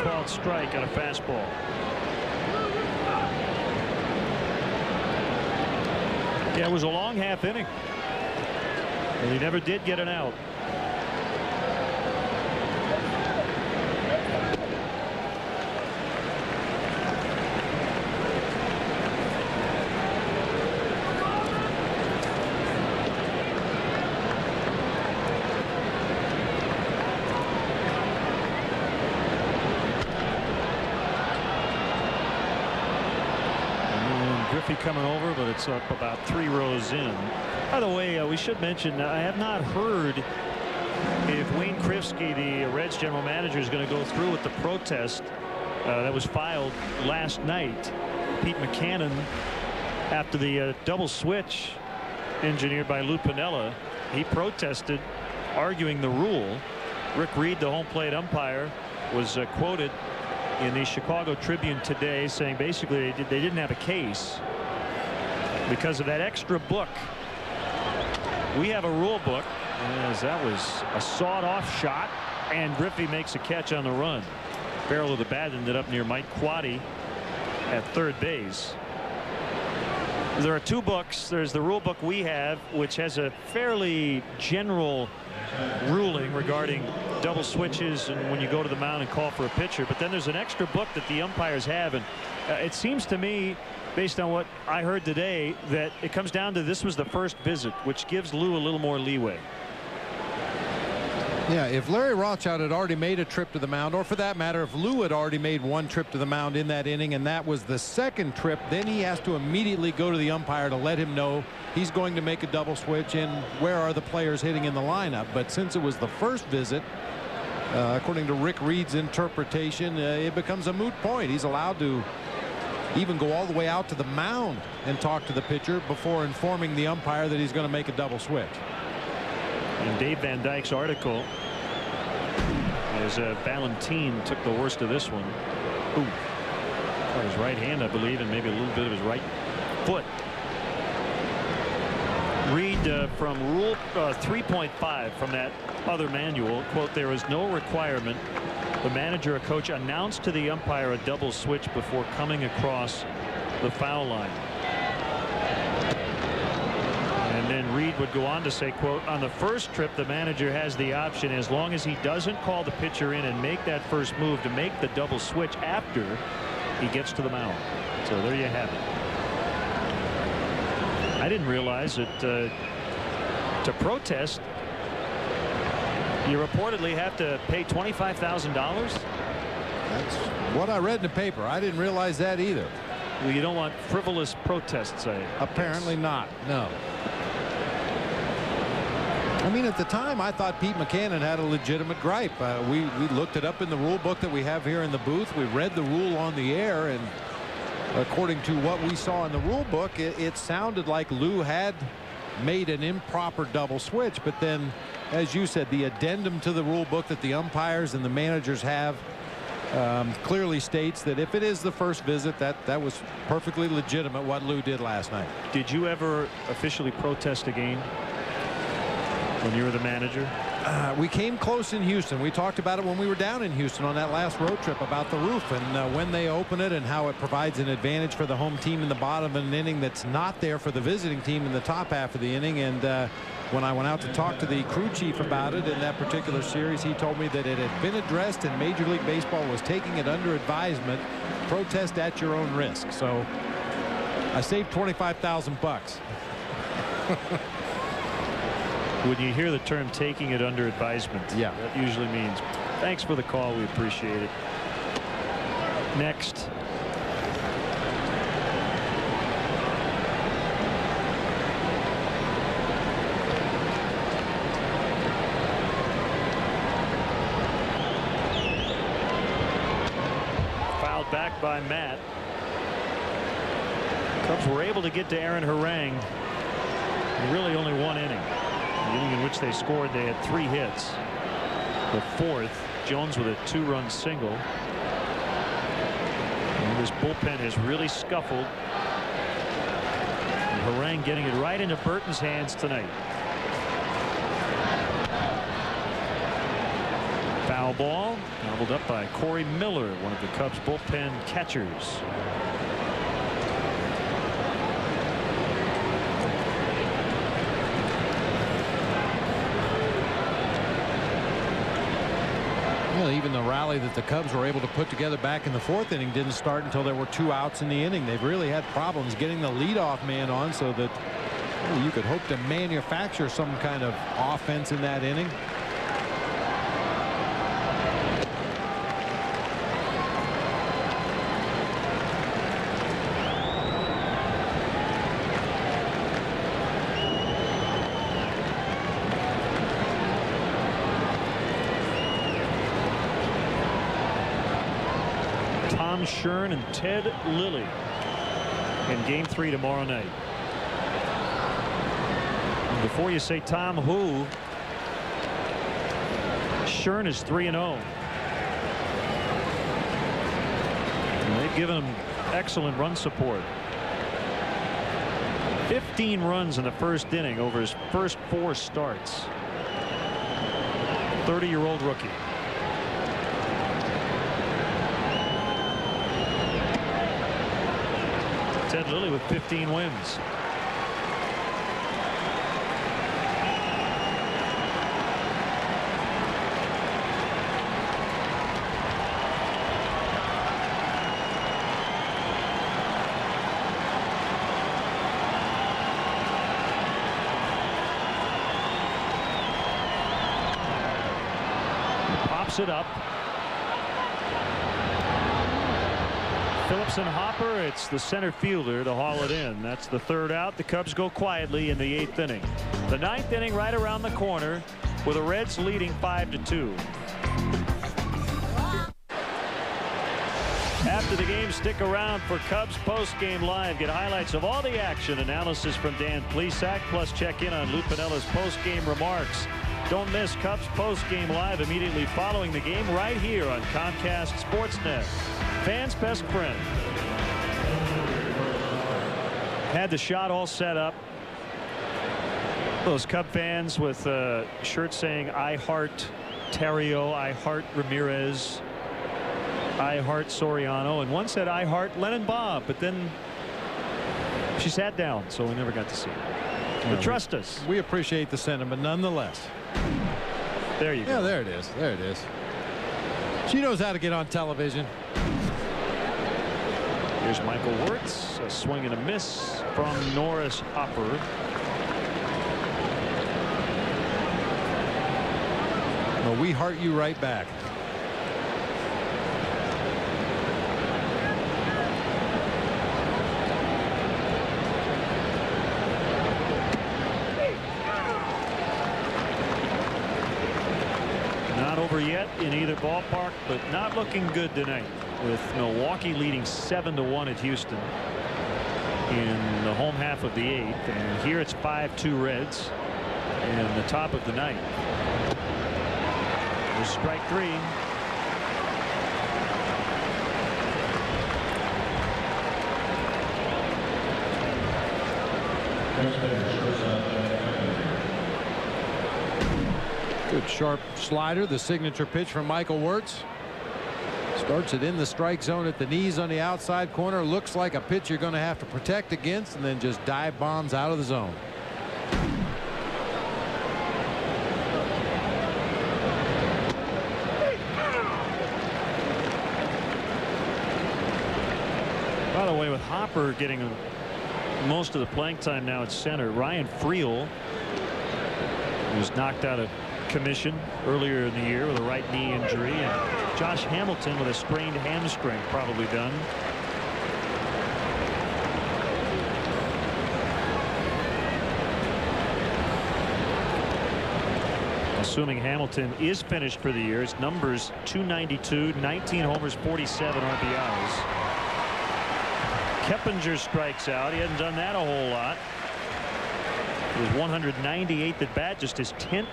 Called strike on a fastball. Yeah, it was a long half inning. And he never did get an out. coming over, but it's up about 3 rows in. By the way, we should mention I have not heard if Wayne Krivsky, the Reds general manager, is going to go through with the protest that was filed last night. Pete McCannon, after the double switch engineered by Lou Piniella, he protested, arguing the rule. Rick Reed, the home plate umpire, was quoted in the Chicago Tribune today saying basically they didn't have a case because of that extra book. We have a rule book, as that was a sawed-off shot, and Griffey makes a catch on the run. Barrel of the bat ended up near Mike Quaddy at third base. There are 2 books. There's the rule book we have, which has a fairly general ruling regarding double switches and when you go to the mound and call for a pitcher. But then there's an extra book that the umpires have, and it seems to me, based on what I heard today, that it comes down to this was the first visit, which gives Lou a little more leeway. Yeah, if Larry Rothschild had already made a trip to the mound, or for that matter, if Lou had already made 1 trip to the mound in that inning and that was the second trip, then he has to immediately go to the umpire to let him know he's going to make a double switch and where are the players hitting in the lineup. But since it was the first visit, according to Rick Reed's interpretation, it becomes a moot point. He's allowed to even go all the way out to the mound and talk to the pitcher before informing the umpire that he's going to make a double switch. In Dave Van Dyke's article, as Valentin took the worst of this one. Ooh, caught his right hand, I believe, and maybe a little bit of his right foot. Read from Rule 3.5 from that other manual, quote, there is no requirement the manager or coach announce to the umpire a double switch before coming across the foul line. And then Reed would go on to say, quote, on the first trip the manager has the option, as long as he doesn't call the pitcher in and make that first move, to make the double switch after he gets to the mound. So there you have it. I didn't realize that to protest you reportedly have to pay $25,000. That's what I read in the paper. I didn't realize that either. Well, you don't want frivolous protests, apparently not. No. I mean, at the time, I thought Pete McCannon had a legitimate gripe. We looked it up in the rule book that we have here in the booth. We read the rule on the air, and according to what we saw in the rule book, it sounded like Lou had made an improper double switch. But then, as you said, the addendum to the rule book that the umpires and the managers have clearly states that if it is the first visit, that was perfectly legitimate what Lou did last night. Did you ever officially protest a game when you were the manager? We came close in Houston. We talked about it when we were down in Houston on that last road trip about the roof and when they open it and how it provides an advantage for the home team in the bottom of an inning that's not there for the visiting team in the top half of the inning. And when I went out to talk to the crew chief about it in that particular series, he told me that it had been addressed and Major League Baseball was taking it under advisement. Protest at your own risk. So I saved $25,000. When you hear the term taking it under advisement, yeah, that usually means thanks for the call. We appreciate it. Next. Fouled back by Matt. Cubs were able to get to Aaron Harang in really only 1 inning. The inning in which they scored, they had 3 hits. The 4th, Jones with a 2-run single. And this bullpen has really scuffled. And Harang getting it right into Burton's hands tonight. Foul ball, gobbled up by Corey Miller, one of the Cubs bullpen catchers. Even the rally that the Cubs were able to put together back in the 4th inning didn't start until there were 2 outs in the inning. They've really had problems getting the leadoff man on so that you could hope to manufacture some kind of offense in that inning. Ken Shern and Ted Lilly in Game 3 tomorrow night. And before you say Tom who, Shern is 3-0. They've given him excellent run support. 15 runs in the first inning over his first 4 starts. 30-year-old rookie. Ted Lilly with 15 wins. It up. Phillips and Hopper. It's the center fielder to haul it in. That's the 3rd out. The Cubs go quietly in the 8th inning. The 9th inning right around the corner with the Reds leading 5-2. After the game, stick around for Cubs Post-Game Live. Get highlights of all the action, analysis from Dan Plesac, plus check in on Lou Pinella's post-game remarks. Don't miss Cubs Post-Game Live immediately following the game right here on Comcast Sportsnet. Fans' best friend. Had the shot all set up. Those Cub fans with shirts saying I heart Terrio, I heart Ramirez, I heart Soriano, and one said I heart Lennon Bob, but then she sat down, so we never got to see it. But trust us. We appreciate the sentiment nonetheless. There you go. Yeah, there it is. There it is. She knows how to get on television. Here's Michael Wirtz. A swing and a miss from Norris Hopper. Well, we heart you right back. Yet in either ballpark, but not looking good tonight, with Milwaukee leading 7-1 at Houston in the home half of the 8th, and here it's 5-2 Reds in the top of the 9th. There's strike 3. Good sharp slider, the signature pitch from Michael Wirtz. Starts it in the strike zone at the knees on the outside corner. Looks like a pitch you're going to have to protect against, and then just dive bombs out of the zone. By the way, with Hopper getting most of the playing time now at center, Ryan Friel was knocked out of commission earlier in the year with a right knee injury, and Josh Hamilton with a sprained hamstring, probably done. Assuming Hamilton is finished for the year, his numbers 292, 19 homers, 47 RBIs. Keppinger strikes out. He hasn't done that a whole lot. His 198th at bat, just his 10th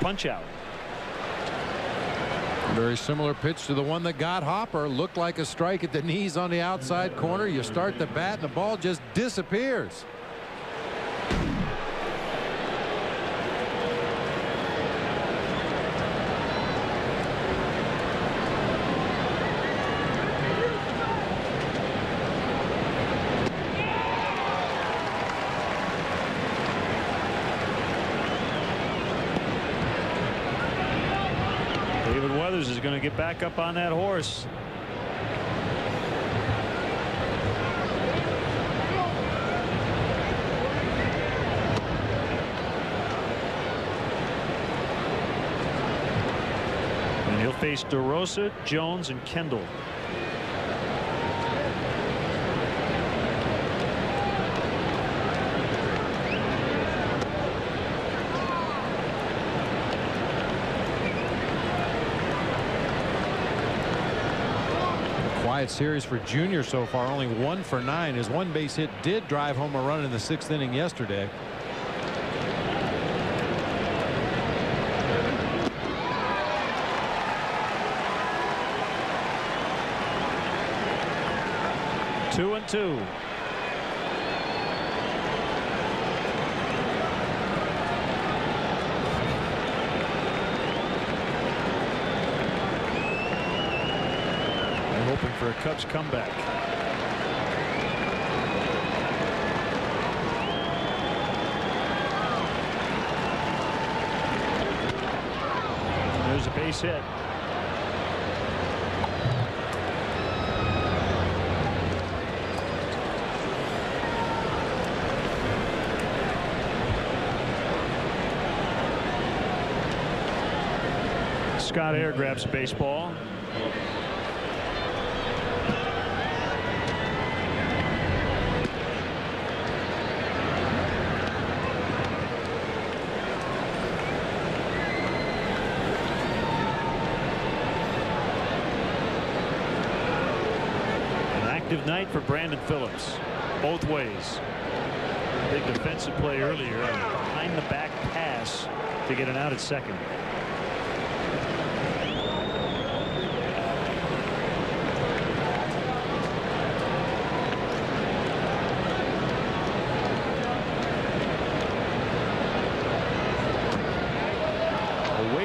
punch out. Very similar pitch to the one that got Hopper. Looked like a strike at the knees on the outside corner. You start the bat and the ball just disappears. Is going to get back up on that horse. And he'll face DeRosa, Jones, and Kendall. quiet series for Junior so far, only 1 for 9. His one base hit did drive home a run in the 6th inning yesterday. Two and two. They're hoping for a Cubs comeback. There's a base hit. Scott Air grabs a baseball. An active night for Brandon Phillips, both ways. Big defensive play earlier, behind the back pass to get an out at second.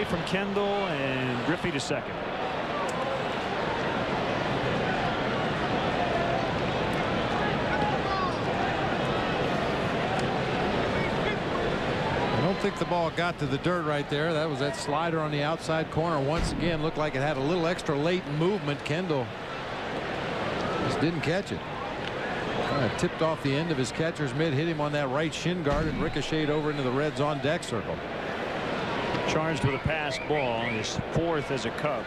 From Kendall and Griffey to second. I don't think the ball got to the dirt right there. That was that slider on the outside corner. Once again, looked like it had a little extra late movement. Kendall just didn't catch it. Kind of tipped off the end of his catcher's mitt, hit him on that right shin guard, and ricocheted over into the Reds on deck circle. Charged with a passed ball, his 4th as a Cub.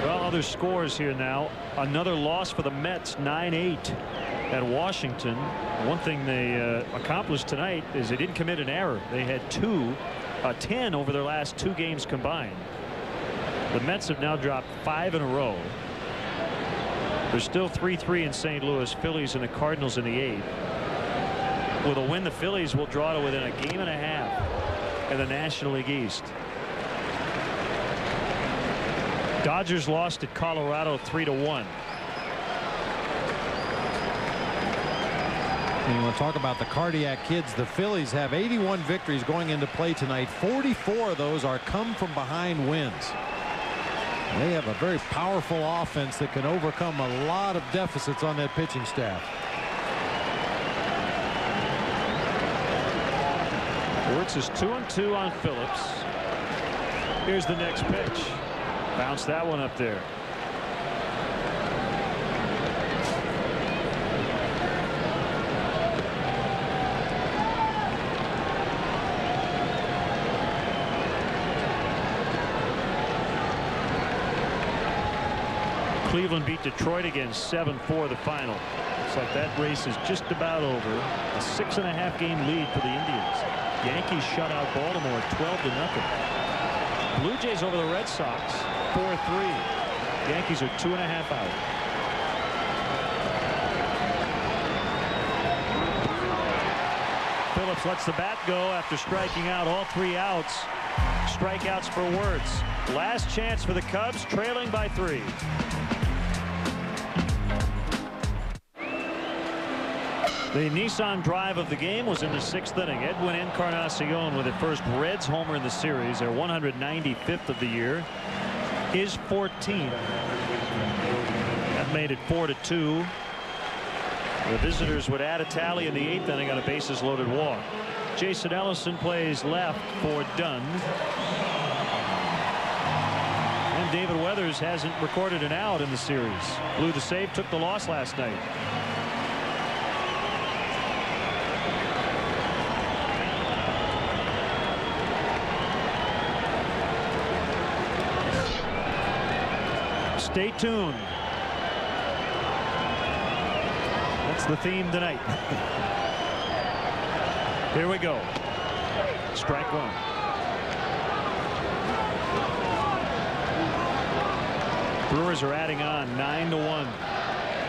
Well, other scores here now. Another loss for the Mets, 9-8 at Washington. One thing they accomplished tonight is they didn't commit an error. They had 10 over their last 2 games combined. The Mets have now dropped 5 in a row. There's still 3-3 in St. Louis. Phillies and the Cardinals in the 8th. With a win, the Phillies will draw to within a game and a half in the National League East. Dodgers lost at Colorado 3-1. And you want to talk about the cardiac kids. The Phillies have 81 victories going into play tonight. 44 of those are come from behind wins. They have a very powerful offense that can overcome a lot of deficits on that pitching staff. Wirtz is 2-2 on Phillips. Here's the next pitch. Bounce that one up there. Cleveland beat Detroit again 7-4 the final. Looks like that race is just about over. A 6.5 game lead for the Indians. Yankees shut out Baltimore 12-0. Blue Jays over the Red Sox 4-3. Yankees are 2.5 out. Phillips lets the bat go after striking out all 3 outs. Strikeouts for Wirtz. Last chance for the Cubs, trailing by 3. The Nissan drive of the game was in the 6th inning. Edwin Encarnacion with the first Reds homer in the series, their 195th of the year, his 14th. That made it 4-2. The visitors would add a tally in the 8th inning on a bases loaded walk. Jason Ellison plays left for Dunn. And David Weathers hasn't recorded an out in the series. Blew the save, took the loss last night. Stay tuned. That's the theme tonight. Here we go. Strike one. Brewers are adding on 9-1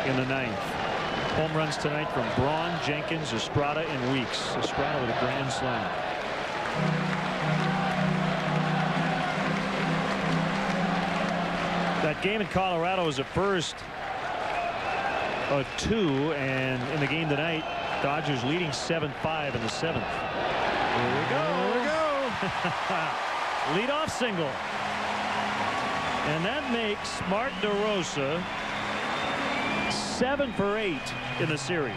in the ninth. Home runs tonight from Braun, Jenkins, Estrada, and Weeks. Estrada with a grand slam. That game in Colorado was at first a 2, and in the game tonight, Dodgers leading 7-5 in the 7th. Here we go. Here we go. Leadoff single. And that makes Mark DeRosa 7 for 8 in the series.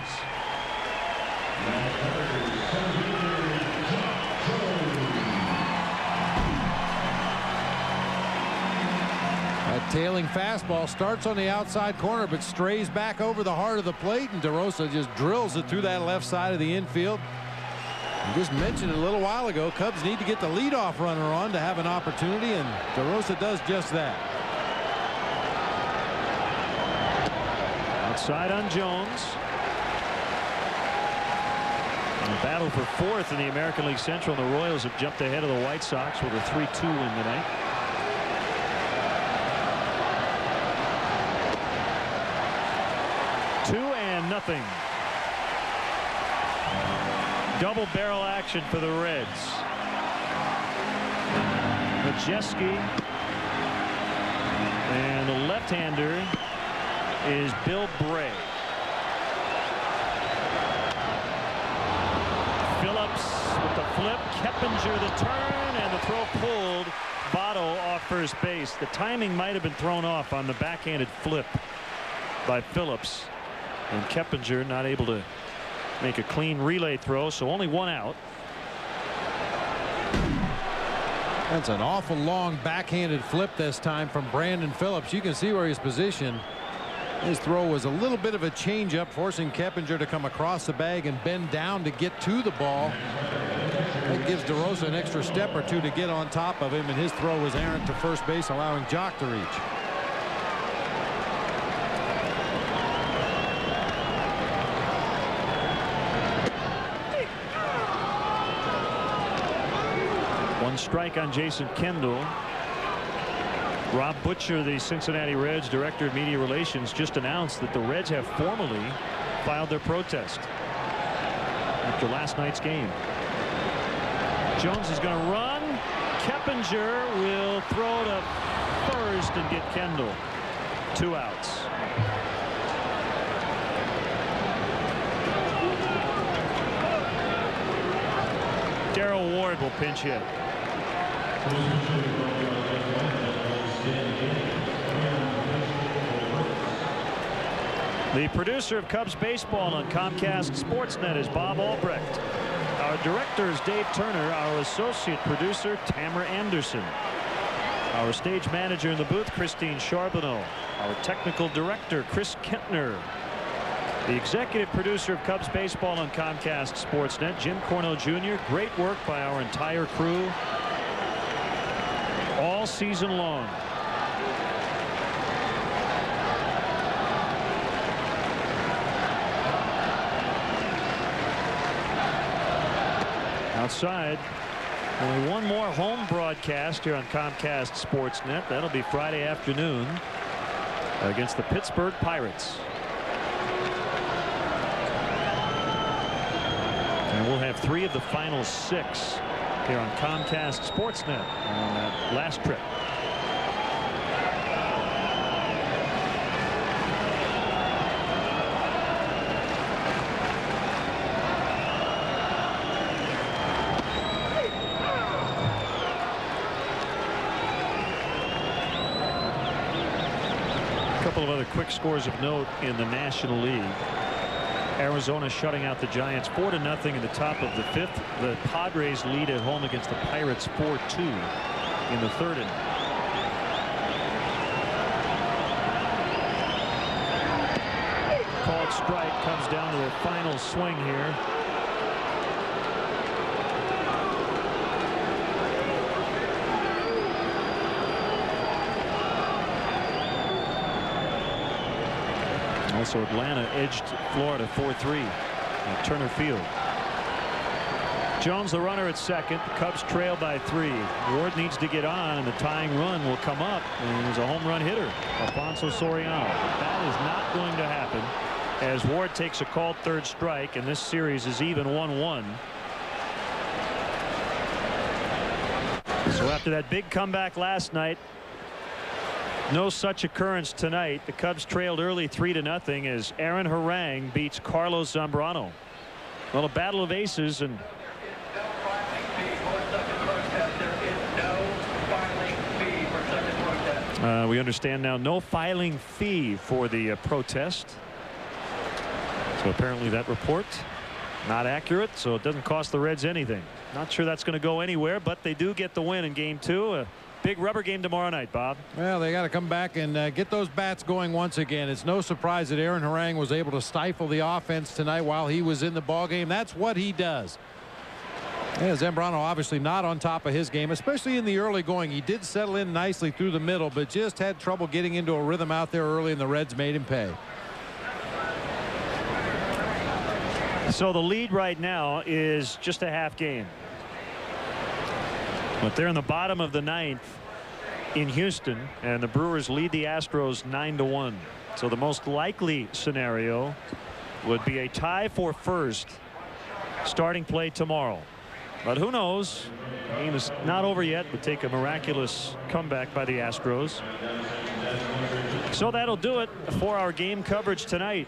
That tailing fastball starts on the outside corner but strays back over the heart of the plate, and DeRosa just drills it through that left side of the infield. I just mentioned it a little while ago, Cubs need to get the leadoff runner on to have an opportunity, and DeRosa does just that. Outside on Jones. And a battle for 4th in the American League Central, and the Royals have jumped ahead of the White Sox with a 3-2 win tonight. Nothing. Double barrel action for the Reds. Majeski, and the left-hander is Bill Bray. Phillips with the flip, Keppinger the turn, and the throw pulled. Votto off first base. The timing might have been thrown off on the backhanded flip by Phillips. And Keppinger not able to make a clean relay throw, so only 1 out. That's an awful long backhanded flip this time from Brandon Phillips. You can see where he's positioned. His throw was a little bit of a changeup, forcing Keppinger to come across the bag and bend down to get to the ball. That gives DeRosa an extra step or two to get on top of him, and his throw was errant to first base, allowing Jock to reach. One strike on Jason Kendall. Rob Butcher, the Cincinnati Reds Director of Media Relations, just announced that the Reds have formally filed their protest after last night's game. Jones is going to run. Keppinger will throw to first and get Kendall. 2 outs. Darrell Ward will pinch hit. The producer of Cubs baseball on Comcast Sportsnet is Bob Albrecht. Our director is Dave Turner. Our associate producer, Tamara Anderson. Our stage manager in the booth, Christine Charbonneau. Our technical director, Chris Kentner. The executive producer of Cubs baseball on Comcast Sportsnet, Jim Cornell Jr. Great work by our entire crew all season long. Outside, only one more home broadcast here on Comcast Sportsnet. That'll be Friday afternoon against the Pittsburgh Pirates. And we'll have 3 of the final 6 here on Comcast Sportsnet on that last trip. A couple of other quick scores of note in the National League. Arizona shutting out the Giants 4-0 in the top of the 5th. The Padres lead at home against the Pirates 4-2 in the 3rd inning. Called strike comes down to a final swing here. Also, Atlanta edged Florida 4-3 at Turner Field. Jones, the runner at second. The Cubs trail by 3. Ward needs to get on, and the tying run will come up. And there's a home run hitter, Alfonso Soriano. That is not going to happen, as Ward takes a called third strike, and this series is even 1-1. So after that big comeback last night, no such occurrence tonight. The Cubs trailed early 3-0 as Aaron Harang beats Carlos Zambrano. Well, a battle of aces, and we understand now no filing fee for the protest. So apparently that report not accurate, so it doesn't cost the Reds anything. Not sure that's going to go anywhere, but they do get the win in Game 2. A big rubber game tomorrow night, Bob. Well, they got to come back and get those bats going once again. It's no surprise that Aaron Harang was able to stifle the offense tonight while he was in the ballgame. That's what he does. Yeah, Zambrano obviously not on top of his game, especially in the early going. He did settle in nicely through the middle, but just had trouble getting into a rhythm out there early, and the Reds made him pay. So the lead right now is just a half game. But they're in the bottom of the 9th in Houston, and the Brewers lead the Astros 9-1. So the most likely scenario would be a tie for first starting play tomorrow. But who knows? The game is not over yet. Would take a miraculous comeback by the Astros. So that'll do it for our game coverage tonight.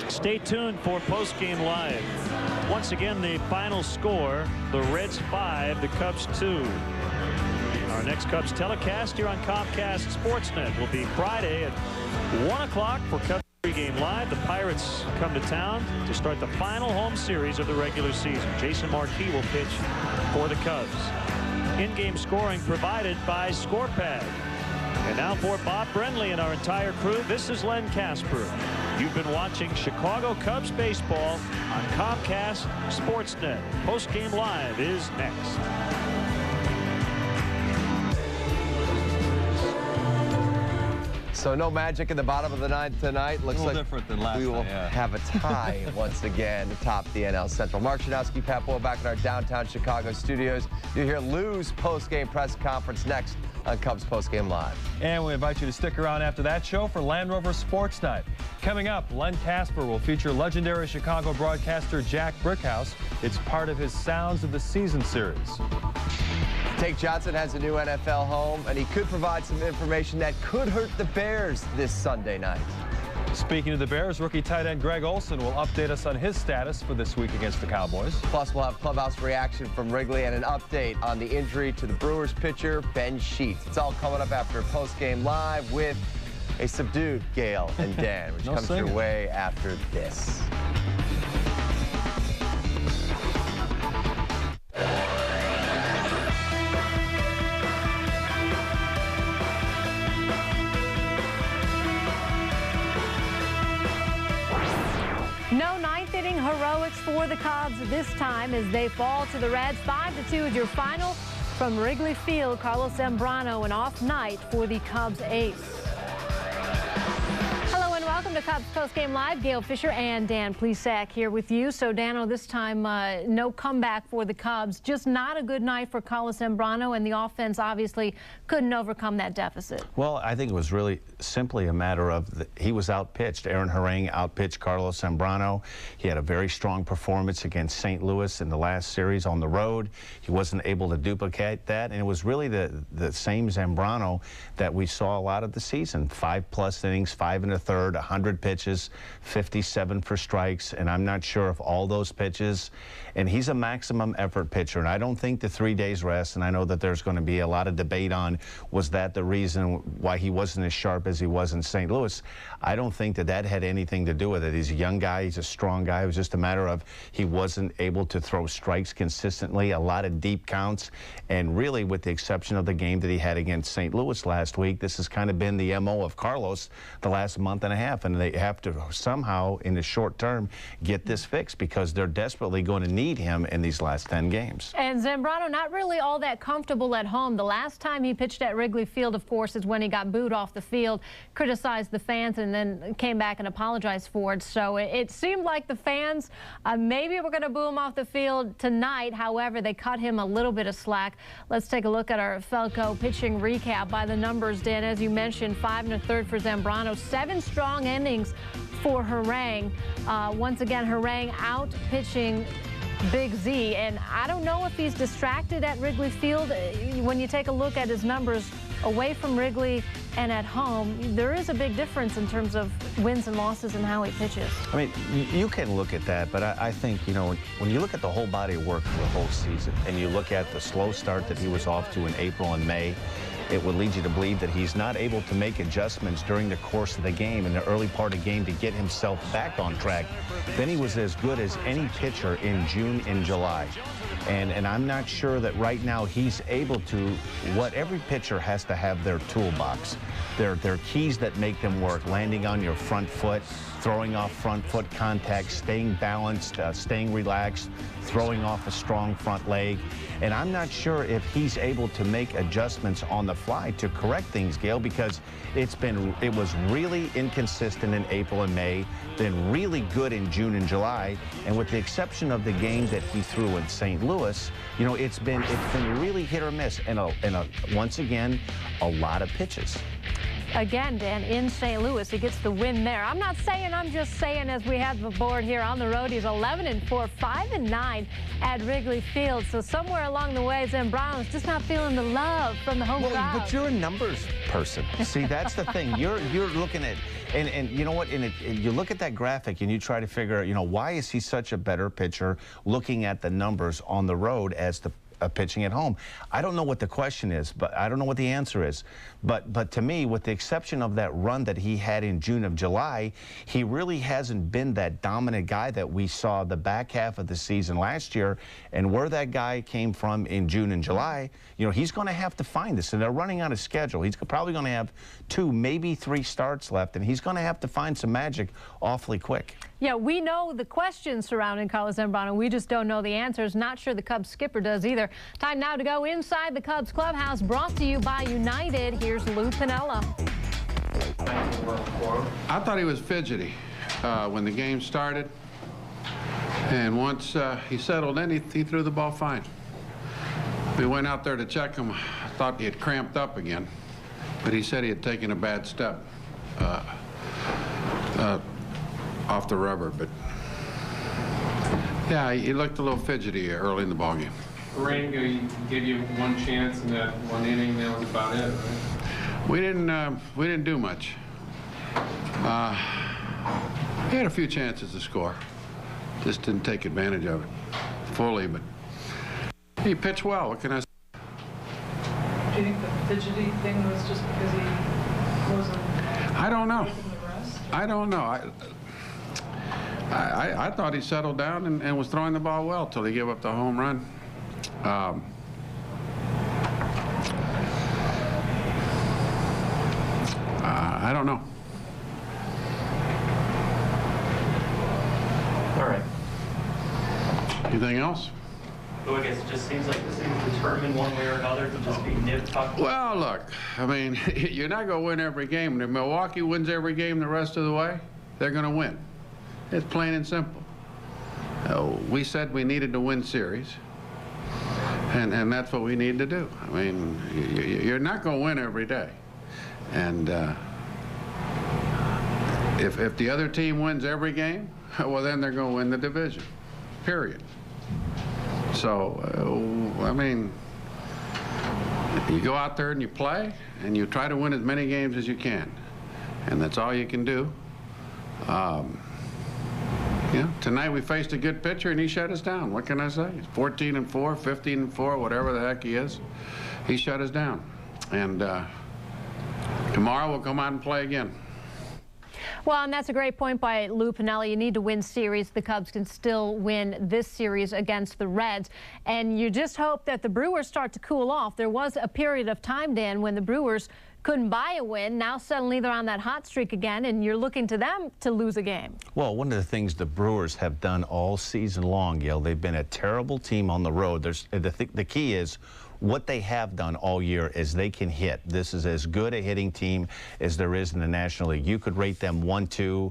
Stay tuned for post-game live. Once again, the final score: the Reds 5, the Cubs 2. Our next Cubs telecast here on Comcast Sportsnet will be Friday at 1 o'clock for Cubs pregame live. The Pirates come to town to start the final home series of the regular season. Jason Marquis will pitch for the Cubs. In-game scoring provided by ScorePad. And now for Bob Brenly and our entire crew, this is Len Casper. You've been watching Chicago Cubs baseball on Comcast Sportsnet. Post-game live is next. So no magic in the bottom of the 9th tonight. Looks like different than last we will have a tie once again to top the NL Central. Mark Shanowski, Pat Boyle back in our downtown Chicago studios. You'll hear Lou's post-game press conference next on Cubs Post-Game Live. And we invite you to stick around after that show for Land Rover Sports Night. Coming up, Len Casper will feature legendary Chicago broadcaster Jack Brickhouse. It's part of his Sounds of the Season series. Take Johnson has a new NFL home, and he could provide some information that could hurt the Bears this Sunday night. Speaking of the Bears, rookie tight end Greg Olsen will update us on his status for this week against the Cowboys. Plus, we'll have clubhouse reaction from Wrigley and an update on the injury to the Brewers pitcher Ben Sheets. It's all coming up after post-game live with a subdued Gale and Dan, which comes your way after this. No ninth-inning heroics for the Cubs this time as they fall to the Reds. 5-2 is your final from Wrigley Field. Carlos Zambrano, an off night for the Cubs ace. Hello and welcome to Cubs Postgame Live. Gail Fisher and Dan Plesac here with you. So, Dano, this time no comeback for the Cubs. Just not a good night for Carlos Zambrano, and the offense obviously couldn't overcome that deficit. Well, I think it was really simply a matter of he was outpitched. Aaron Harang outpitched Carlos Zambrano. He had a very strong performance against St. Louis in the last series on the road. He wasn't able to duplicate that, and it was really the same Zambrano that we saw a lot of the season. 5+ innings, 5 1/3, 100 pitches, 57 for strikes, and I'm not sure if all those pitches, and he's a maximum effort pitcher, and I don't think the 3 days rest, and I know that there's going to be a lot of debate on was that the reason why he wasn't as sharp as he was in St. Louis. I don't think that had anything to do with it. He's a young guy, he's a strong guy. It was just a matter of he wasn't able to throw strikes consistently, a lot of deep counts, and really with the exception of the game that he had against St. Louis last week, this has kind of been the MO of Carlos the last month and a half, and and they have to somehow, in the short term, get this fixed because they're desperately going to need him in these last 10 games. And Zambrano not really all that comfortable at home. The last time he pitched at Wrigley Field, of course, is when he got booed off the field, criticized the fans, and then came back and apologized for it. So it seemed like the fans maybe were going to boo him off the field tonight. However, they cut him a little bit of slack. Let's take a look at our Felco pitching recap by the numbers, Dan. As you mentioned, 5 1/3 for Zambrano, 7 strong innings for Harang. Once again, Harang out pitching Big Z, and I don't know if he's distracted at Wrigley Field. When you take a look at his numbers away from Wrigley and at home, there is a big difference in terms of wins and losses and how he pitches. I mean, you can look at that, but I think, you know, when you look at the whole body of work for the whole season and you look at the slow start that he was off to in April and May, it would lead you to believe that he's not able to make adjustments during the course of the game, in the early part of the game, to get himself back on track. Then he was as good as any pitcher in June and July. And I'm not sure that right now he's able to, what every pitcher has to have their toolbox. Their keys that make them work, landing on your front foot, throwing off front foot contact, staying balanced, staying relaxed, throwing off a strong front leg. And I'm not sure if he's able to make adjustments on the fly to correct things, Gail, because it was really inconsistent in April and May, then really good in June and July. And with the exception of the game that he threw in St. Louis, you know, it's been really hit or miss, and once again, a lot of pitches. Again, Dan, in St. Louis, he gets the win there. I'm not saying, I'm just saying, as we have the board here on the road, he's 11-4, 5-9 at Wrigley Field. So somewhere along the way, Zambrano's just not feeling the love from the home crowd. But you're a numbers person. See, that's the thing. You're looking at, and you know what? And you look at that graphic and you try to figure out, you know, why is he such a better pitcher looking at the numbers on the road as the pitching at home? I don't know what the question is, but I don't know what the answer is. But to me, with the exception of that run that he had in June of July, he really hasn't been that dominant guy that we saw the back half of the season last year. And where that guy came from in June and July, you know, he's going to have to find this. And they're running out of schedule. He's probably going to have 2, maybe 3 starts left, and he's going to have to find some magic awfully quick. Yeah, we know the questions surrounding Carlos Zambrano. We just don't know the answers. Not sure the Cubs skipper does either. Time now to go inside the Cubs clubhouse, brought to you by United. Here's Lou Piniella. I thought he was fidgety when the game started. And once he settled in, he threw the ball fine. We went out there to check him. I thought he had cramped up again. But he said he had taken a bad step off the rubber. But yeah, he looked a little fidgety early in the ballgame. Rango gave you one chance in that one inning. That was about it, right? We didn't do much. He had a few chances to score. Just didn't take advantage of it fully, but he pitched well. What can I say? Do you think the fidgety thing was just because he wasn't? I don't know. I don't know. I thought he settled down and was throwing the ball well till he gave up the home run. I don't know. All right. Anything else? So I guess it just seems like this thing's determined one way or another to just be nip-tucked. Well, look, I mean, you're not going to win every game. And if Milwaukee wins every game the rest of the way, they're going to win. It's plain and simple. We said we needed to win series, and that's what we need to do. I mean, you're not going to win every day. And if the other team wins every game, well, then they're going to win the division, period. So, I mean, you go out there and you play, and you try to win as many games as you can. And that's all you can do. You know, tonight we faced a good pitcher, and he shut us down. What can I say? He's 14-4, 15-4, whatever the heck he is. He shut us down. And tomorrow we'll come out and play again. Well, and that's a great point by Lou Piniella. You need to win series. The Cubs can still win this series against the Reds. And you just hope that the Brewers start to cool off. There was a period of time, Dan, when the Brewers couldn't buy a win. Now suddenly they're on that hot streak again, and you're looking to them to lose a game. Well, one of the things the Brewers have done all season long, Gail, they've been a terrible team on the road. The key is what they have done all year is they can hit. This is as good a hitting team as there is in the National League. You could rate them 1-2.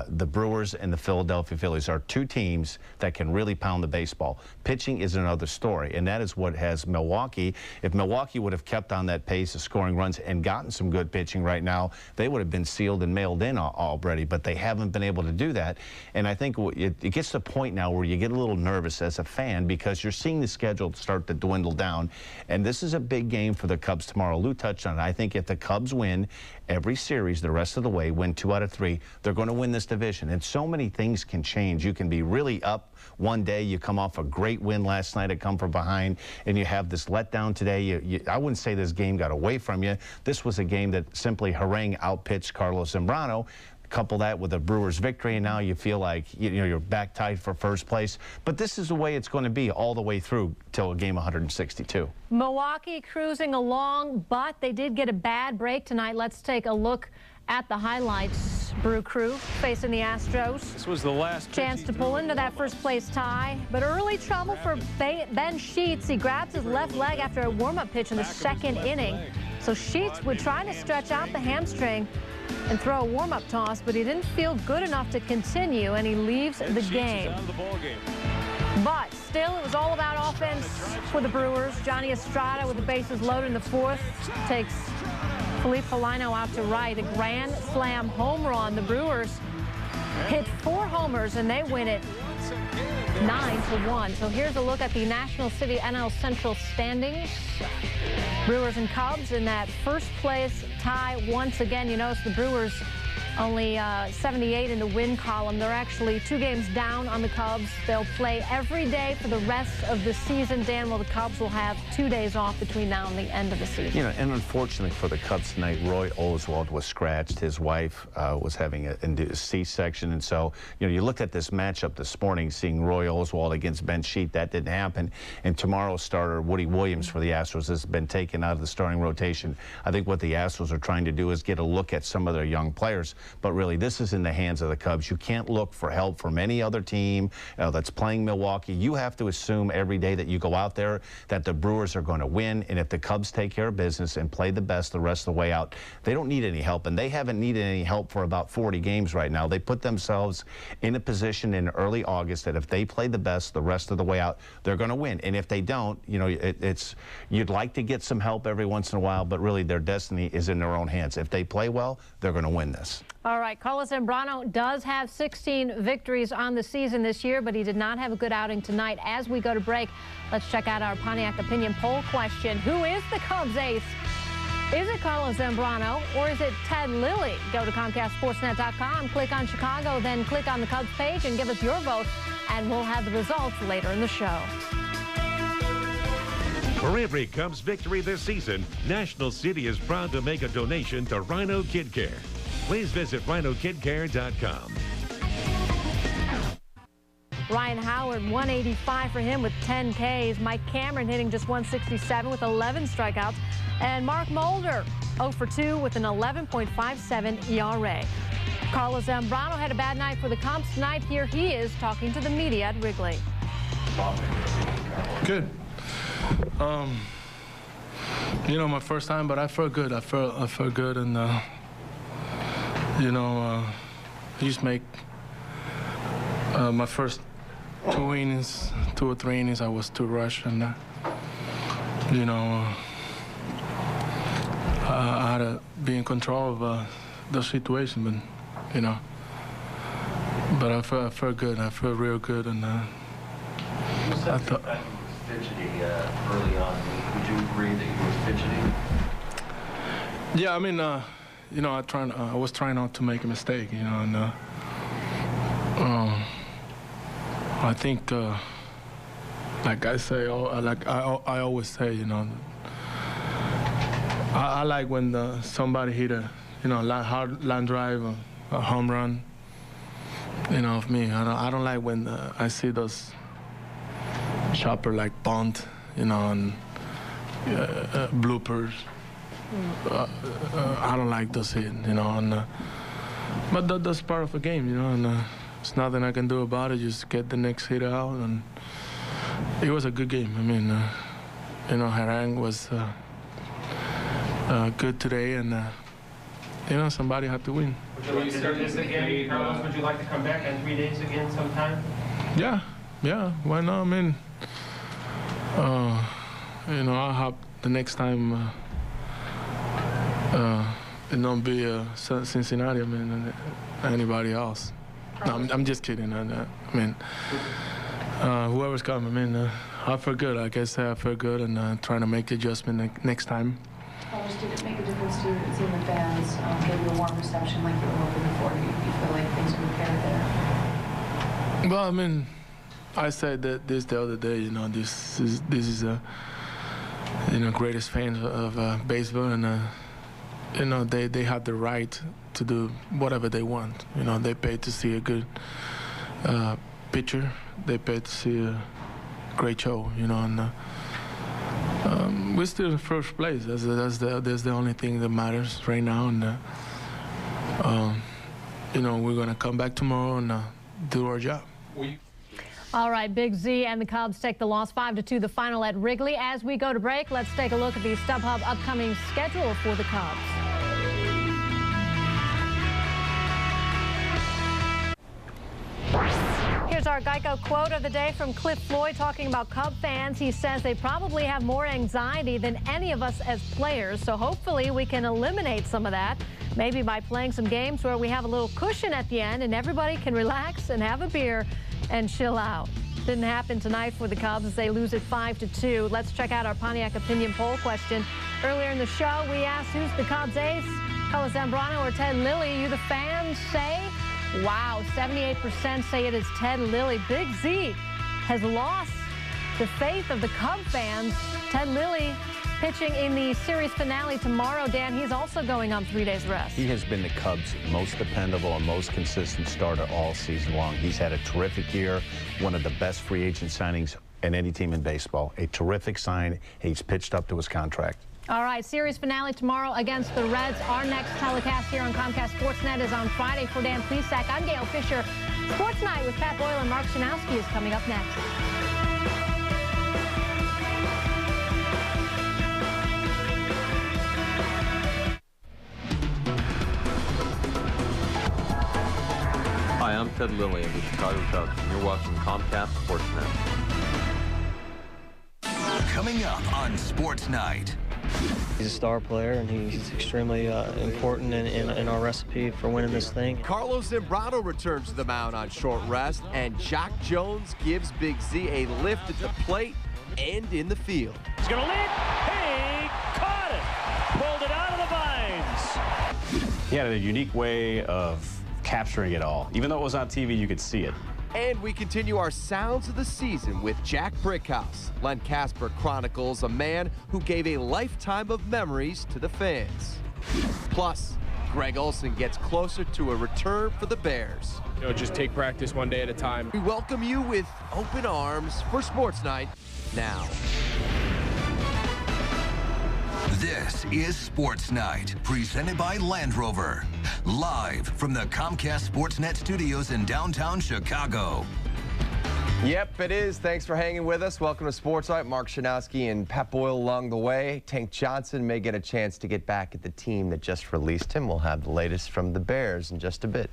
The Brewers and the Philadelphia Phillies are two teams that can really pound the baseball. Pitching is another story, and that is what has Milwaukee. If Milwaukee would have kept on that pace of scoring runs and gotten some good pitching right now, they would have been sealed and mailed in already, but they haven't been able to do that. And I think it gets to the point now where you get a little nervous as a fan because you're seeing the schedule start to dwindle down, and this is a big game for the Cubs tomorrow. Lou touched on it. I think if the Cubs win every series the rest of the way, win 2 out of 3, they're going to win this division. And so many things can change. You can be really up one day, you come off a great win last night at come from behind, and you have this letdown today. I wouldn't say this game got away from you. This was a game that simply Harang outpitched Carlos Zambrano. Couple that with a Brewers victory, and now you feel like you're back tied for first place. But this is the way it's going to be all the way through till game 162. Milwaukee cruising along, but they did get a bad break tonight. Let's take a look at the highlights. Brew Crew facing the Astros. This was the last chance to pull into that first place tie, but early trouble for Ben Sheets. He grabs his left leg after a warm-up pitch in the second inning. So Sheets would try to stretch out the hamstring and throw a warm-up toss, but he didn't feel good enough to continue, and he leaves the game. But still, it was all about offense for the Brewers. Johnny Estrada with the bases loaded in the fourth takes Felipe Polino out to right. A grand slam home run. The Brewers hit 4 homers, and they win it 9-1. So here's a look at the National City NL Central standings. Brewers and Cubs in that first place tie once again. You notice the Brewers only 78 in the win column. They're actually 2 games down on the Cubs. They'll play every day for the rest of the season. Dan, well, the Cubs will have 2 days off between now and the end of the season. And unfortunately for the Cubs tonight, Roy Oswalt was scratched. His wife was having a C-section, and so you looked at this matchup this morning, seeing Roy Oswalt against Ben Sheet. That didn't happen. And tomorrow's starter Woody Williams for the Astros has been taken out of the starting rotation. I think what the Astros are trying to do is get a look at some of their young players. But really, this is in the hands of the Cubs. You can't look for help from any other team that's playing Milwaukee. You have to assume every day that you go out there that the Brewers are going to win. And if the Cubs take care of business and play the best the rest of the way out, they don't need any help. And they haven't needed any help for about 40 games right now. They put themselves in a position in early August that if they play the best the rest of the way out, they're going to win. And if they don't, you'd like to get some help every once in a while, but really their destiny is in their own hands. If they play well, they're going to win this. All right, Carlos Zambrano does have 16 victories on the season this year, but he did not have a good outing tonight. As we go to break, let's check out our Pontiac Opinion poll question. Who is the Cubs ace? Is it Carlos Zambrano or is it Ted Lilly? Go to ComcastSportsNet.com, click on Chicago, then click on the Cubs page and give us your vote, and we'll have the results later in the show. For every Cubs victory this season, National City is proud to make a donation to Rhino Kid Care. Please visit rhinokidcare.com. Ryan Howard, 185 for him with 10 Ks. Mike Cameron hitting just 167 with 11 strikeouts. And Mark Mulder, 0 for 2 with an 11.57 ERA. Carlos Zambrano had a bad night for the Cubs tonight. Here he is talking to the media at Wrigley. Good. My first time, but I felt good. I felt good, and just make my first 2 or 3 innings, I was too rushed, and I had to be in control of the situation, but I felt good. I felt real good, and I thought. Fidgety early on. Would you agree that you were fidgety? Yeah, I mean, I was trying not to make a mistake, and I think, like I say, I always say, I like when somebody hit a, hard line drive, a home run, of me. I don't like when I see those chopper like bunt, and bloopers. I don't like those hits, you know. And, but that's part of the game, you know. And there's nothing I can do about it. Just get the next hit out, and it was a good game. I mean, you know, Harang was good today, and you know, somebody had to win. Would you start this again, Carlos? Would you like to come back in 3 days again sometime? Yeah, why not? I mean, you know, I hope the next time it don't be Cincinnati, I mean, anybody else. No, I'm just kidding. I mean, whoever's coming, I mean, I feel good. I guess I feel good, and trying to make the adjustment next time. Did it make a difference to seeing the fans give you a warm reception like you were hoping before? Do you feel like things are repaired there? Well, I mean, I said that this the other day. You know, this is a you know, greatest fans of baseball, and you know, they have the right to do whatever they want. You know, they pay to see a good pitcher. They pay to see a great show. You know, and we're still in first place. That's the only thing that matters right now. And you know, we're gonna come back tomorrow and do our job. All right, Big Z and the Cubs take the loss 5-2, the final at Wrigley. As we go to break, let's take a look at the StubHub upcoming schedule for the Cubs. Here's our Geico quote of the day from Cliff Floyd talking about Cub fans. He says they probably have more anxiety than any of us as players, so hopefully we can eliminate some of that, maybe by playing some games where we have a little cushion at the end and everybody can relax and have a beer and chill out. Didn't happen tonight for the Cubs as they lose it 5-2. Let's check out our Pontiac opinion poll question. Earlier in the show, we asked who's the Cubs ace, Carlos Zambrano or Ted Lilly. You, the fans, say, wow, 78% say it is Ted Lilly. Big Z has lost the faith of the Cub fans. Ted Lilly pitching in the series finale tomorrow. Dan, he's also going on 3 days rest. He has been the Cubs' most dependable and most consistent starter all season long. He's had a terrific year, one of the best free agent signings in any team in baseball. A terrific sign. He's pitched up to his contract. All right, series finale tomorrow against the Reds. Our next telecast here on Comcast Sportsnet is on Friday. For Dan Plesac, I'm Gail Fisher. Sports Night with Pat Boyle and Mark Shanowski is coming up next. Hi, I'm Ted Lilly of the Chicago Cubs, and you're watching Comcast Sportsnet. Coming up on Sports Night. He's a star player, and he's extremely important in our recipe for winning this thing. Carlos Zambrano returns to the mound on short rest, and Jack Jones gives Big Z a lift at the plate and in the field. He's going to lead. He caught it. Pulled it out of the vines. He had a unique way of capturing it all. Even though it was on TV, you could see it. And we continue our Sounds of the Season with Jack Brickhouse. Len Casper chronicles a man who gave a lifetime of memories to the fans. Plus, Greg Olson gets closer to a return for the Bears. You know, just take practice one day at a time. We welcome you with open arms for Sports Night now. This is Sports Night, presented by Land Rover. Live from the Comcast Sportsnet studios in downtown Chicago. Yep, it is. Thanks for hanging with us. Welcome to Sports Night. Mark Shanowski and Pat Boyle along the way. Tank Johnson may get a chance to get back at the team that just released him. We'll have the latest from the Bears in just a bit.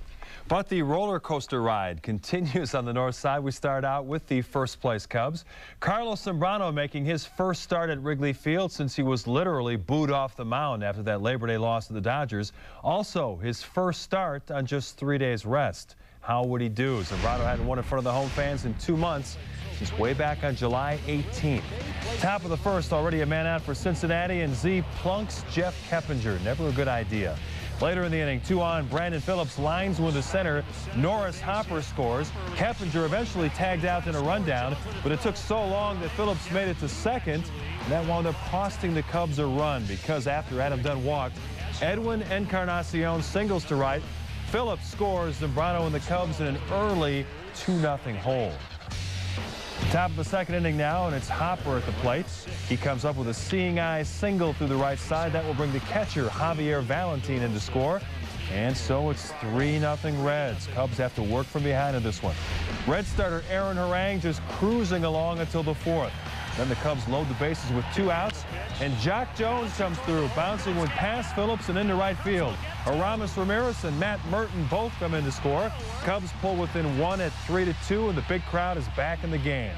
But the roller coaster ride continues on the north side. We start out with the first place Cubs. Carlos Zambrano making his first start at Wrigley Field since he was literally booed off the mound after that Labor Day loss to the Dodgers. Also, his first start on just 3 days rest. How would he do? Zambrano hadn't won in front of the home fans in 2 months since way back on July 18th. Top of the first, already a man out for Cincinnati, and Z plunks Jeff Keppinger. Never a good idea. Later in the inning, 2 on, Brandon Phillips lines one to center. Norris Hopper scores. Keppinger eventually tagged out in a rundown, but it took so long that Phillips made it to second, and that wound up costing the Cubs a run because after Adam Dunn walked, Edwin Encarnacion singles to right. Phillips scores. Zambrano and the Cubs in an early 2-0 hole. Top of the second inning now, and it's Hopper at the plate. He comes up with a seeing eye single through the right side. That will bring the catcher, Javier Valentin, in to score. And so it's 3-0 Reds. Cubs have to work from behind in this one. Red starter Aaron Harang just cruising along until the 4th. Then the Cubs load the bases with 2 outs, and Jock Jones comes through, bouncing one past Phillips and into right field. Aramis Ramirez and Matt Merton both come in to score. Cubs pull within 1 at 3-2, and the big crowd is back in the game.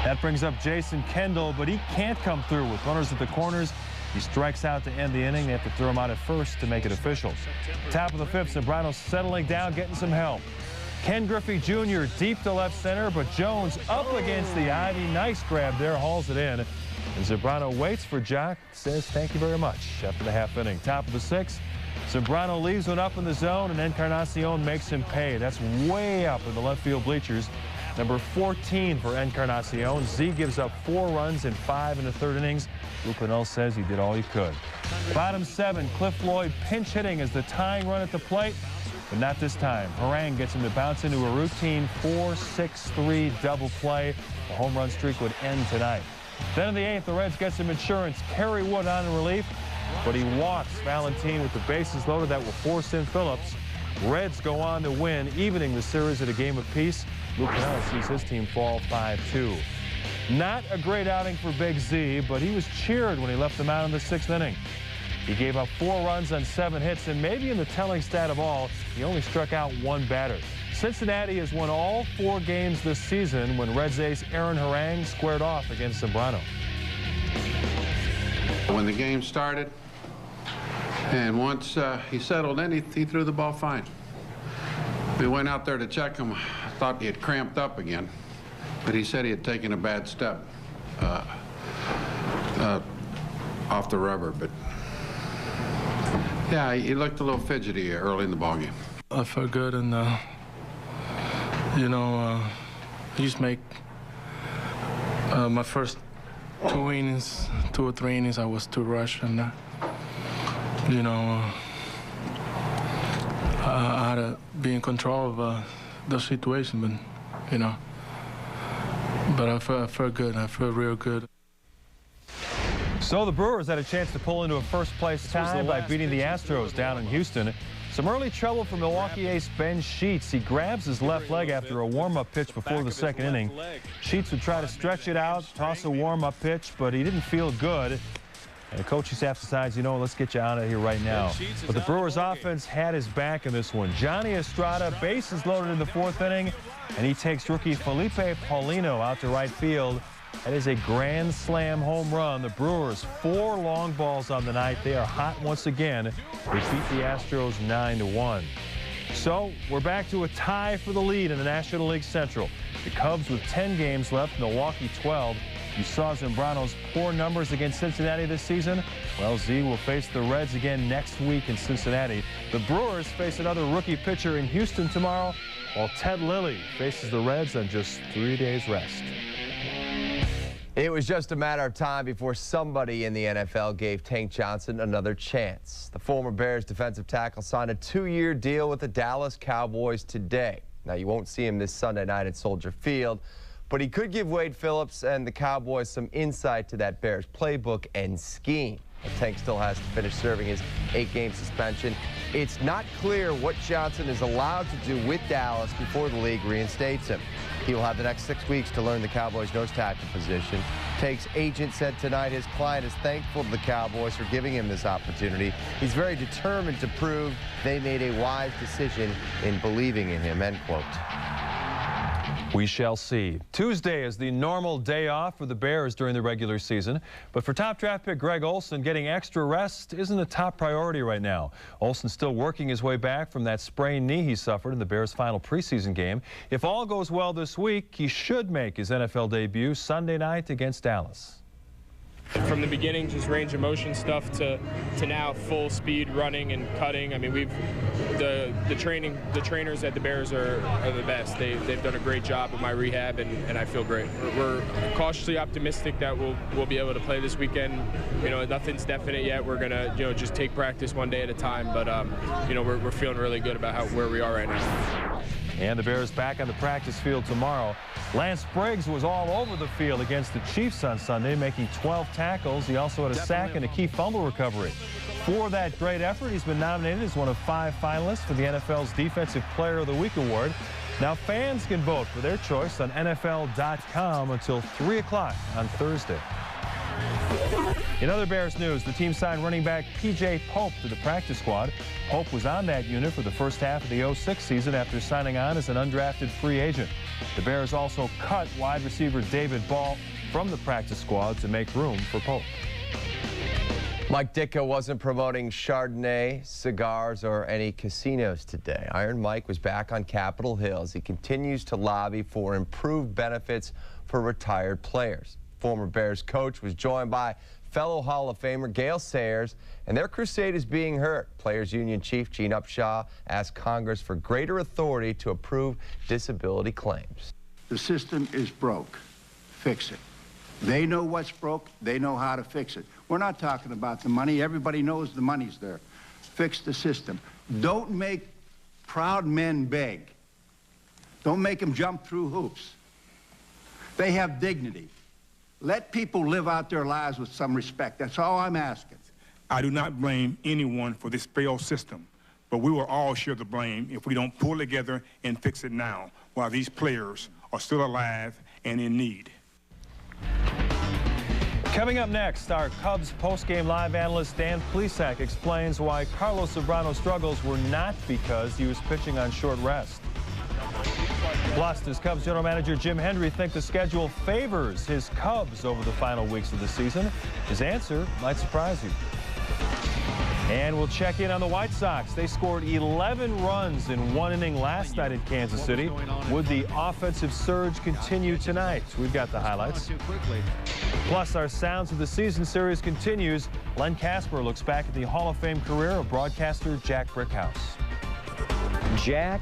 That brings up Jason Kendall, but he can't come through with runners at the corners. He strikes out to end the inning. They have to throw him out at first to make it official. Top of the 5th, Zambrano settling down, getting some help. Ken Griffey Jr. deep to left center, but Jones up against the ivy. Nice grab there, hauls it in. And Zambrano waits for Jock, says thank you very much after the half inning. Top of the 6th, Zambrano leaves one up in the zone, and Encarnacion makes him pay. That's way up in the left field bleachers. Number 14 for Encarnacion. Z gives up 4 runs in 5 1/3 innings. Lou Pennell says he did all he could. Bottom 7, Cliff Floyd pinch hitting as the tying run at the plate, but not this time. Harang gets him to bounce into a routine 4-6-3 double play. The home run streak would end tonight. Then in the 8th, the Reds get some insurance. Kerry Wood on in relief, but he walks Valentin with the bases loaded. That will force in Phillips. Reds go on to win, evening the series at a game apiece. Lou Pennell sees his team fall 5-2. Not a great outing for Big Z, but he was cheered when he left the mound in the 6th inning. He gave up 4 runs on 7 hits, and maybe in the telling stat of all, he only struck out 1 batter. Cincinnati has won all 4 games this season when Reds ace Aaron Harang squared off against Zambrano. When the game started, and once he settled in, he threw the ball fine. We went out there to check him. I thought he had cramped up again, but he said he had taken a bad step off the rubber. But yeah, he looked a little fidgety early in the ballgame. I felt good, and you know, I just make my first 2 innings, 2 or 3 innings, I was too rushed, and you know, I had to be in control of the situation, but you know, but I felt good. I felt real good. So the Brewers had a chance to pull into a first-place tie by beating the Astros down in Houston. Some early trouble for Milwaukee ace Ben Sheets. He grabs his left leg after a warm-up pitch before the 2nd inning. Sheets would try to stretch it out, toss a warm-up pitch, but he didn't feel good. And the coaching staff decides, you know, let's get you out of here right now. But the Brewers offense had his back in this one. Johnny Estrada, bases loaded in the 4th inning, and he takes rookie Felipe Paulino out to right field. That is a grand slam home run. The Brewers 4 long balls on the night. They are hot once again. They beat the Astros 9-1. So we're back to a tie for the lead in the National League Central. The Cubs with 10 games left, Milwaukee 12. You saw Zambrano's poor numbers against Cincinnati this season. Well, Z will face the Reds again next week in Cincinnati. The Brewers face another rookie pitcher in Houston tomorrow, while Ted Lilly faces the Reds on just 3 days rest. It was just a matter of time before somebody in the NFL gave Tank Johnson another chance. The former Bears defensive tackle signed a 2-year deal with the Dallas Cowboys today. Now, you won't see him this Sunday night at Soldier Field, but he could give Wade Phillips and the Cowboys some insight to that Bears playbook and scheme. Tank still has to finish serving his 8-game suspension. It's not clear what Johnson is allowed to do with Dallas before the league reinstates him. He will have the next 6 weeks to learn the Cowboys' nose tackle position. Tank's agent said tonight his client is thankful to the Cowboys for giving him this opportunity. He's very determined to prove they made a wise decision in believing in him, end quote. We shall see. Tuesday is the normal day off for the Bears during the regular season. But for top draft pick Greg Olsen, getting extra rest isn't a top priority right now. Olsen's still working his way back from that sprained knee he suffered in the Bears' final preseason game. If all goes well this week, he should make his NFL debut Sunday night against Dallas. From the beginning, just range of motion stuff to now full speed running and cutting. I mean, the trainers at the Bears are the best. They've done a great job of my rehab, and I feel great. We're cautiously optimistic that we'll be able to play this weekend. You know, nothing's definite yet. We're gonna just take practice one day at a time. But you know, we're feeling really good about where we are right now. And the Bears back on the practice field tomorrow. Lance Briggs was all over the field against the Chiefs on Sunday, making 12 tackles. He also had a sack and a key fumble recovery. For that great effort, he's been nominated as one of 5 finalists for the NFL's Defensive Player of the Week award. Now fans can vote for their choice on NFL.com until 3 o'clock on Thursday. In other Bears news, the team signed running back P.J. Pope to the practice squad. Pope was on that unit for the first half of the 06 season after signing on as an undrafted free agent. The Bears also cut wide receiver David Ball from the practice squad to make room for Pope. Mike Ditka wasn't promoting Chardonnay, cigars, or any casinos today. Iron Mike was back on Capitol Hill as he continues to lobby for improved benefits for retired players. Former Bears coach was joined by fellow Hall of Famer Gale Sayers, and their crusade is being heard. Players Union Chief Gene Upshaw asked Congress for greater authority to approve disability claims. The system is broke. Fix it. They know what's broke. They know how to fix it. We're not talking about the money. Everybody knows the money's there. Fix the system. Don't make proud men beg. Don't make them jump through hoops. They have dignity. Let people live out their lives with some respect. That's all I'm asking. I do not blame anyone for this failed system, but we will all share the blame if we don't pull together and fix it now while these players are still alive and in need. Coming up next, our Cubs postgame live analyst Dan Plesac explains why Carlos Zambrano's struggles were not because he was pitching on short rest. Plus, does Cubs general manager Jim Hendry think the schedule favors his Cubs over the final weeks of the season? His answer might surprise you. And we'll check in on the White Sox. They scored 11 runs in 1 inning last night in Kansas City. Would the offensive surge continue tonight? We've got the highlights. Plus, our Sounds of the Season series continues. Len Casper looks back at the Hall of Fame career of broadcaster Jack Brickhouse. Jack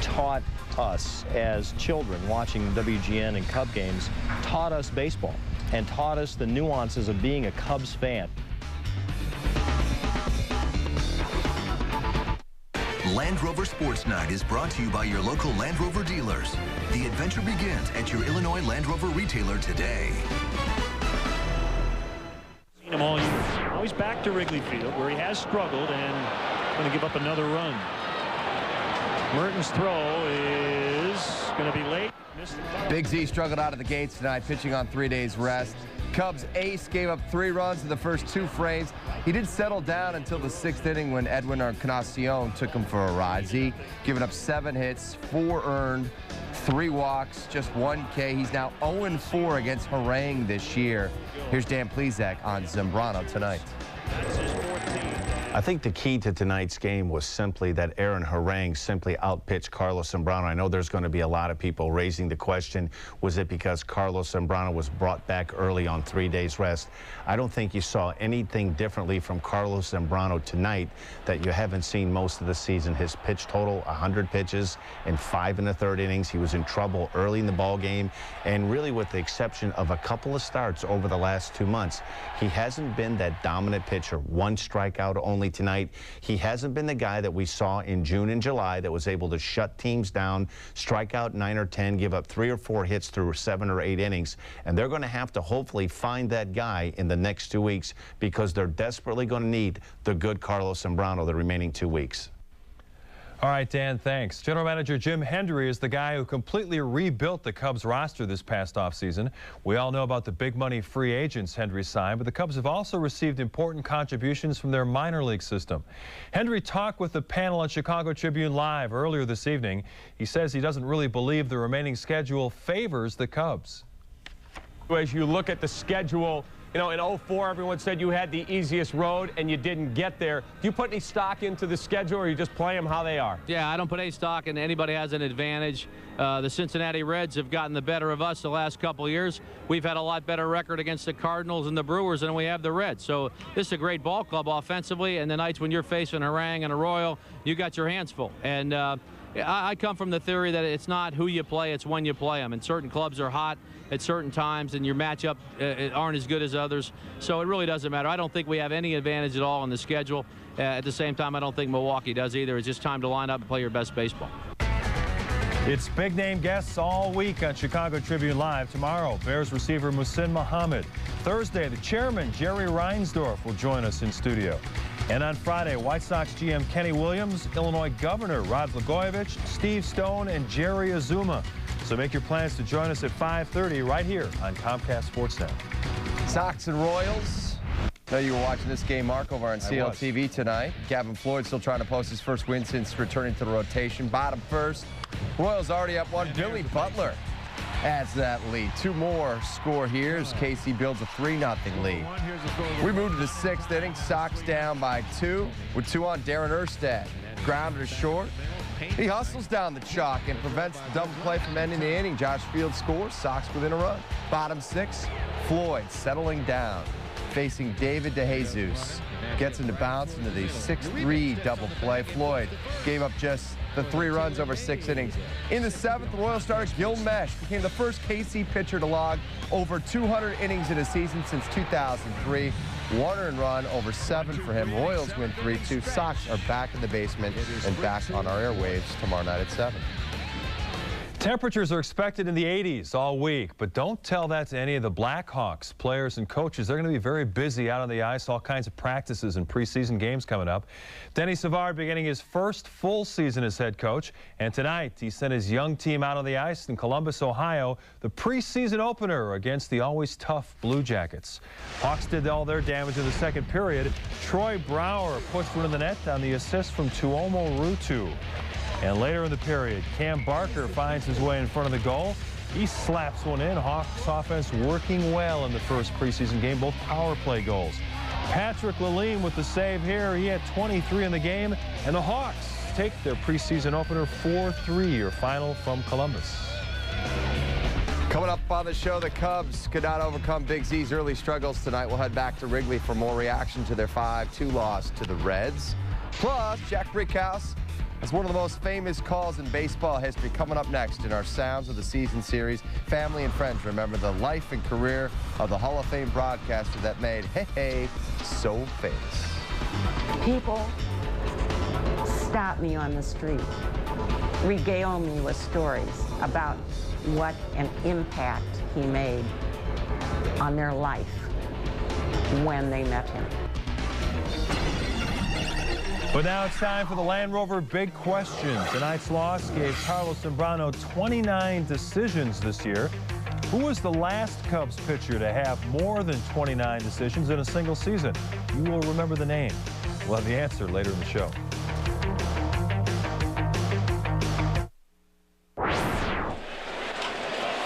taught us as children watching WGN and Cub games, taught us baseball and taught us the nuances of being a Cubs fan. Land Rover Sports Night is brought to you by your local Land Rover dealers. The adventure begins at your Illinois Land Rover retailer today. Seen him all year. Now he's back to Wrigley Field where he has struggled and going to give up another run. Merton's throw is going to be late. Big Z struggled out of the gates tonight, pitching on 3 days rest. Cubs ace gave up 3 runs in the first 2 frames. He did settle down until the 6th inning when Edwin Encarnacion took him for a ride. Z giving up 7 hits, 4 earned, 3 walks, just 1 K. He's now 0-4 against Harangue this year. Here's Dan Plesac on Zambrano tonight. I think the key to tonight's game was simply that Aaron Harangue simply outpitched Carlos Zambrano. I know there's going to be a lot of people raising the question, was it because Carlos Zambrano was brought back early on 3 days rest? I don't think you saw anything differently from Carlos Zambrano tonight that you haven't seen most of the season. His pitch total, 100 pitches in 5 1/3 innings. He was in trouble early in the ball game, and really with the exception of a couple of starts over the last 2 months, he hasn't been that dominant pitcher. 1 strikeout only tonight. He hasn't been the guy that we saw in June and July that was able to shut teams down, strike out 9 or 10, give up 3 or 4 hits through 7 or 8 innings. And they're going to have to hopefully find that guy in the next 2 weeks because they're desperately going to need the good Carlos Zambrano the remaining 2 weeks. All right, Dan, thanks. General Manager Jim Hendry is the guy who completely rebuilt the Cubs roster this past offseason. We all know about the big money free agents Hendry signed, but the Cubs have also received important contributions from their minor league system. Hendry talked with the panel at Chicago Tribune Live earlier this evening. He says he doesn't really believe the remaining schedule favors the Cubs. As you look at the schedule, you know, in 04, everyone said you had the easiest road and you didn't get there. Do you put any stock into the schedule or you just play them how they are? Yeah, I don't put any stock in anybody has an advantage. The Cincinnati Reds have gotten the better of us the last couple of years. We've had a lot better record against the Cardinals and the Brewers than we have the Reds. So this is a great ball club offensively, and the nights when you're facing Harangue and Arroyo, you got your hands full. And I come from the theory that it's not who you play, it's when you play them. And certain clubs are hot at certain times, and your matchup aren't as good as others. So it really doesn't matter. I don't think we have any advantage at all in the schedule. At the same time, I don't think Milwaukee does either. It's just time to line up and play your best baseball. It's big-name guests all week on Chicago Tribune Live. Tomorrow, Bears receiver Muhsin Muhammad. Thursday, the chairman, Jerry Reinsdorf, will join us in studio. And on Friday, White Sox GM Kenny Williams, Illinois Governor Rod Blagojevich, Steve Stone, and Jerry Azuma. So make your plans to join us at 5:30 right here on Comcast Sportsnet. Sox and Royals. I know you were watching this game, Mark, over on CLTV tonight. Gavin Floyd still trying to post his first win since returning to the rotation. Bottom first. Royals already up one. Billy Butler adds that lead. Two more score here as Casey builds a 3-0 lead. We move to the 6th inning. Sox down by 2 with 2 on. Darren Erstad grounded to short. He hustles down the chalk and prevents the double play from ending the inning. Josh Fields scores. Sox within a run. Bottom 6, Floyd settling down, facing David DeJesus. Gets him to bounce into the 6-3 double play. Floyd gave up just the 3 runs over 6 innings. In the 7th, the Royals starter Gil Mesh became the first KC pitcher to log over 200 innings in a season since 2003. 1 earned run over 7 for him. Royals win 3-2. Sox are back in the basement and back on our airwaves tomorrow night at 7. Temperatures are expected in the 80s all week, but don't tell that to any of the Blackhawks players and coaches. They're going to be very busy out on the ice, all kinds of practices and preseason games coming up. Denny Savard beginning his first full season as head coach, and tonight he sent his young team out on the ice in Columbus, Ohio, the preseason opener against the always tough Blue Jackets. Hawks did all their damage in the second period. Troy Brouwer pushed one in the net on the assist from Tuomo Ruutu. And later in the period, Cam Barker finds his way in front of the goal. He slaps one in. Hawks offense working well in the first preseason game, both power play goals. Patrick Lalime with the save here. He had 23 in the game, and the Hawks take their preseason opener 4-3, your final from Columbus. Coming up on the show, the Cubs could not overcome Big Z's early struggles tonight. We'll head back to Wrigley for more reaction to their 5-2 loss to the Reds. Plus, Jack Brickhouse has one of the most famous calls in baseball history coming up next in our Sounds of the Season series. Family and friends remember the life and career of the Hall of Fame broadcaster that made Hey so famous. People stop me on the street, regale me with stories about what an impact he made on their life when they met him. But now it's time for the Land Rover Big Question. Tonight's loss gave Carlos Zambrano 29 decisions this year. Who was the last Cubs pitcher to have more than 29 decisions in a single season? You will remember the name. We'll have the answer later in the show.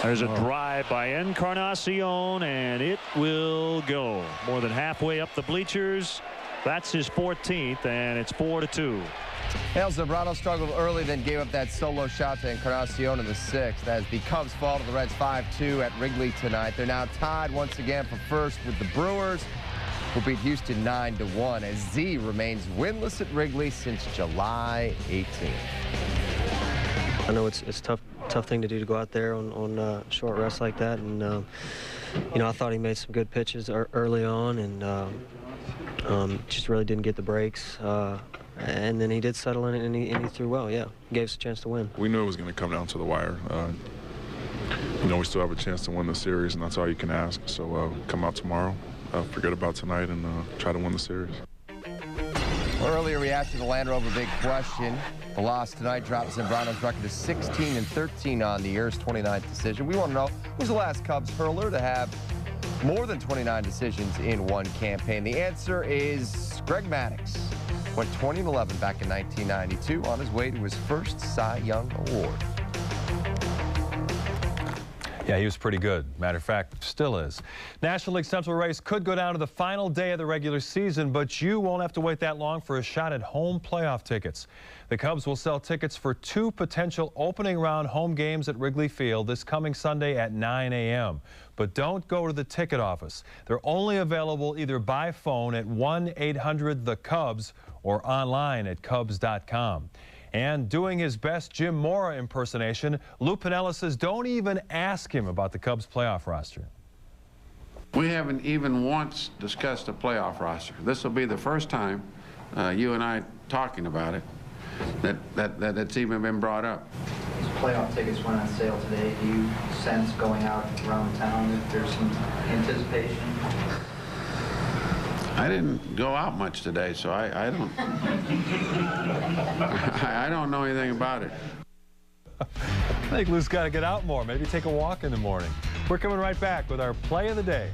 There's a drive by Encarnacion, and it will go more than halfway up the bleachers. That's his 14th, and it's 4-2. El Zambrano struggled early, then gave up that solo shot to Encarnacion in the 6th. As the Cubs fall to the Reds 5-2 at Wrigley tonight. They're now tied once again for first with the Brewers, who beat Houston 9-1, as Z remains winless at Wrigley since July 18th. I know it's a tough thing to do, to go out there on short rest like that, and you know, I thought he made some good pitches early on, and just really didn't get the breaks. And then he did settle in, and he threw well. Yeah, gave us a chance to win. We knew it was going to come down to the wire. You know, we still have a chance to win the series, and that's all you can ask. So come out tomorrow, forget about tonight, and try to win the series. Earlier reaction to the Land Rover Big Question. The loss tonight drops Zambrano's record to 16-13 on the year's 29th decision. We want to know, who's the last Cubs hurler to have more than 29 decisions in one campaign? The answer is Greg Maddux. Went 20-11 back in 1992 on his way to his first Cy Young Award. Yeah, he was pretty good. Matter of fact, still is. National League Central race could go down to the final day of the regular season, but you won't have to wait that long for a shot at home playoff tickets. The Cubs will sell tickets for 2 potential opening round home games at Wrigley Field this coming Sunday at 9 a.m. But don't go to the ticket office. They're only available either by phone at 1-800-THE-CUBS or online at Cubs.com. And doing his best Jim Mora impersonation, Lou Piniella says don't even ask him about the Cubs playoff roster. We haven't even once discussed a playoff roster. This will be the first time you and I talking about it that it's even been brought up. playoff tickets went on sale today. Do you sense going out around town if there's some anticipation? I didn't go out much today, so I don't I don't know anything about it. I think Lou's got to get out more, maybe take a walk in the morning. We're coming right back with our play of the day.